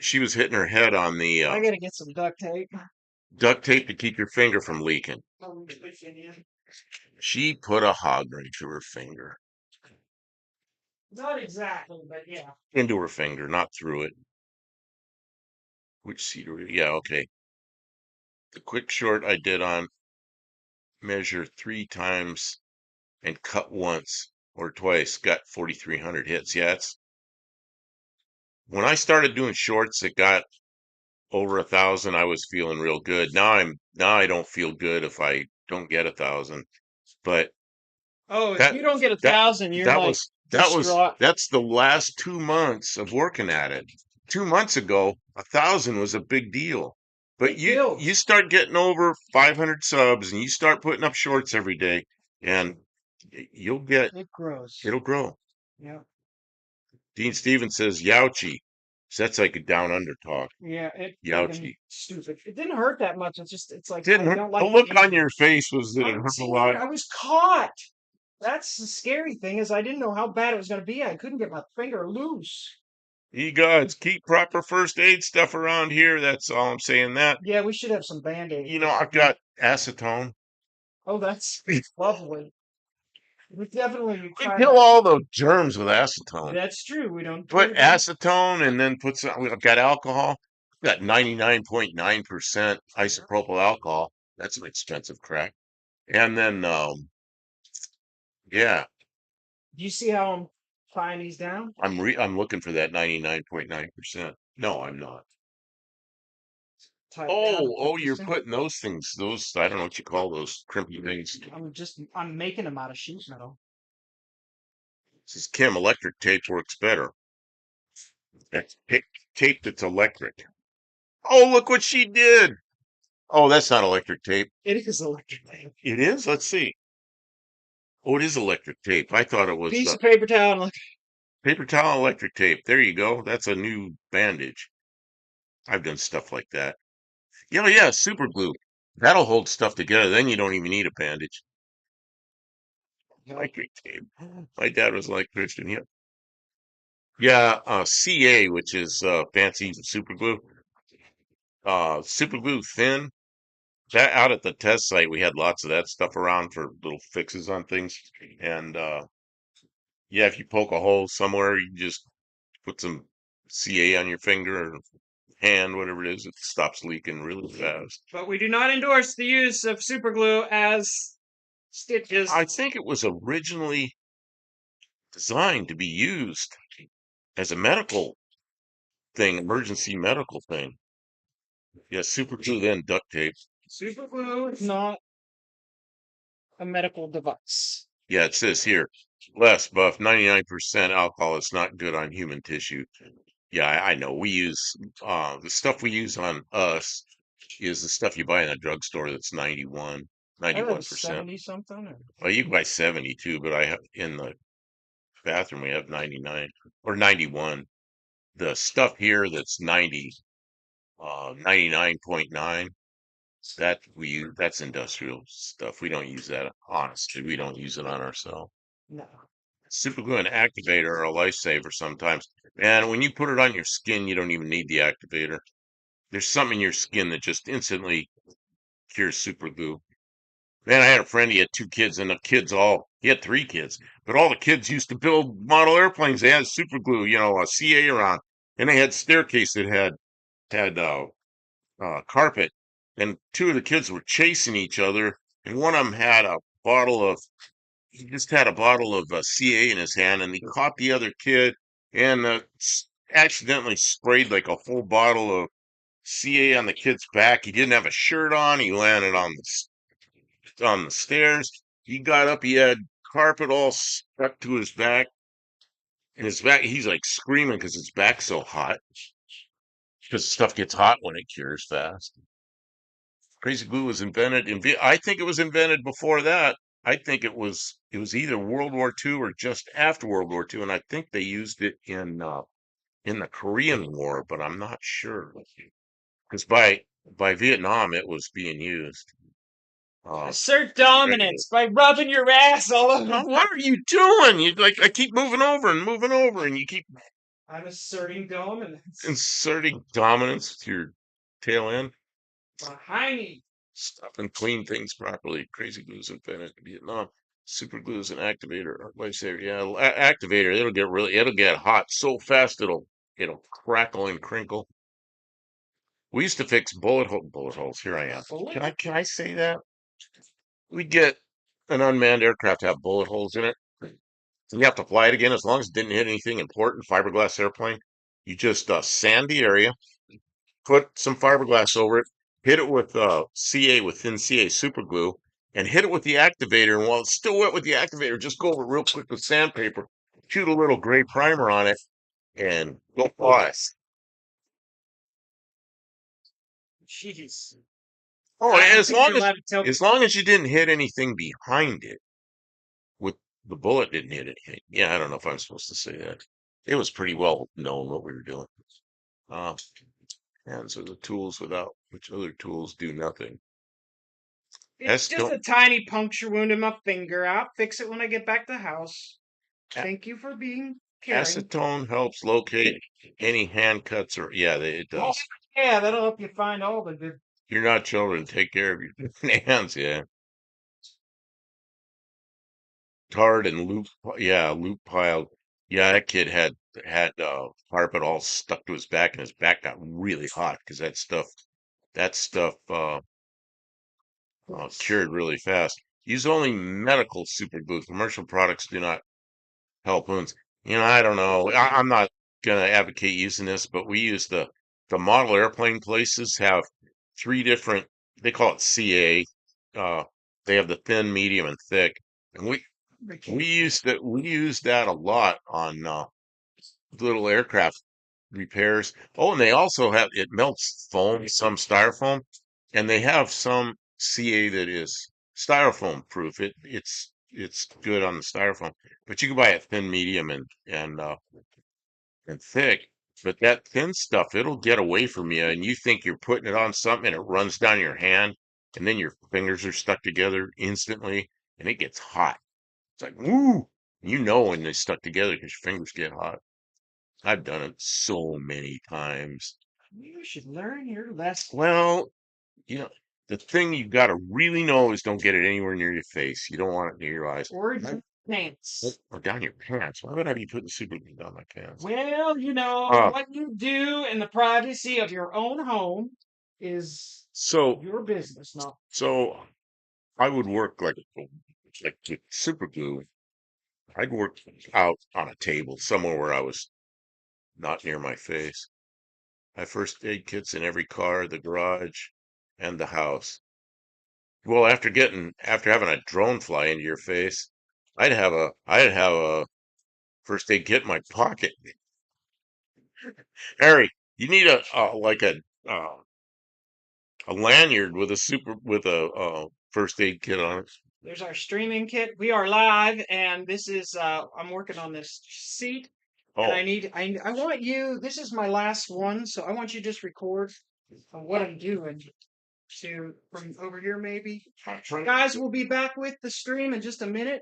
She was hitting her head on the I gotta get some duct tape. duct tape to keep your finger from leaking. I'm pushing in. She put a hog ring through her finger. Not exactly, but yeah. Into her finger, not through it. Which seat are we? Yeah, okay. The quick short I did on measure 3 times and cut once or twice, got 4,300 hits. Yeah, it's when I started doing shorts that got over 1,000, I was feeling real good. Now I don't feel good if I don't get 1,000. But Oh, if that you don't get a that thousand, you're that like was distraught. that's the last 2 months of working at it. 2 months ago, 1,000 was a big deal. But It you builds. start getting over 500 subs and you start putting up shorts every day, and you'll get It grows. it'll grow. Yeah. Dean Stevens says Youchie. So that's like a down under talk. Yeah, it friggin' Youchie. stupid. It didn't hurt that much. It's like Didn't I hurt. don't The like the look on injury. your face was that it hurt a See, look, lot. I was caught. That's the scary thing is I didn't know how bad it was gonna be. I couldn't get my finger loose. Ye gods, keep proper first aid stuff around here. That's all I'm saying. That Yeah, we should have some band-aids or I've something. got acetone. Oh, that's lovely. We definitely We try kill to. all the germs with acetone. That's true. We don't Put do that. acetone and then put some. I've got alcohol. I've got 99.9% isopropyl alcohol. That's an expensive crack. And then, yeah, Do you see how I'm tying these down? I'm looking for that 99.9%. No, I'm not. Tie it down and put Oh, you're this in. putting those things. Those I don't know what you call those crimpy things. I'm making them out of sheet metal. Says Kim, electric tape works better. That's tape that's electric. Oh, look what she did. Oh, that's not electric tape. It is electric tape. It is? Let's see. Oh, it is electric tape. I thought it was Piece of paper towel and paper towel electric tape. There you go. That's a new bandage. I've done stuff like that. Yeah, yeah, super glue. That'll hold stuff together. Then you don't even need a bandage. Electric tape. My dad was like Christian. Yeah. Yeah, CA, which is fancy super glue. Super glue thin. That out at the test site, we had lots of that stuff around for little fixes on things. And yeah, if you poke a hole somewhere, you just put some CA on your finger or hand, whatever it is, it stops leaking really fast. But we do not endorse the use of super glue as stitches. I think it was originally designed to be used as a medical thing, emergency medical thing. Yeah, super glue, then duct tape. Super glue is not a medical device. Yeah, it says here, less buff, 99% alcohol. It's not good on human tissue. Yeah, I know. We use the stuff we use on us is the stuff you buy in a drugstore that's 91, I read 91%. 70 something. Well, you can buy 72, but I have in the bathroom we have 99 or 91. The stuff here that's 90, 99.9, that we use, that's industrial stuff. We don't use that. Honestly, we don't use it on ourselves. No. Super glue and activator are a lifesaver sometimes. And when you put it on your skin, you don't even need the activator. There's something in your skin that just instantly cures super glue. Man, I had a friend, he had two kids, and he had three kids, but all the kids used to build model airplanes. They had super glue, a CA around, and they had staircase that had carpet, and two of the kids were chasing each other, and one of them had he just had a bottle of CA in his hand, and he caught the other kid and accidentally sprayed like a full bottle of CA on the kid's back. He didn't have a shirt on. He landed on the stairs. He got up. He had carpet all stuck to his back. And his back, he's like screaming because his back's so hot. Because stuff gets hot when it cures fast. Crazy glue was invented I think it was invented before that. I think it was either World War II or just after World War II, and I think they used it in the Korean War, but I'm not sure because by Vietnam it was being used. Assert dominance by rubbing your ass all over. What are you doing? You like I keep moving over, and you keep I'm asserting dominance. inserting dominance with your tail end. Behind me. Stop and clean things properly. Crazy glue's invented in Vietnam. Super glue is an activator or lifesaver. Yeah, activator. It'll get hot so fast it'll crackle and crinkle. We used to fix bullet holes. Here I am. Can I say that? We get an unmanned aircraft have bullet holes in it. You have to fly it again as long as it didn't hit anything important. Fiberglass airplane. You just sand the area, put some fiberglass over it, hit it with CA with thin CA super glue, and hit it with the activator. And while it's still wet with the activator, just go over it real quick with sandpaper, shoot a little gray primer on it, and go fly. Jeez. Oh, I and don't as think long you're as allowed to tell. as long as you didn't hit anything behind it, with the bullet didn't hit anything. Yeah, I don't know if I'm supposed to say that. It was pretty well known what we were doing. Uh, Hands are the tools without which other tools do nothing. It's just a tiny puncture wound in my finger. I'll fix it when I get back to the house. Thank you for being caring. Acetone helps locate any hand cuts or yeah, it does. Yeah, that'll help you find all the good. You're not children. Take care of your hands. Yeah, tarred and loop. Yeah, loop piled. Yeah, that kid had carpet all stuck to his back, and his back got really hot because that stuff cured really fast. Use only medical super glue. Commercial products do not help wounds. I don't know. I'm not gonna advocate using this, but we use the model airplane places have three different. They call it CA. Uh, they have the thin, medium, and thick, and we use that a lot on little aircraft repairs. Oh, and they also have it melts foam, some styrofoam, and they have some CA that is styrofoam proof. It's good on the styrofoam, but you can buy it thin, medium, and thick. But that thin stuff, it'll get away from you, and you think you're putting it on something, and it runs down your hand, and then your fingers are stuck together instantly, and it gets hot. It's like, woo! When they stuck together because your fingers get hot. I've done it so many times. You should learn your lesson. Well, you know, the thing you got to really know is don't get it anywhere near your face. You don't want it near your eyes. Or pants. Or down your pants. Why would I be putting super glue down my pants? Well, you know, Uh, what you do in the privacy of your own home is so, your business, not. so I would work like with super glue. I'd work out on a table somewhere where I was not near my face. I have first aid kits in every car, the garage, and the house. Well, after having a drone fly into your face, I'd have a first aid kit in my pocket. Harry, you need a lanyard with a first aid kit on it. There's our streaming kit. We are live, and this is I'm working on this seat, and Oh, I want you. This is my last one, so I want you to just record what I'm doing to from over here, maybe. I'm trying. Guys, we'll be back with the stream in just a minute.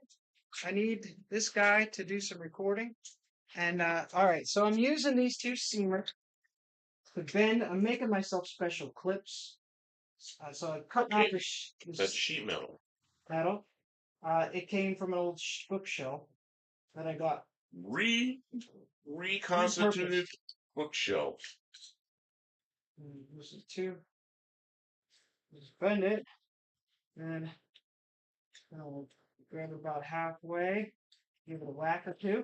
I need this guy to do some recording, and all right. So I'm using these two seamers to bend. I'm making myself special clips. So I'm cutting off That's this sheet metal. metal. It came from an old bookshelf that I got Re repurposed. reconstituted bookshelf. This is two. Just bend it, and I'll grab it about halfway, give it a whack or two,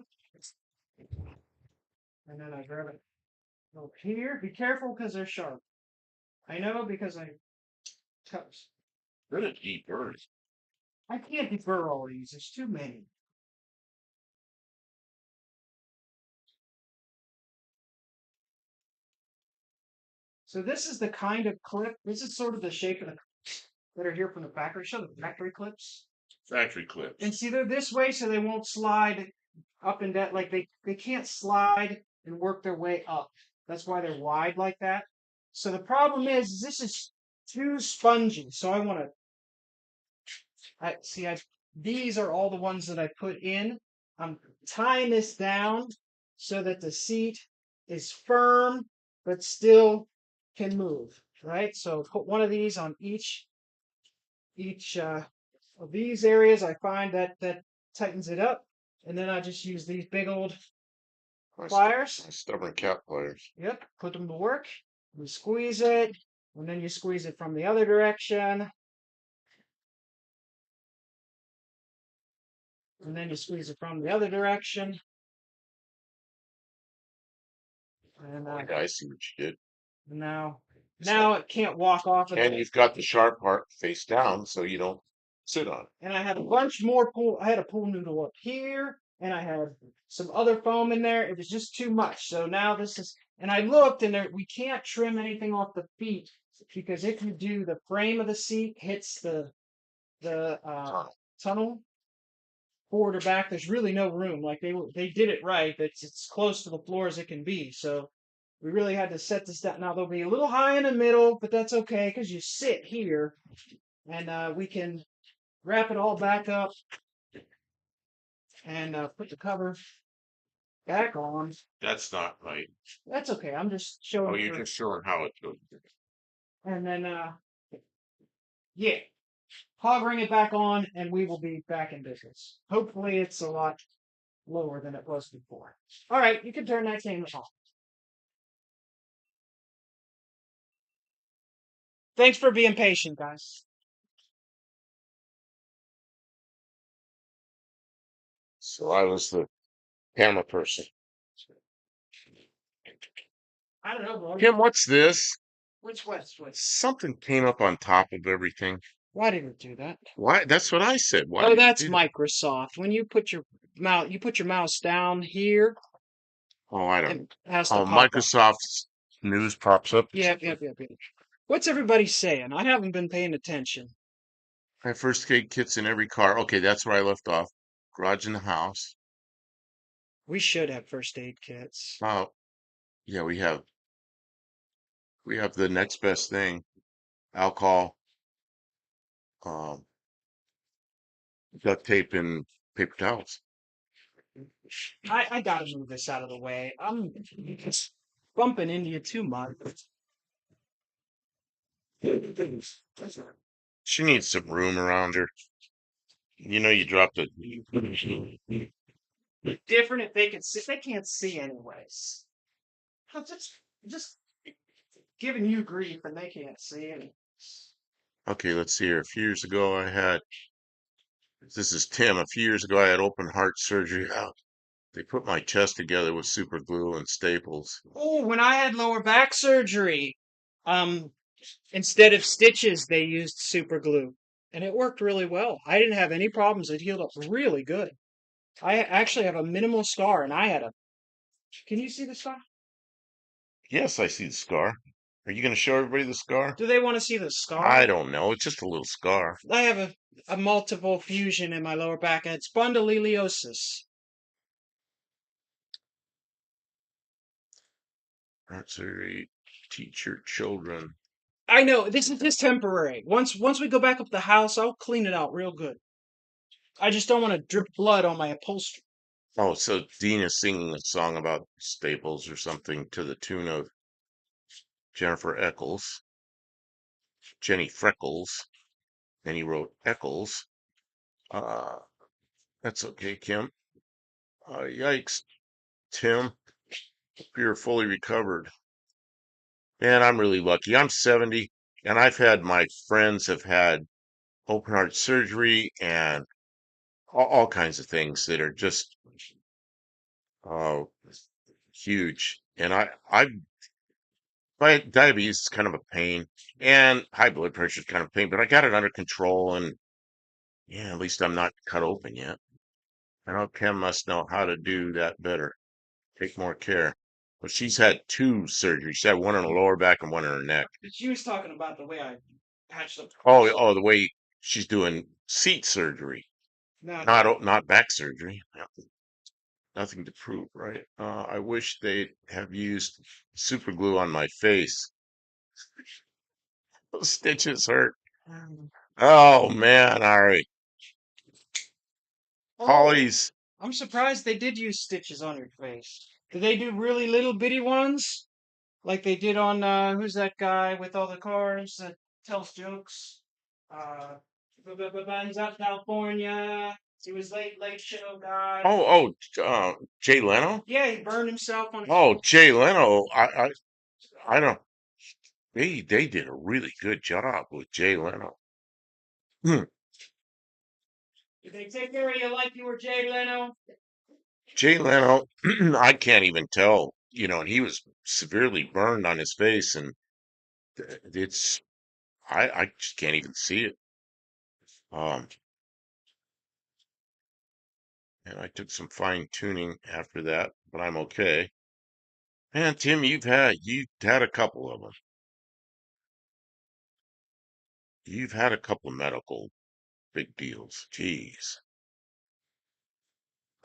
and then I grab it over here. Be careful because they're sharp. I know because I cut. Good at deep earth. I can't defer all these. There's too many. So this is the kind of clip. This is sort of the shape of the that are here from the factory. Show the factory clips. Factory clips. And see, they're this way so they won't slide up and down. Like they can't slide and work their way up. That's why they're wide like that. So the problem is this is too spongy. So I want to. I see. These are all the ones that I put in. I'm tying this down so that the seat is firm but still can move. Right. So put one of these on each of these areas. I find that tightens it up, and then I just use these big old pliers. Stubborn cat pliers. Yep, put them to work. You squeeze it, and then you squeeze it from the other direction, and then you squeeze it from the other direction, and I see what you did. now now it can't walk off of And it. you've got the sharp part face down so you don't sit on it. And I had a bunch more pool. I had a pool noodle up here, and I had some other foam in there. It was just too much. So now this is, and I looked, and there we can't trim anything off the feet because if you do, the frame of the seat hits the tunnel forward or back. There's really no room. Like they did it right. It's close to the floor as it can be. So we really had to set this down. Now they'll be a little high in the middle, but that's okay because you sit here, and we can wrap it all back up and put the cover back on. That's not right. That's okay. I'm just Oh, showing you're for, just showing how it goes. and then yeah, hovering it back on, and we will be back in business. Hopefully, it's a lot lower than it was before. All right, you can turn that camera off. Thanks for being patient, guys. So I was the camera person. I don't know, bro. Kim, what's this? Which West? Something came up on top of everything. Why did it do that? Why? That's what I said. Why Oh, did that's it do that? Microsoft. When you put your mouse down here, Oh, I it don't. has to Oh, pop up. Microsoft's news pops up. Yep. What's everybody saying? I haven't been paying attention. I have first aid kits in every car. Okay, that's where I left off. Garage in the house. We should have first aid kits. Oh, yeah, we have the next best thing. Alcohol, um, duct tape, and paper towels. I gotta move this out of the way. I'm just bumping into you too much. She needs some room around her. You know, you dropped a. Different if they can see. They can't see anyways. I'm just giving you grief, and they can't see it. Okay, let's see here. A few years ago, I had. This is Tim. A few years ago, I had open heart surgery. They put my chest together with super glue and staples. Oh, when I had lower back surgery, um, instead of stitches, they used super glue, and it worked really well. I didn't have any problems. It healed up really good. I actually have a minimal scar, and I had a. Can you see the scar? Yes, I see the scar. Are you going to show everybody the scar? Do they want to see the I scar? don't know. It's just a little scar. I have a multiple fusion in my lower back. I had spondylosis. Heart surgery, teach your children. I know this is just temporary. Once we go back up the house, I'll clean it out real good. I just don't want to drip blood on my upholstery. Oh, so Dean is singing a song about staples or something to the tune of Jennifer Eccles, Jenny Freckles, and he wrote Eccles. Uh, that's okay, Kim. Yikes, Tim. You're fully recovered. Man, I'm really lucky. I'm 70, and I've had my friends have had open heart surgery and all kinds of things that are just uh, huge. And my diabetes is kind of a pain, and high blood pressure is kind of a pain, but I got it under control, and yeah, at least I'm not cut open yet. I know Kim must know how to do that better, take more care. But she's had two surgeries. She had one in her lower back and one in her neck. She was talking about the way I patched up the Oh, cross. oh, the way she's doing seat surgery, Not not back surgery. Yeah, nothing to prove, right? I wish they'd have used super glue on my face. Those stitches hurt. Oh man, all right. Oh, Holly's. I'm surprised they did use stitches on your face. Did they do really little bitty ones? Like they did on who's that guy with all the cars that tells jokes? Uh, he's out in California. He was late show guy. Jay Leno. Yeah, he burned himself on his. Oh, Jay Leno. I don't. They did a really good job with Jay Leno. Hmm. Did they take care of you like you were Jay Leno? Jay Leno. I can't even tell. You know, and he was severely burned on his face, and it's. I just can't even see it. Um, and I took some fine tuning after that, but I'm okay. Man, Tim, you've had a couple of them. You've had a couple of medical big deals. Jeez.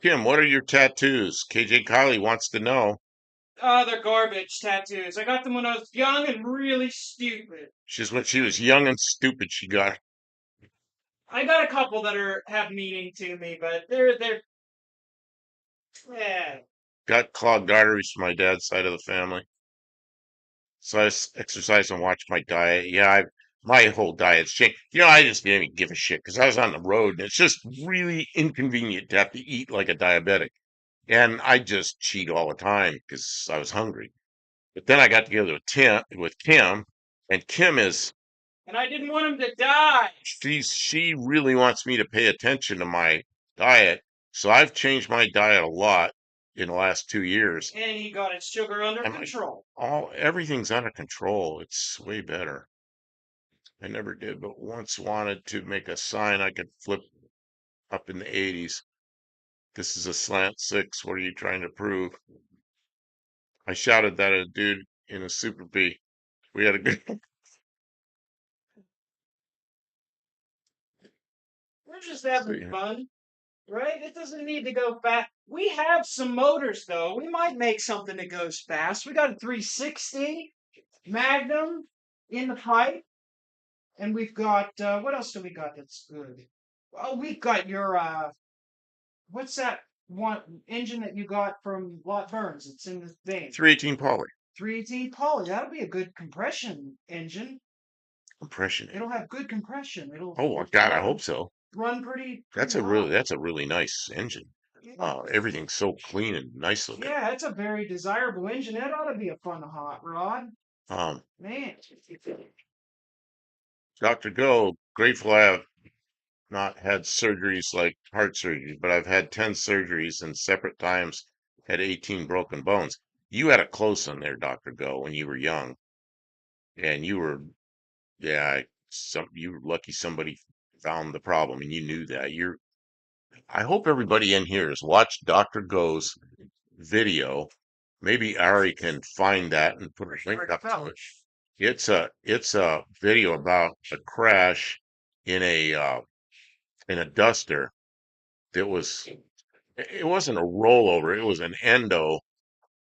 Tim, what are your tattoos? KJ Kylie wants to know. Oh, they're garbage tattoos. I got them when I was young and really stupid. She's when she was young and stupid, she I got a couple that have meaning to me, but they're yeah. got clogged arteries from my dad's side of the family. So exercise and watch my diet. Yeah, my whole diet's changed. You know, I just didn't even give a shit because I was on the road and it's just really inconvenient to have to eat like a diabetic. And I just cheat all the time because I was hungry. But then I got together with Kim, and Kim is And I didn't want him to die. she really wants me to pay attention to my diet. So I've changed my diet a lot in the last 2 years. And he got his sugar under And like control. everything's under control. It's way better. I never did, but once wanted to make a sign I could flip up in the 80s. This is a slant six. What are you trying to prove? I shouted that at a dude in a Super B. We had a good. We're just having fun, right? It doesn't need to go fast. We have some motors though. We might make something that goes fast. We got a 360 Magnum in the pipe, and we've got what else do we got that's good? Oh, we've got your what's that one engine that you got from Lot Burns? It's in the thing. 318 poly 3T poly. That'll be a good compression engine. compression. It'll have good compression. Oh It'll God, I yeah. hope so. run pretty hot. That's a really nice engine. Yeah. Everything's so clean and nice looking. Yeah, it's a very desirable engine. That ought to be a fun hot rod. Um, Man. Dr. Go, grateful I have not had surgeries like heart surgery, but I've had 10 surgeries and separate times had 18 broken bones. You had it close on there, Dr. Go, when you were young, and you were, yeah, you were lucky somebody found the problem and you knew that. I hope everybody in here has watched Dr. Go's video. Maybe Ari can find that and put a link up to it. It's a video about a crash in a duster that was it wasn't a rollover, it was an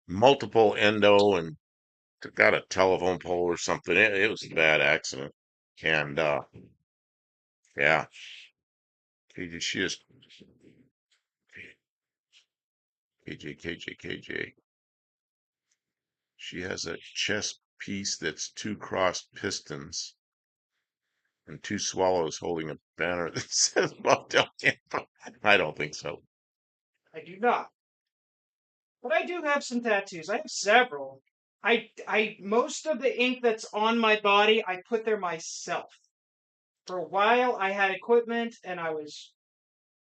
multiple endo and got a telephone pole or something. It was a bad accident. And yeah, she just KJ. She has a chest piece that's two crossed pistons and two swallows holding a banner that says Motel Tampa. I don't think so. I do not. But I do have some tattoos. I have several. I most of the ink that's on my body I put there myself. For a while I had equipment and I was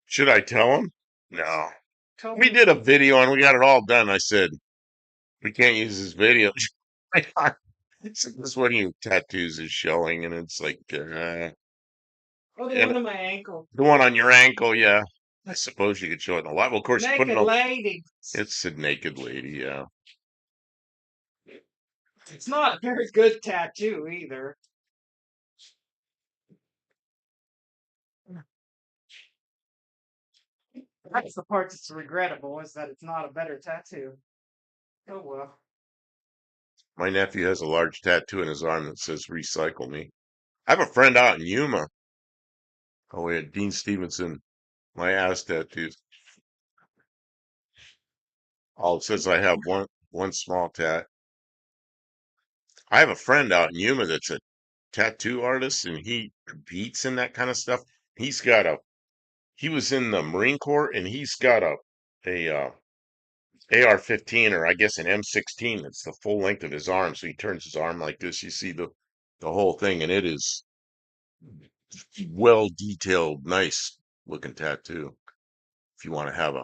Should I tell him? No. tell We me did a video and we got it all done. I said, we can't use this video. It's like, this one of your tattoos is showing, and it's like, oh the and one on my ankle. the one on your ankle, yeah. I suppose you could show it in a lot. Well, of course, you put it Naked on. lady. It's a naked lady, yeah. It's not a very good tattoo either. That's the part that's regrettable is that it's not a better tattoo. Oh well. My nephew has a large tattoo in his arm that says "Recycle Me." I have a friend out in Yuma. Oh, yeah, Dean Stevenson. My ass tattoos. All it says I have one small tat. I have a friend out in Yuma that's a tattoo artist, and he competes in that kind of stuff. He's got a he was in the Marine Corps, and he's got a AR-15, or I guess an M16. It's the full length of his arm, so he turns his arm like this. You see the whole thing, and it is well detailed, nice looking tattoo. If you want to have a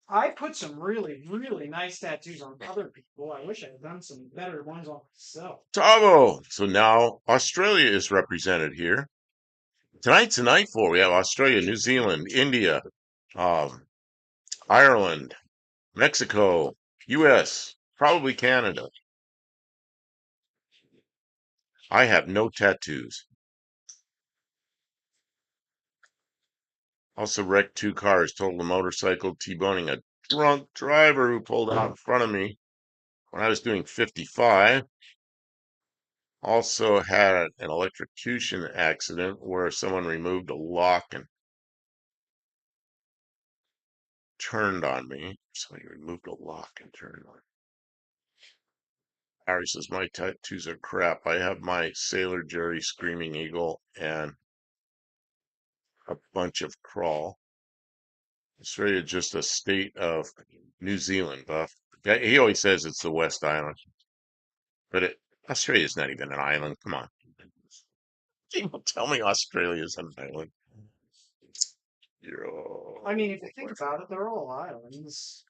I put some really nice tattoos on other people. I wish I had done some better ones on myself. Tavo. So now Australia is represented here. Tonight's a night for. We have Australia, New Zealand, India, um, Ireland, Mexico, U.S., probably Canada. I have no tattoos. Also wrecked two cars, totaled a motorcycle, T-boning a drunk driver who pulled out in front of me when I was doing 55. Also had an electrocution accident where someone removed a lock and turned on me. So he removed a lock and turned on me. Harry says, my tattoos are crap. I have my Sailor Jerry Screaming Eagle and a bunch of crawl. Australia just a state of New Zealand, Buff. Yeah, he always says it's the West Island, but Australia's not even an island. Come on. People tell me Australia's an island. You're I mean, if you think about it, they're all islands.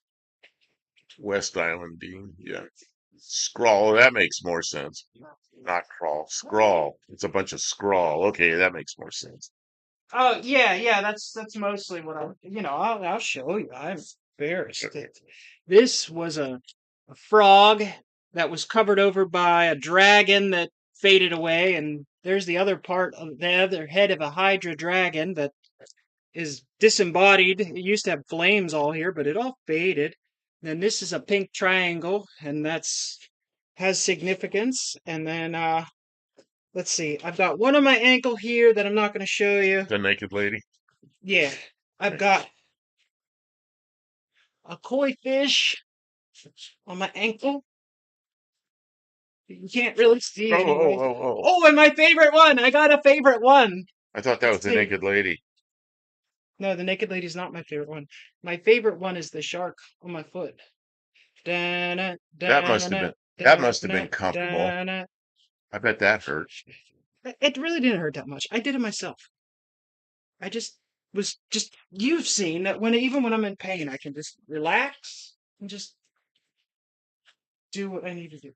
West Island, Dean. Yeah. Scrawl. That makes more sense. Not crawl. Scrawl. It's a bunch of scrawl. Okay, that makes more sense. Oh yeah. That's mostly what I'll show you. I'm embarrassed. This was a frog that was covered over by a dragon that faded away, and there's the other part of the other head of a Hydra dragon that is disembodied. It used to have flames all here, but it all faded. Then this is a pink triangle, and that's has significance. And then let's see, I've got one on my ankle here that I'm not going to show you. The naked lady. Yeah, I've Okay. got a koi fish on my ankle. You can't really see anyway. Oh. Oh, and my favorite one! I got a favorite one! I thought that Let's was the see. naked lady. No, the naked lady's not my favorite one. My favorite one is the shark on my foot. Da-na, That must have da-na, been that must have da-na, been comfortable. da-na. I bet that hurt. It really didn't hurt that much. I did it myself. I just you've seen that when even when I'm in pain, I can just relax and just do what I need to do.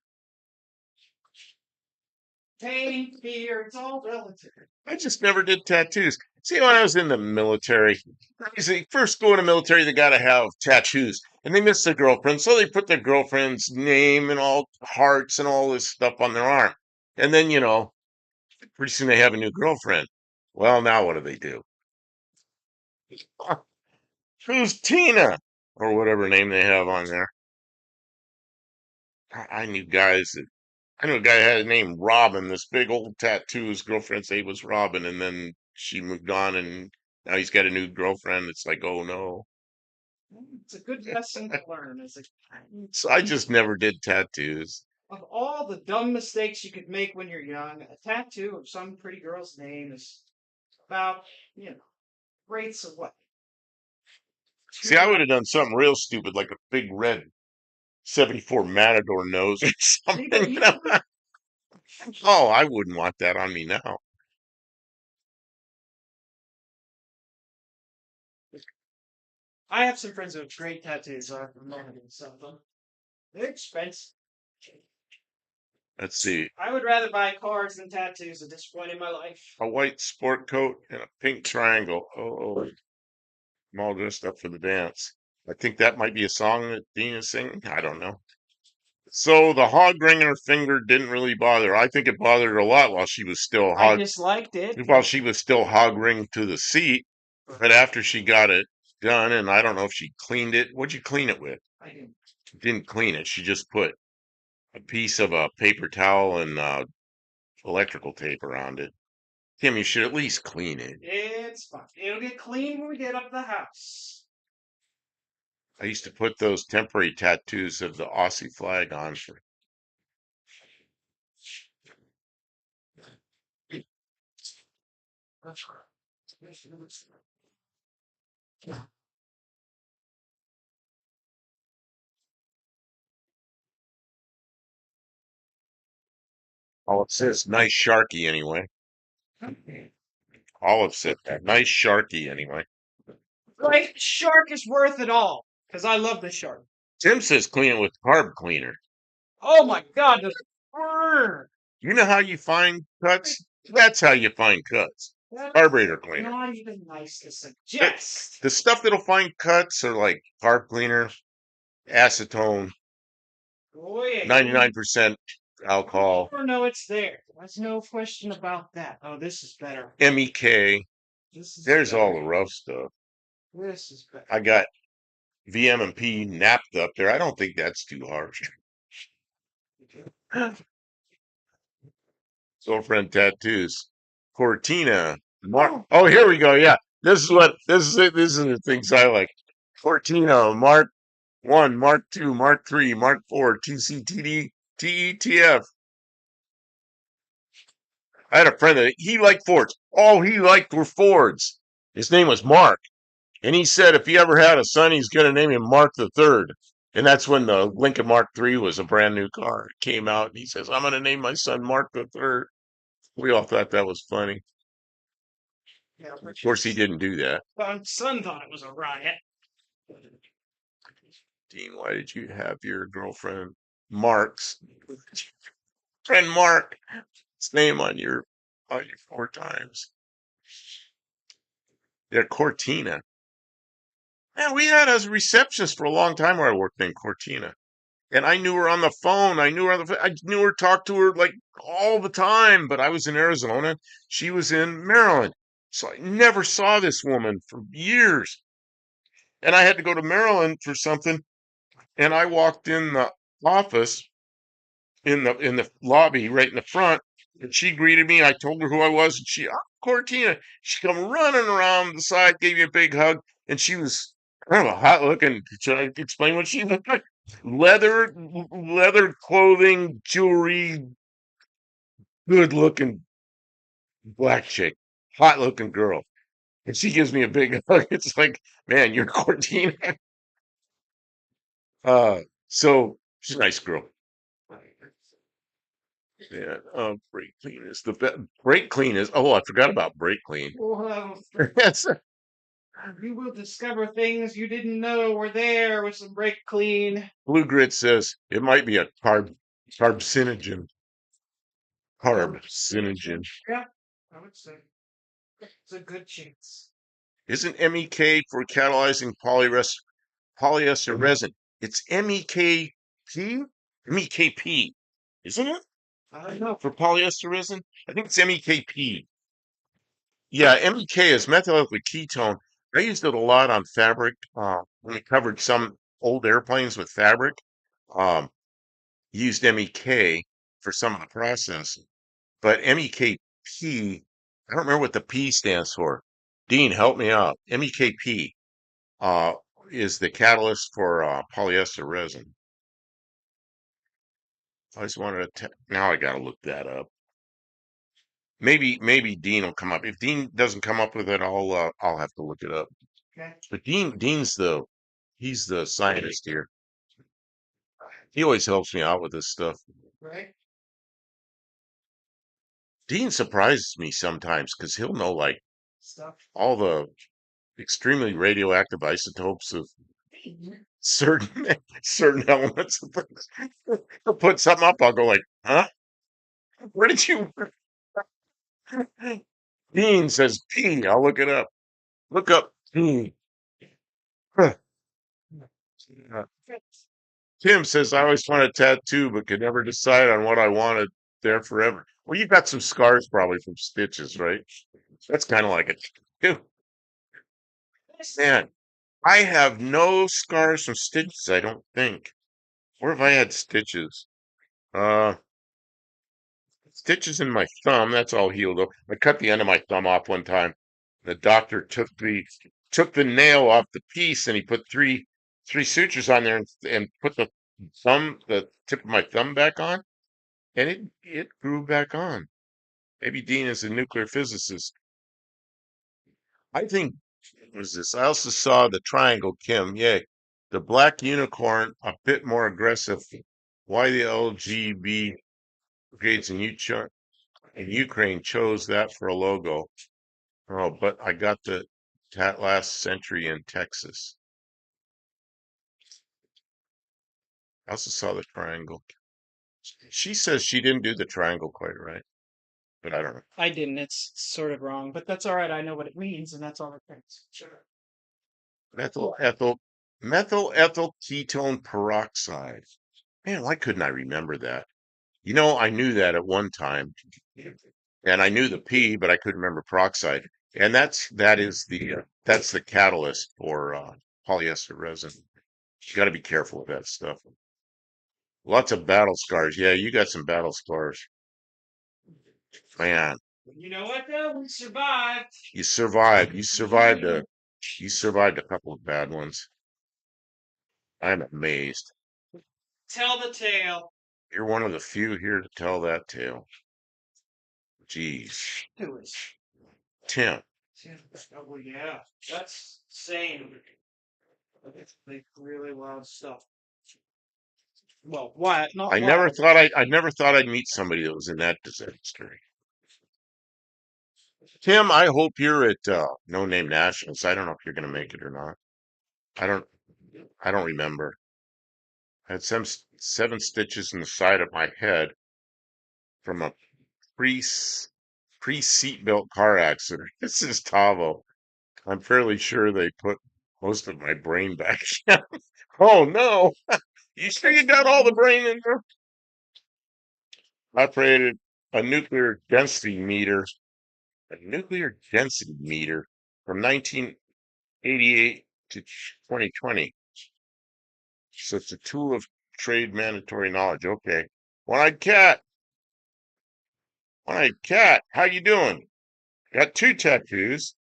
Pain, fear, it's all relative. I just never did tattoos. See, when I was in the military, obviously, first go in the military, they got to have tattoos. And they miss their girlfriend, so they put their girlfriend's name and all hearts and all this stuff on their arm. And then, pretty soon they have a new girlfriend. Well, now what do? Who's Tina? Or whatever name they have on there. I knew guys that I knew a guy had a name Robin, this big old tattoo. His girlfriend's name was Robin, and then she moved on, and now he's got a new girlfriend. It's like, oh no. It's a good lesson to learn. So I just never did tattoos. Of all the dumb mistakes you could make when you're young, a tattoo of some pretty girl's name is about, rates of what? See, I would $2. have done something real stupid, like a big red 74 Matador nose or See, but something. Oh, I wouldn't want that on me now. I have some friends with great tattoos. So I recommend some of them. They're expensive. Let's see. I would rather buy cars than tattoos at this point in my life. A white sport coat and a pink triangle. Oh, I'm all dressed up for the dance. I think that might be a song that Dean is singing. I don't know. So the hog ring in her finger didn't really bother her. I think it bothered her a lot I disliked it, while but she was still hog ringed to the seat. But after she got it done, and I don't know if she cleaned it. What'd you clean it with? I didn't. Didn't clean it. She just put a piece of a paper towel and electrical tape around it. Tim, you should at least clean it. It's fine. It'll get clean when we get up the house. I used to put those temporary tattoos of the Aussie flag on. Olive says nice Sharky anyway. Olive said that. Nice Sharky anyway. Right, shark is worth it all because I love the shark. Tim says clean it with carb cleaner. Oh my God, the burn! You know how you find cuts? That's how you find cuts. That's Carburetor cleaner. not even nice to That, suggest. the stuff that'll find cuts are like carb cleaner, acetone, Oh yeah, 99% you alcohol, never know it's there. There's no question about that. Oh, this is better. MEK. This is There's all better. the rough stuff. This is better. I got VM&P napped up there. I don't think that's too harsh. Girlfriend tattoos. Cortina. Mark. Oh, here we go. Yeah. This is the things I like. Cortina, Mark 1, Mark 2, Mark 3, Mark 4, TCTD, TETF. I had a friend that he liked Fords. All he liked were Fords. His name was Mark. And he said if he ever had a son, he's going to name him Mark the Third. And that's when the Lincoln Mark III was a brand new car. It came out, and he says, I'm going to name my son Mark the Third. We all thought that was funny. Yeah, Of course, he didn't do that. my son thought it was a riot. Dean, why did you have your girlfriend Mark's friend Mark his name on your 4 times? Yeah, Cortina. Man, we had a receptionist for a long time where I worked named Cortina. And I knew her on the phone. I knew her, talked to her like all the time, but I was in Arizona. She was in Maryland. So I never saw this woman for years. And I had to go to Maryland for something. And I walked in the office in the lobby right in the front, and she greeted me. I told her who I was, and Cortina. She come running around the side, gave me a big hug, and she was kind of a hot looking. Should I explain what she looked like? Leather clothing, jewelry, good looking black chick, hot looking girl. And she gives me a big hug. It's like, man, you're Cortina. So she's a nice girl. Yeah. Brake clean is the best. Brake clean is. Oh, I forgot about brake clean. Well, Yes. you will discover things you didn't know were there with some brake clean. Blue Grit says it might be a carcinogen. Carcinogen. Yeah, I would say it's a good chance. Isn't MEK for catalyzing polyester resin? It's MEKP? MEKP, isn't it? I don't know. For polyester resin? I think it's MEKP. Yeah, MEK is methyl ethyl ketone. I used it a lot on fabric. When we covered some old airplanes with fabric, um, used MEK for some of the processing. But MEKP, I don't remember what the P stands for. Dean, help me out. MEKP uh, is the catalyst for polyester resin. I just wanted to. Now I got to look that up. Maybe Dean will come up. If Dean doesn't come up with it, I'll have to look it up. Okay. But he's the scientist here. He always helps me out with this stuff. Right. Dean surprises me sometimes because he'll know like Stuff. all the extremely radioactive isotopes of certain certain elements of things. He'll put something up, I'll go like, huh? Where did you Dean says P, I'll look it up. Look up P. Huh. Uh, Tim says I always wanted a tattoo but could never decide on what I wanted there forever. Well, you've got some scars probably from stitches, right? That's kind of like it. Man, I have no scars from stitches, I don't think. Where have I had stitches? Uh, Stitches in my thumb, that's all healed up. I cut the end of my thumb off one time. The doctor took the nail off the piece and he put three sutures on there and put the tip of my thumb back on and it grew back on. Maybe Dean is a nuclear physicist. I think what was this? I also saw the triangle, Kim. Yay. The black unicorn, a bit more aggressive. Why the LGB brigades in Ukraine chose that for a logo. Oh, but I got that last century in Texas. I also saw the triangle. She says she didn't do the triangle quite right, but I don't know. I didn't. It's sort of wrong, but that's all right. I know what it means, and that's all that counts. Sure. Methyl ethyl methyl ethyl ketone peroxide. Man, why couldn't I remember that? You know, I knew that at one time, and I knew the P, but I couldn't remember peroxide. And that's the catalyst for polyester resin. You got to be careful with that stuff. Lots of battle scars. Yeah, you got some battle scars. Man, You know what though? We survived. you survived. You survived a couple of bad ones. I'm amazed. Tell the tale. You're one of the few here to tell that tale. Jeez. Who is? Tim, Oh well, yeah, that's insane. It's like really wild stuff. Well, what? Not wild. I never thought I'd meet somebody that was in that disaster. Tim, I hope you're at No Name Nationals. I don't know if you're gonna make it or not. I don't I don't remember. I had some 7 stitches in the side of my head from a pre pre seatbelt car accident. This is Tavo. I'm fairly sure they put most of my brain back in. Oh no! You sure you got all the brain in there? I operated a nuclear density meter, a nuclear density meter from 1988 to 2020. So it's a tool of trade mandatory knowledge. Okay. One-eyed cat. One-eyed cat. How you doing? Got 2 tattoos.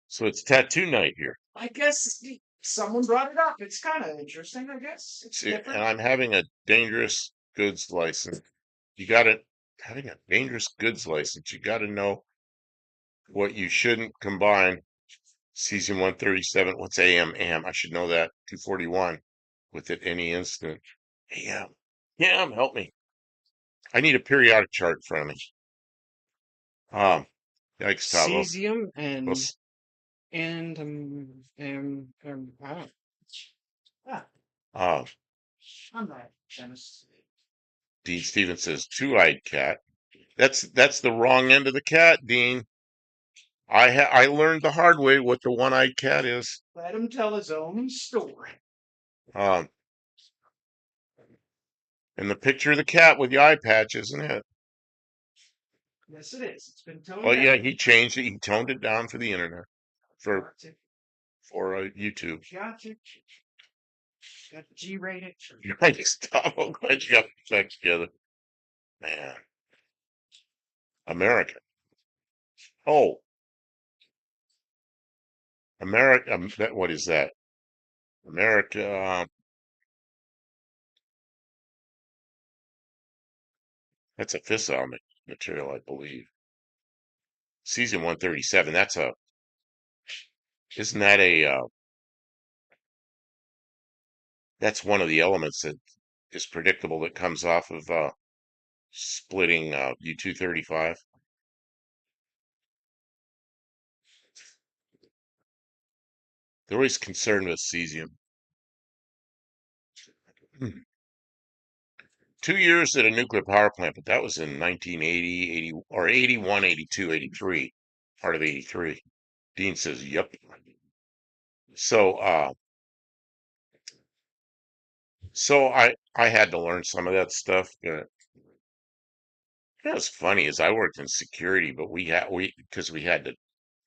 So it's tattoo night here. I guess someone brought it up. It's kind of interesting. I guess it's And different. I'm having a dangerous goods license. You got it. Having a dangerous goods license, you got to know what you shouldn't combine. Cesium 137. What's AM? AM. I should know that. 241 with it any instant. AM. Yeah, help me. I need a periodic chart in front of me. Um, Yikes, Tavo. Cesium Well, I don't. Ah, uh, I'm not a chemist. Dean Stevens says two-eyed cat. That's the wrong end of the cat, Dean. I learned the hard way what the one-eyed cat is. Let him tell his own story. Um, and the picture of the cat with the eye patch, isn't it? Yes, it is. It's been toned Well, yeah, down. he changed it. He toned it down for the internet, for Gotcha. YouTube. Gotcha. Got G-rated. Yikes, Tavo. Glad you got that together, man. America. Oh, America. What is that? America. That's a fissile material, I believe. Cesium 137. Isn't that that's one of the elements that is predictable that comes off of splitting U-235. They're always concerned with cesium. 2 years at a nuclear power plant, but that was in 1980, 80, or 81, 82, 83, part of 83. Dean says, yep. So, I had to learn some of that stuff. But what's funny is I worked in security, but because we had to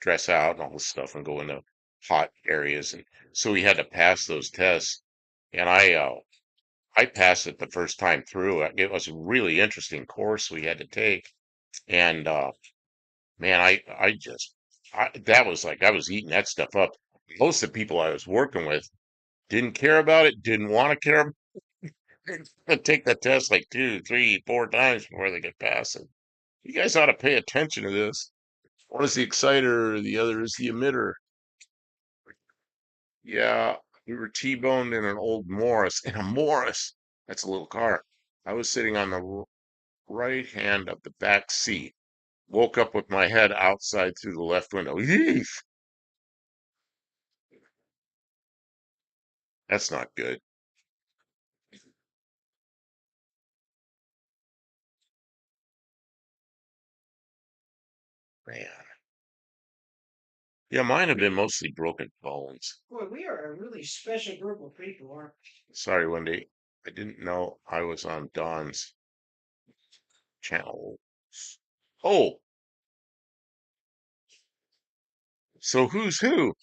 dress out and all this stuff and go into hot areas, and so we had to pass those tests. And I passed it the first time through. It was a really interesting course we had to take, and man, that was like I was eating that stuff up. Most of the people I was working with didn't care about it, didn't want to care. They'd take the test like 2, 3, 4 times before they could pass it. You guys ought to pay attention to this. One is the exciter, the other is the emitter. Yeah, we were T-boned in an old Morris. In a Morris. That's a little car. I was sitting on the right hand of the back seat. Woke up with my head outside through the left window. Yeesh! That's not good. Man. Yeah, mine have been mostly broken bones. Boy, we are a really special group of people, aren't Sorry, Wendy. I didn't know I was on Don's channel. Oh, so who's who?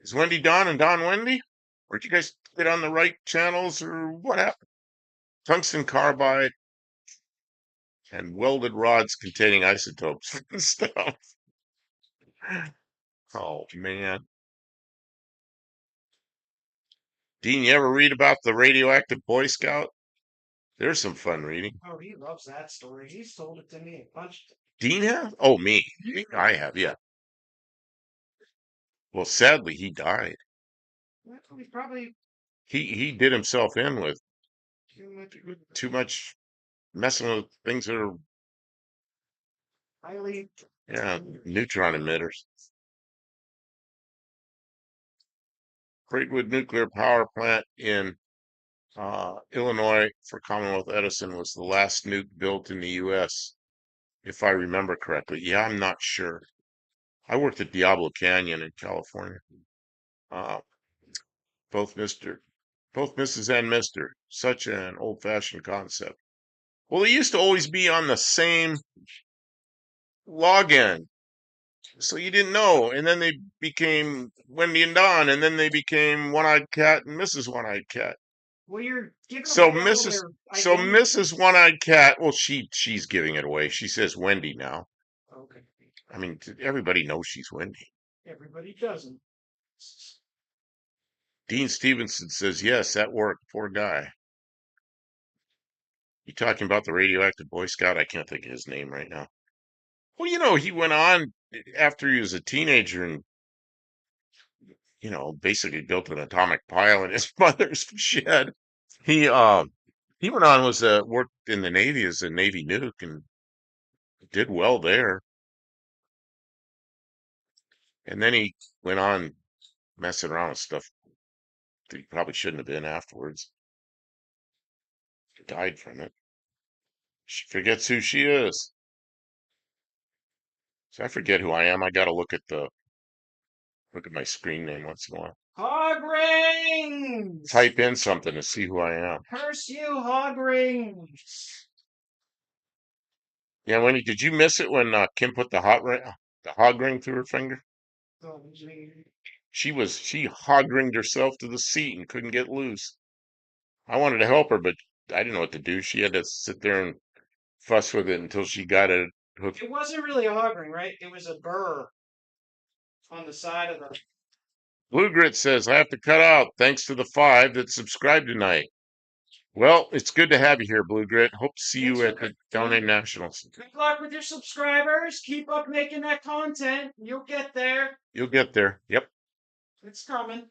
Is Wendy Don and Don Wendy? Or did you guys get on the right channels or what happened? Tungsten carbide and welded rods containing isotopes and stuff. Oh man. Dean, you ever read about the radioactive Boy Scout? There's some fun reading. we? Oh, he loves that story. He's told it to me a bunch of Dean have? Oh, me. I have, yeah. Well, sadly, he died. times. Well, he probably He did himself in with too much too much messing with things that are, highly. yeah, neutron emitters. Braidwood Nuclear Power Plant in Illinois for Commonwealth Edison was the last nuke built in the U.S., if I remember correctly. Yeah, I'm not sure. I worked at Diablo Canyon in California. Uh, both Mr. Both Mrs. and Mr. Such an old-fashioned concept. Well, they used to always be on the same login, so you didn't know. And then they became Wendy and Don, and then they became One-Eyed Cat and Mrs. One-Eyed Cat. Well, you're giving So away all Mrs. their So identity. Mrs. One-Eyed Cat, well, she's giving it away. She says Wendy now. Okay. I mean, everybody knows she's Wendy. Everybody doesn't. Dean Stevenson says yes, that worked. Poor guy. You talking about the radioactive Boy Scout? I can't think of his name right now. Well, he went on after he was a teenager and, basically built an atomic pile in his mother's shed. He he went on was worked in the Navy as a Navy nuke and did well there. And then he went on messing around with stuff that he probably shouldn't have been afterwards. Died from it. She forgets who she is. So I forget who I am. I gotta look at my screen name once in a while. Hog rings! Type in something to see who I am. Curse you, hog rings! Yeah, Winnie, did you miss it when Kim put the hog ring through her finger? Oh, gee. She hog ringed herself to the seat and couldn't get loose. I wanted to help her, but I didn't know what to do. She had to sit there and fuss with it until she got it hooked. It wasn't really a hog ring, right? It was a burr on the side of the. Blue Grit says, I have to cut out thanks to the 5 that subscribed tonight. Well, it's good to have you here, Blue Grit. Hope to see Thanks you for at the Donate Nationals. Good luck with your subscribers. Keep up making that content. You'll get there. You'll get there. Yep. It's coming.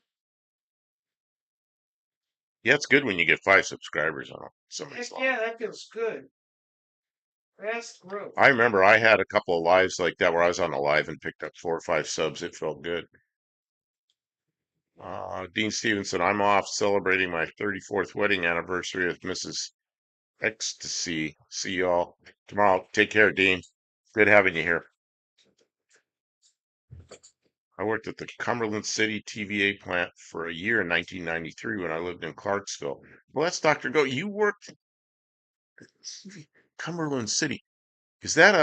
Yeah, it's good when you get 5 subscribers on somebody's Heck live. yeah, that feels good. Fast growth. I remember I had a couple of lives like that where I was on a live and picked up 4 or 5 subs. It felt good. Dean Stevenson, I'm off celebrating my 34th wedding anniversary with Mrs. Ecstasy. See y'all tomorrow. Take care, Dean. Good having you here. I worked at the Cumberland City TVA plant for a year in 1993 when I lived in Clarksville. Well, that's Dr. Go. You worked at Cumberland City. Is that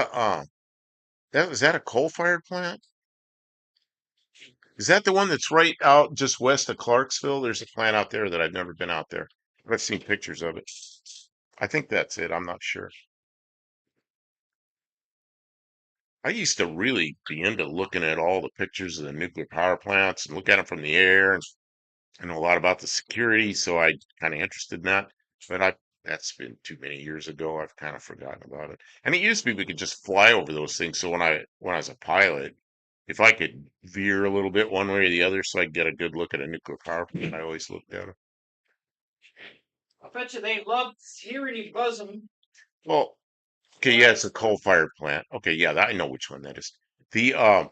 a coal-fired plant? Is that the one that's right out just west of Clarksville? There's a plant out there that I've never been out there. I've seen pictures of it. I think that's it. I'm not sure. I used to really be into looking at all the pictures of the nuclear power plants and look at them from the air. And I know a lot about the security, so I kind of interested in that. But that's been too many years ago. I've kind of forgotten about it. And it used to be we could just fly over those things. So when I was a pilot, if I could veer a little bit one way or the other, so I could get a good look at a nuclear power plant, I always looked at them. I bet you they love hearing you buzz them. Well, okay, yeah, it's a coal-fired plant. Okay, yeah, I know which one that is. The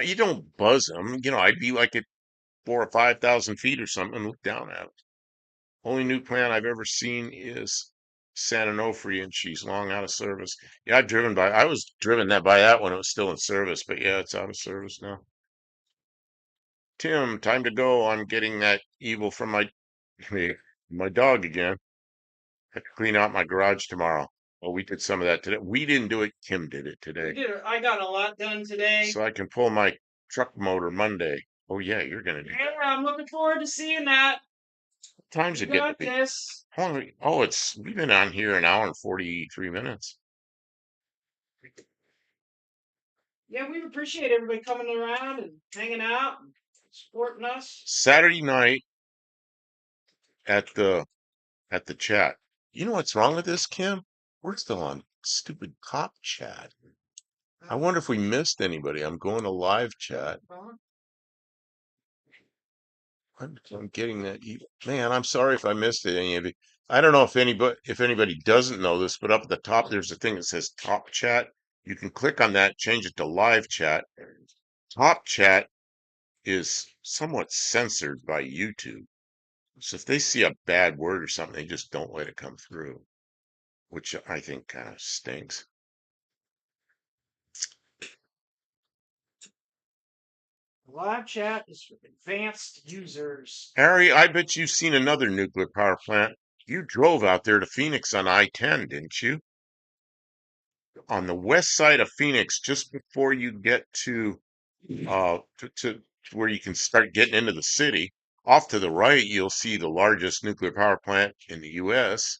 you don't buzz them. I'd be like at 4 or 5 thousand feet or something and look down at it. Only new plant I've ever seen is San Onofre, and she's long out of service. Yeah, I was driven by that when it was still in service, but yeah, it's out of service now. Tim, time to go. I'm getting that evil from my dog again. Have to clean out my garage tomorrow. Well, we did some of that today. We didn't do it. Kim did it today. I got a lot done today. So I can pull my truck motor Monday. Oh yeah, you're gonna do that. Yeah, I'm looking forward to seeing that. What time's You it getting to got be? this. We've been on here an hour and 43 minutes. Yeah, we appreciate everybody coming around and hanging out and supporting us. Saturday night at the chat. You know what's wrong with this, Kim? We're still on stupid cop chat. I wonder if we missed anybody. I'm going to live chat. I'm getting that. Man, I'm sorry if I missed any of it. I don't know if anybody doesn't know this, but up at the top there's a thing that says top chat. You can click on that, change it to live chat. Top chat is somewhat censored by YouTube. So if they see a bad word or something, they just don't let it come through, which I think kind of stinks. Live chat is for advanced users. Harry, I bet you've seen another nuclear power plant. You drove out there to Phoenix on I-10, didn't you? On the west side of Phoenix, just before you get to where you can start getting into the city, off to the right, you'll see the largest nuclear power plant in the U.S.,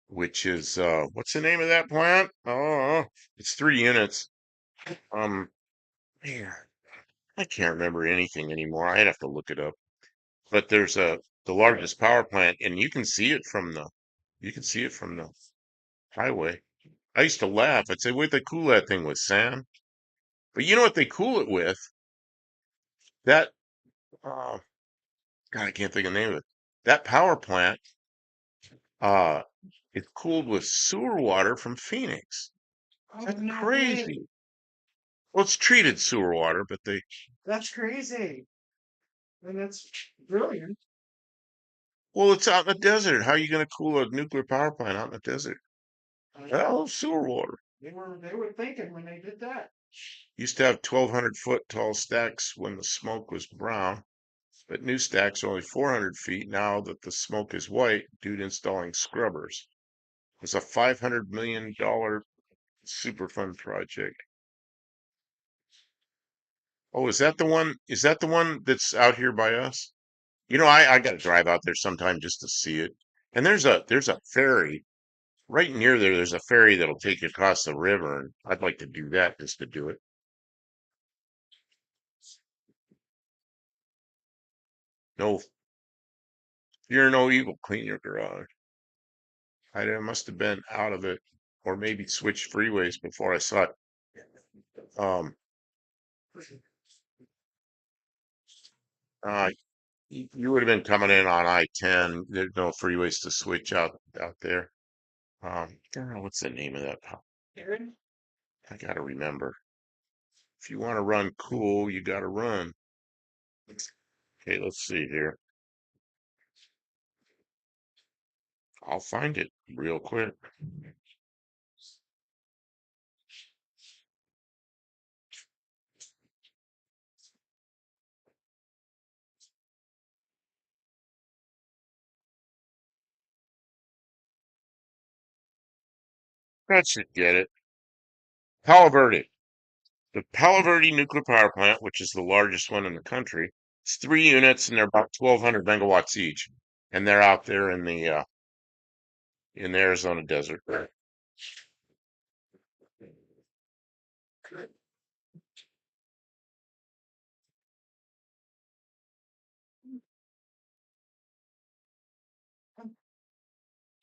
which is what's the name of that plant? Oh, it's 3 units. Man, I can't remember anything anymore. I'd have to look it up. But there's the largest power plant, and you can see it from You can see it from the highway. I used to laugh. I'd say, "What they cool that thing with sand?" But you know what they cool it with? That uh, God, I can't think of the name of it. That power plant uh, is cooled with sewer water from Phoenix. Oh, That's no way. crazy. Well, it's treated sewer water, but they That's crazy. And that's brilliant. well, it's out in the desert. How are you going to cool a nuclear power plant out in the desert? I know. Oh, sewer water. They were thinking when they did that. Used to have 1,200-foot tall stacks when the smoke was brown, but new stacks are only 400 feet now that the smoke is white due to installing scrubbers. It's a $500 million Superfund project. Oh, is that the one? Is that the one that's out here by us? I got to drive out there sometime just to see it. And there's a ferry right near there. There's a ferry that'll take you across the river, and I'd like to do that just to do it. No fear, no evil. Clean your garage. I must have been out of it, or maybe switched freeways before I saw it. Um, uh, you would have been coming in on I-10. There's no freeways to switch out there. I don't know what's the name of that. Aaron? I gotta remember. If you want to run cool, you gotta run. Okay, let's see here. I'll find it real quick. That should get it. Palo Verde. The Palo Verde nuclear power plant, which is the largest one in the country, it's 3 units and they're about 1,200 megawatts each, and they're out there in the Arizona desert.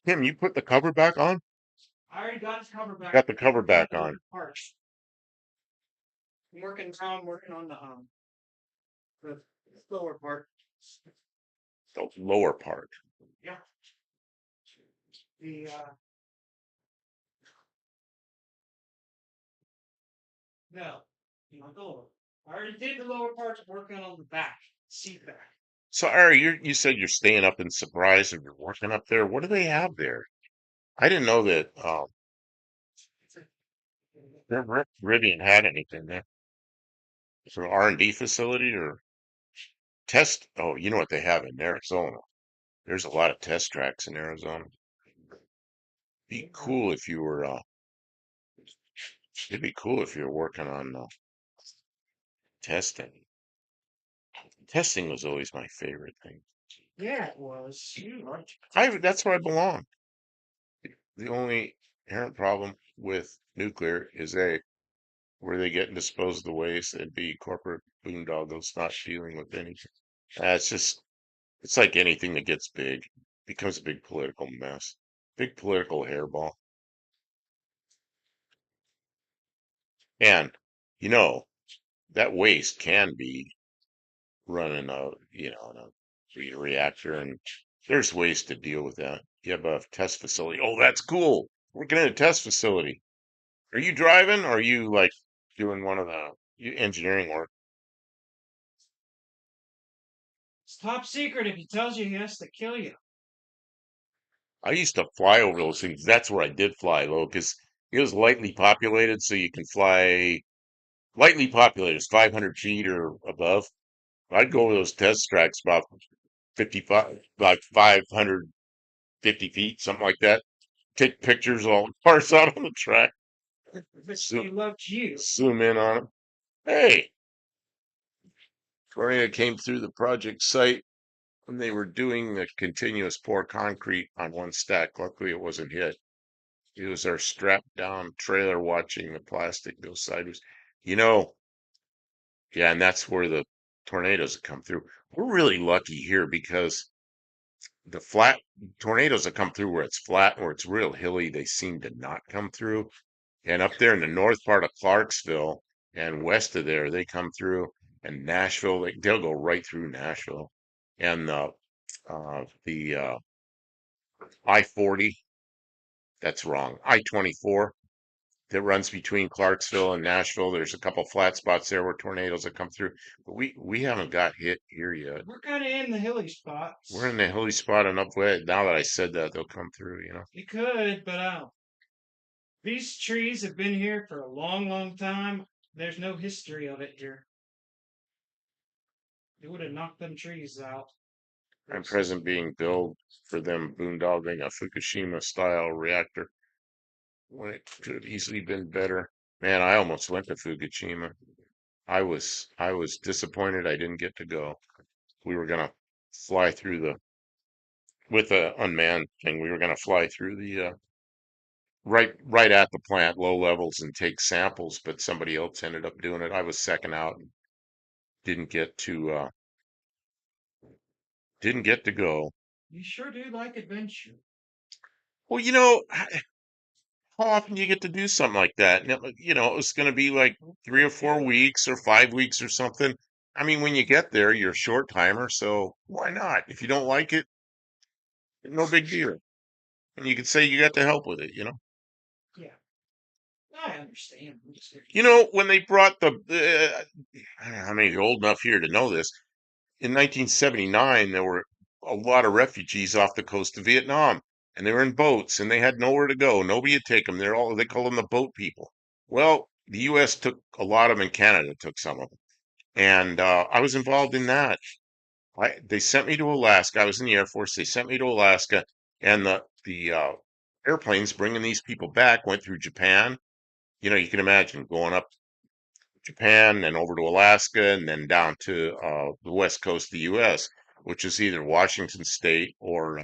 Tim, you put the cover back on? I already got the cover back. Got the cover back on. Parts. I'm working now. I'm working on the lower part. The lower part. Yeah. The no, not the lower. I already did the lower parts. I'm working on the back, seat back. So, Ari, you said you're staying up in Surprise and you're working up there. What do they have there? I didn't know that Rivian had anything there. Is it an R&D facility or test? Oh, you know what they have in Arizona? There's a lot of test tracks in Arizona. Be cool if you were. It'd be cool if you were working on testing. Testing was always my favorite thing. Yeah, it was. You liked That's where I belong. The only inherent problem with nuclear is where they get and dispose of the waste and B, corporate boondoggles not dealing with anything. It's like anything that gets big, becomes a big political mess, big political hairball. And, you know, that waste can be run in a reactor, and there's ways to deal with that. You have a test facility. Oh, that's cool. Working in a test facility. Are you driving or are you like doing one of the engineering work? It's top secret. If he tells you, he has to kill you. I used to fly over those things. That's where I did fly low because it was lightly populated, so you can fly lightly populated is 500 feet or above. I'd go over those test tracks about 55, like 550 feet, something like that. Take pictures of all the cars out on the track, But he zoom, loved you. zoom in on them. Hey, tornado came through the project site when they were doing the continuous pour concrete on one stack. Luckily, it wasn't hit. It was our strapped down trailer watching the plastic go sideways. You know, yeah, and that's where the tornadoes come through. We're really lucky here because the flat tornadoes that come through where it's flat, where it's real hilly, they seem to not come through. And up there in the north part of Clarksville and west of there, they come through. And Nashville, they'll go right through Nashville. And the I-40, that's wrong. I-24 that runs between Clarksville and Nashville. There's a couple flat spots there where tornadoes have come through, but we haven't got hit here yet. We're kind of in the hilly We're in spots. the hilly spot and up way. Now that I said that, they'll come through, It could, but these trees have been here for a long, long time. There's no history of it here. It would have knocked them trees out I'm pretty soon. present being billed for them boondogging a Fukushima style reactor when it could have easily been better. Man, I almost went to Fukushima. I was disappointed I didn't get to go. We were gonna fly through the with a unmanned thing. We were gonna fly through the right at the plant, low levels, and take samples, but somebody else ended up doing it. I was second out and didn't get to go. You sure do like adventure. Well, how often do you get to do something like that? And it was going to be like 3 or 4 weeks or 5 weeks or something. I mean, when you get there, you're a short timer, so why not? If you don't like it, no big deal. And you could say you got to help with it. Yeah, I understand. When they brought I don't know how many are old enough here to know this. In 1979, there were a lot of refugees off the coast of Vietnam, and they were in boats, and they had nowhere to go. Nobody would take them. They call them the boat people. Well, the U.S. took a lot of them, and Canada took some of them, and I was involved in that. They sent me to Alaska. I was in the Air Force. They sent me to Alaska, and the airplanes bringing these people back went through Japan. You can imagine going up Japan and over to Alaska and then down to the west coast of the U.S., which is either Washington State or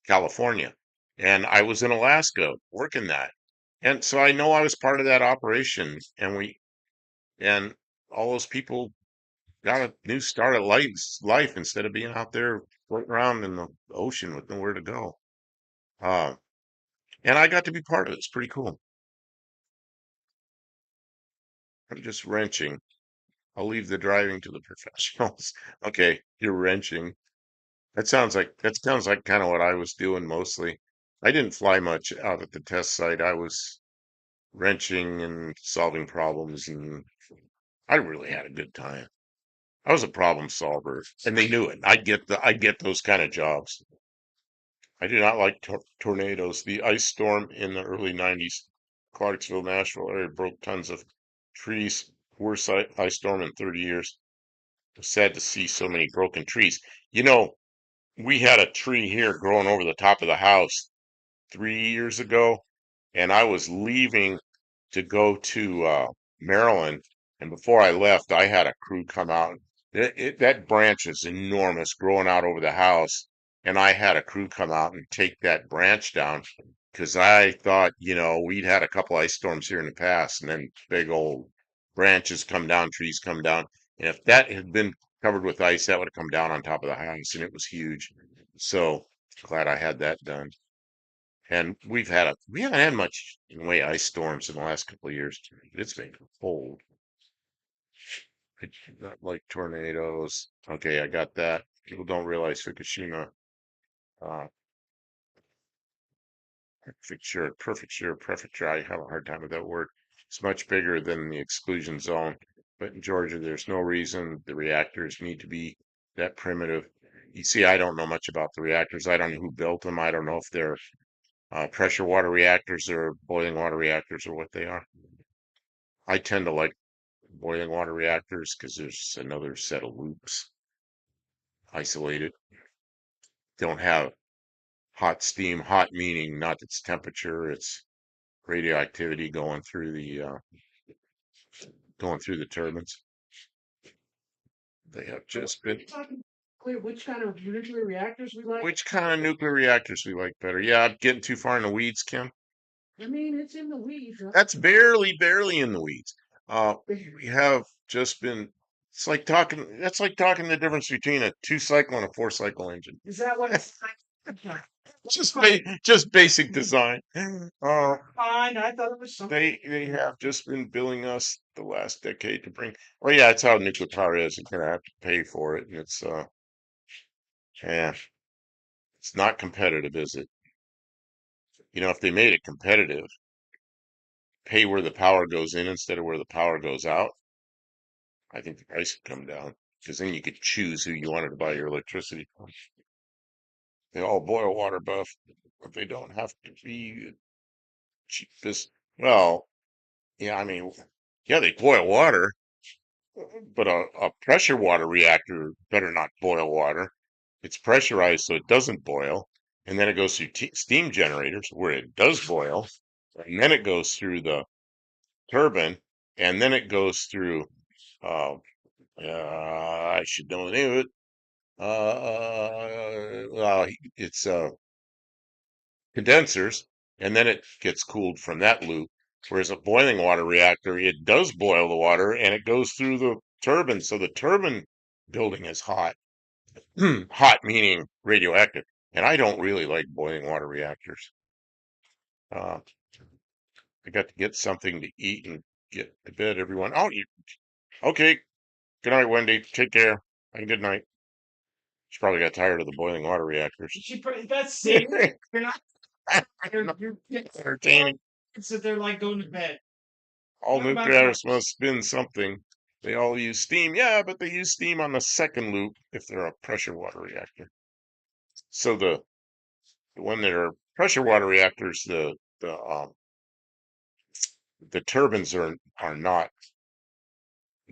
California. And I was in Alaska working that. And so I know I was part of that operation. And all those people got a new start at life instead of being out there floating around in the ocean with nowhere to go. Uh, and I got to be part of it. It's pretty cool. I'm just wrenching. I'll leave the driving to the professionals. Okay, you're wrenching. That sounds like kind of what I was doing mostly. I didn't fly much out at the test site. I was wrenching and solving problems, and I really had a good time. I was a problem solver, and they knew it. I get those kind of jobs. I do not like tornadoes. The ice storm in the early 90s, Clarksville, Nashville area broke tons of trees. Worst ice storm in 30 years. It was sad to see so many broken trees. You know, we had a tree here growing over the top of the house 3 years ago, and I was leaving to go to Maryland, and before I left, I had a crew come out. That branch is enormous, growing out over the house, and I had a crew come out and take that branch down because I thought, we'd had a couple ice storms here in the past, and then big old branches come down, trees come down, and if that had been covered with ice, that would have come down on top of the house, and it was huge. So glad I had that done. And we haven't had much in the way of ice storms in the last couple of years. It's been cold. It's not like tornadoes. Okay, I got that. People don't realize Fukushima, uh, prefecture. I have a hard time with that word. It's much bigger than the exclusion zone. But in Georgia, there's no reason the reactors need to be that primitive. You see, I don't know much about the reactors. I don't know who built them. I don't know if they're pressure water reactors or boiling water reactors or what they are. I tend to like boiling water reactors because there's another set of loops isolated. Don't have hot steam, hot meaning not its temperature, it's radioactivity going through the turbines. They have just been. Clear which kind of nuclear reactors we like? Which kind of nuclear reactors we like better? Yeah, I'm getting too far in the weeds, Kim. I mean, it's in the weeds. That's barely in the weeds. We have just been It's like talking. That's like talking the difference between a two-cycle and a four-cycle engine. Is that what it's like? Just basic design. Fine. I thought it was something. They have just been billing us the last decade to bring. Well, yeah, it's how nuclear power is. You're gonna have to pay for it, and yeah, it's not competitive, is it? If they made it competitive, pay where the power goes in instead of where the power goes out, I think the price would come down because then you could choose who you wanted to buy your electricity from. They all boil water buff, but they don't have to be cheapest. Well, yeah, I mean, yeah, they boil water, but a pressure water reactor better not boil water. It's pressurized so it doesn't boil, and then it goes through steam generators where it does boil, and then it goes through the turbine, and then it goes through. Uh, I should know the name of it. Well, it's condensers, and then it gets cooled from that loop. Whereas a boiling water reactor, it does boil the water and it goes through the turbine. So the turbine building is hot. Hot meaning radioactive. And I don't really like boiling water reactors. Uh, I got to get something to eat and get to bed, everyone. Oh, okay. Good night, Wendy. Take care. And good night. She probably got tired of the boiling water reactors. That's see, you're not. You're Entertaining. so they're like going to bed. All Talk about that. nuclears must spin something. They all use steam. Yeah, but they use steam on the second loop if they're a pressure water reactor. So when they're pressure water reactors, the turbines are not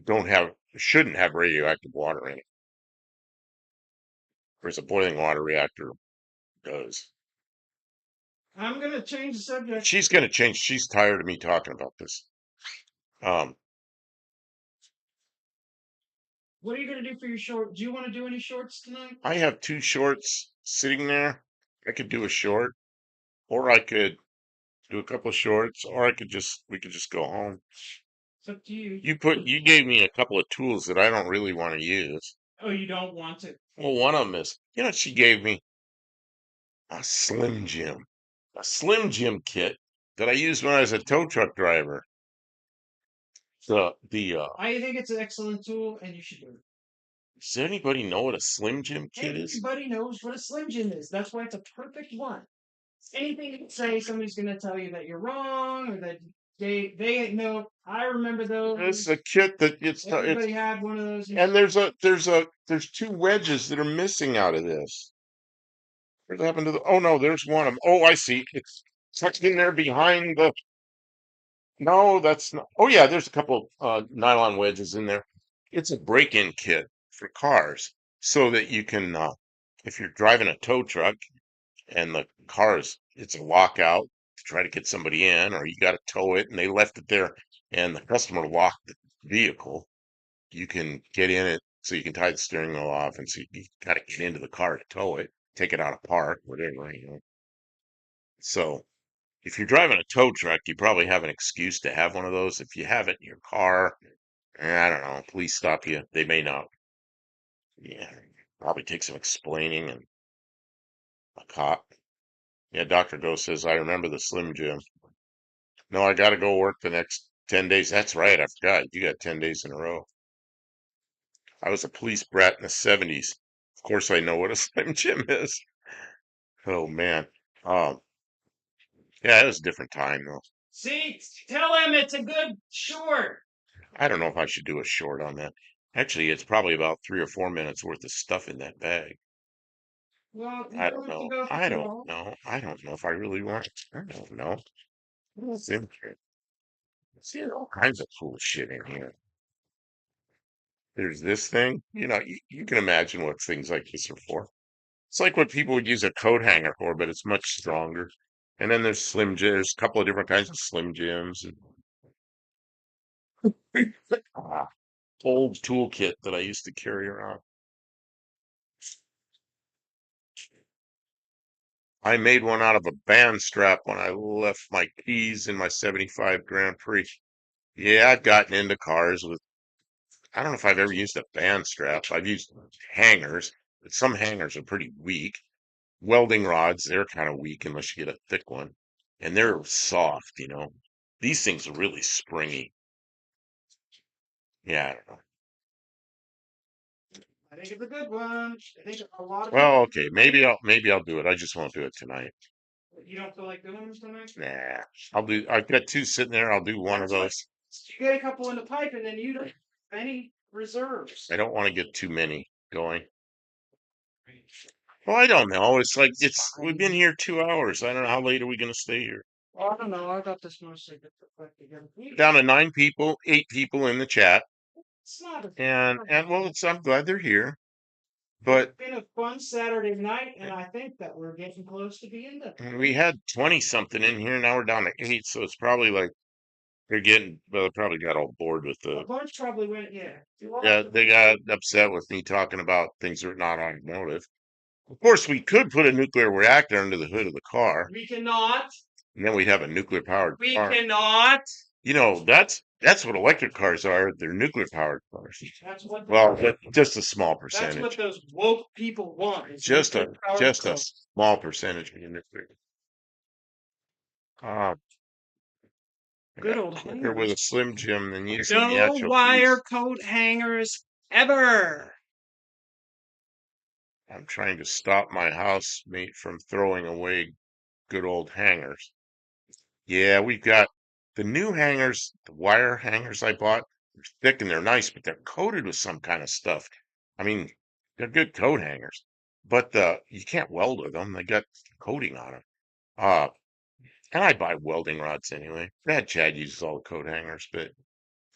don't have shouldn't have radioactive water in it, whereas a boiling water reactor does. I'm gonna change the subject. She's gonna change. She's tired of me talking about this. Um, What are you gonna do for your short? Do you want to do any shorts tonight? I have two shorts sitting there. I could do a short, or I could do a couple of shorts, or we could just go home. It's up to you. You gave me a couple of tools that I don't really want to use. Oh, you don't want to? Well, one of them is, she gave me a a Slim Jim kit that I used when I was a tow truck driver. I think it's an excellent tool, and you should do it. Does anybody know what a Slim Jim kit is? Everybody knows what a Slim Jim is. That's why it's a perfect one. Anything you say, somebody's gonna tell you that you're wrong, or that they know. I remember It's those. a kit that it's Everybody had one of those. and there's two wedges that are missing out of this. What happened to the? Oh no, there's one of them. Oh, I see. It's tucked in there behind the. No, that's not. Oh yeah, there's a couple nylon wedges in there. It's a break-in kit for cars, so that you can, if you're driving a tow truck and it's a lockout to try to get somebody in, or you got to tow it and they left it there, and the customer locked the vehicle. You can get in it, so you can tie the steering wheel off, and so you got to get into the car to tow it, take it out of park, whatever. So. If you're driving a tow truck, you probably have an excuse to have one of those. If you have it in your car, I don't know, police stop you. They may not. Yeah, probably take some explaining and a cop. Yeah, Dr. Doe says, I remember the Slim Jim. No, I got to go work the next 10 days. That's right. I forgot. You got 10 days in a row. I was a police brat in the 70s. Of course, I know what a Slim Jim is. Oh, man. Um, yeah, it was a different time, though. See, tell him it's a good short. I don't know if I should do a short on that. Actually, it's probably about 3 or 4 minutes worth of stuff in that bag. Well, you I don't don't have to know. go I through don't all. know. I don't know if I really want. I don't know. What's in here? See, there's all kinds of cool shit in here. There's this thing. You can imagine what things like this are for. It's like what people would use a coat hanger for, but it's much stronger. And then there's Slim Jims. There's a couple of different kinds of Slim Jims. Ah, old toolkit that I used to carry around. I made one out of a band strap when I left my keys in my '75 Grand Prix. Yeah, I've gotten into cars with I don't know if I've ever used a band strap. I've used hangers, but some hangers are pretty weak. Welding rods, they're kind of weak unless you get a thick one. And they're soft, you know. These things are really springy. Yeah, I don't know. I think it's a good one. I think a lot of Well, people. okay, maybe I'll do it. I just won't do it tonight. You don't feel like doing them tonight? Nah, I've got two sitting there. I'll do one of That's what. those. You get a couple in the pipe, and then you don't have any I reserves. don't want to get too many going. Well, I don't know. It's like we've been here 2 hours. I don't know how late are we gonna stay here. Oh, I don't know. I got this mostly put together. Down to 9 people, 8 people in the chat. It's not a. And well, I'm glad they're here. It's But been a fun Saturday night, and I think that we're getting close to the end of it. we had 20 something in here. Now we're down to 8, so it's probably like they probably got all bored with A bunch probably went, yeah. yeah, they got upset with me talking about things that are not automotive. Of course, we could put a nuclear reactor under the hood of the car, We cannot. and then we'd have a nuclear powered We car. cannot. You know, that's what electric cars are. They're nuclear powered cars. That's what. Well, but just a small That's what percentage. those woke people want. Is Just a nuclear powered just a cars. small percentage being nuclear. Uh, I Good got old quicker with a hangers. Slim Jim than using the No actual wire piece. coat hangers ever. I'm trying to stop my housemate from throwing away good old hangers. Yeah, we've got the new hangers, the wire hangers I bought. They're thick and they're nice, but they're coated with some kind of stuff. I mean, they're good coat hangers, but you can't weld with them. They got coating on them. Uh, and I buy welding rods anyway. Dad Chad uses all the coat hangers, but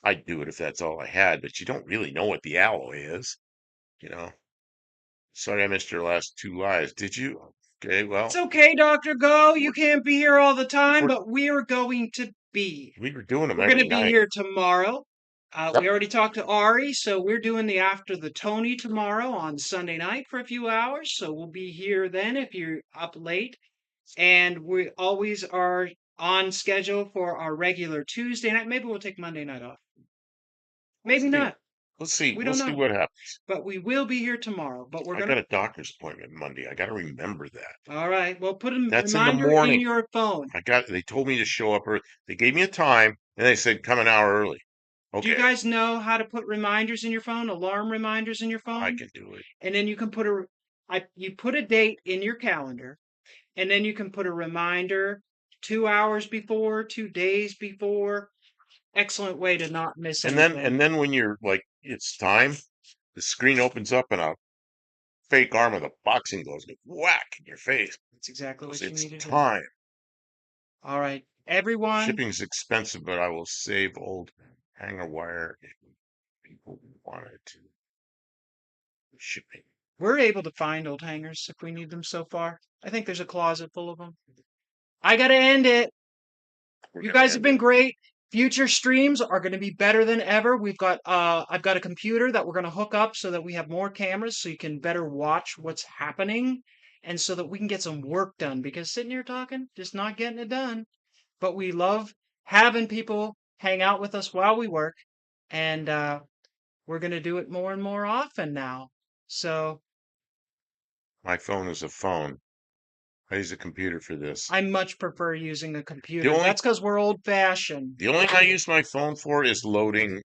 I'd do it if that's all I had. But you don't really know what the alloy is, you know. Sorry I missed your last two lives. Did you? Okay, It's well, okay, Dr. Go. You can't be here all the time, we're, but we're going to be. we were doing them We're going every to be night. here tomorrow. We Yep. already talked to Ari, so we're doing the After the Tony tomorrow on Sunday night for a few hours. So we'll be here then if you're up late. And we always are on schedule for our regular Tuesday night. Maybe we'll take Monday night off. We'll Maybe see. not. We'll see. We We'll don't see know. what happens. But we will be here tomorrow. But we're I going to. got a doctor's appointment Monday. I got to remember that. All right. Well, put a That's in the reminder in morning. your phone. They told me to show up early. They gave me a time and they said come an hour early. Do you Okay, guys know how to put reminders in your phone, alarm reminders in your I phone? can do it. And then you can you put a date in your calendar, and then you can put a reminder 2 hours before, 2 days before. Excellent way to not miss anything. And then when you're like it's time, the screen opens up and a fake arm with a boxing glove goes whack in your face. That's exactly Goes, what you it's need to do. time. All right, everyone, Shipping's expensive, but I will save old hanger wire if people wanted to. Shipping. we're able to find old hangers if we need them so far. I think there's a closet full of them. I got to end it. We're You gonna guys have end been it. great. Future streams are going to be better than ever. I've got a computer that we're going to hook up so that we have more cameras so you can better watch what's happening and so that we can get some work done because sitting here talking, just not getting it done. But we love having people hang out with us while we work and we're going to do it more and more often now. So My phone is a phone. I use a computer for this. I much prefer using a The computer. only That's because we're old fashioned. the only thing I use my phone for is loading.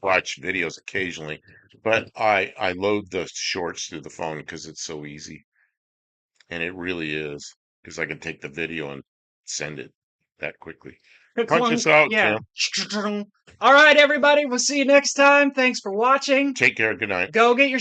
Watch videos occasionally, but I load the shorts through the phone because it's so easy, and it really is because I can take the video and send it that quickly. Punch us out, Yeah. Tim. All right, everybody. We'll see you next time. Thanks for watching. Take care. Good night. Go get your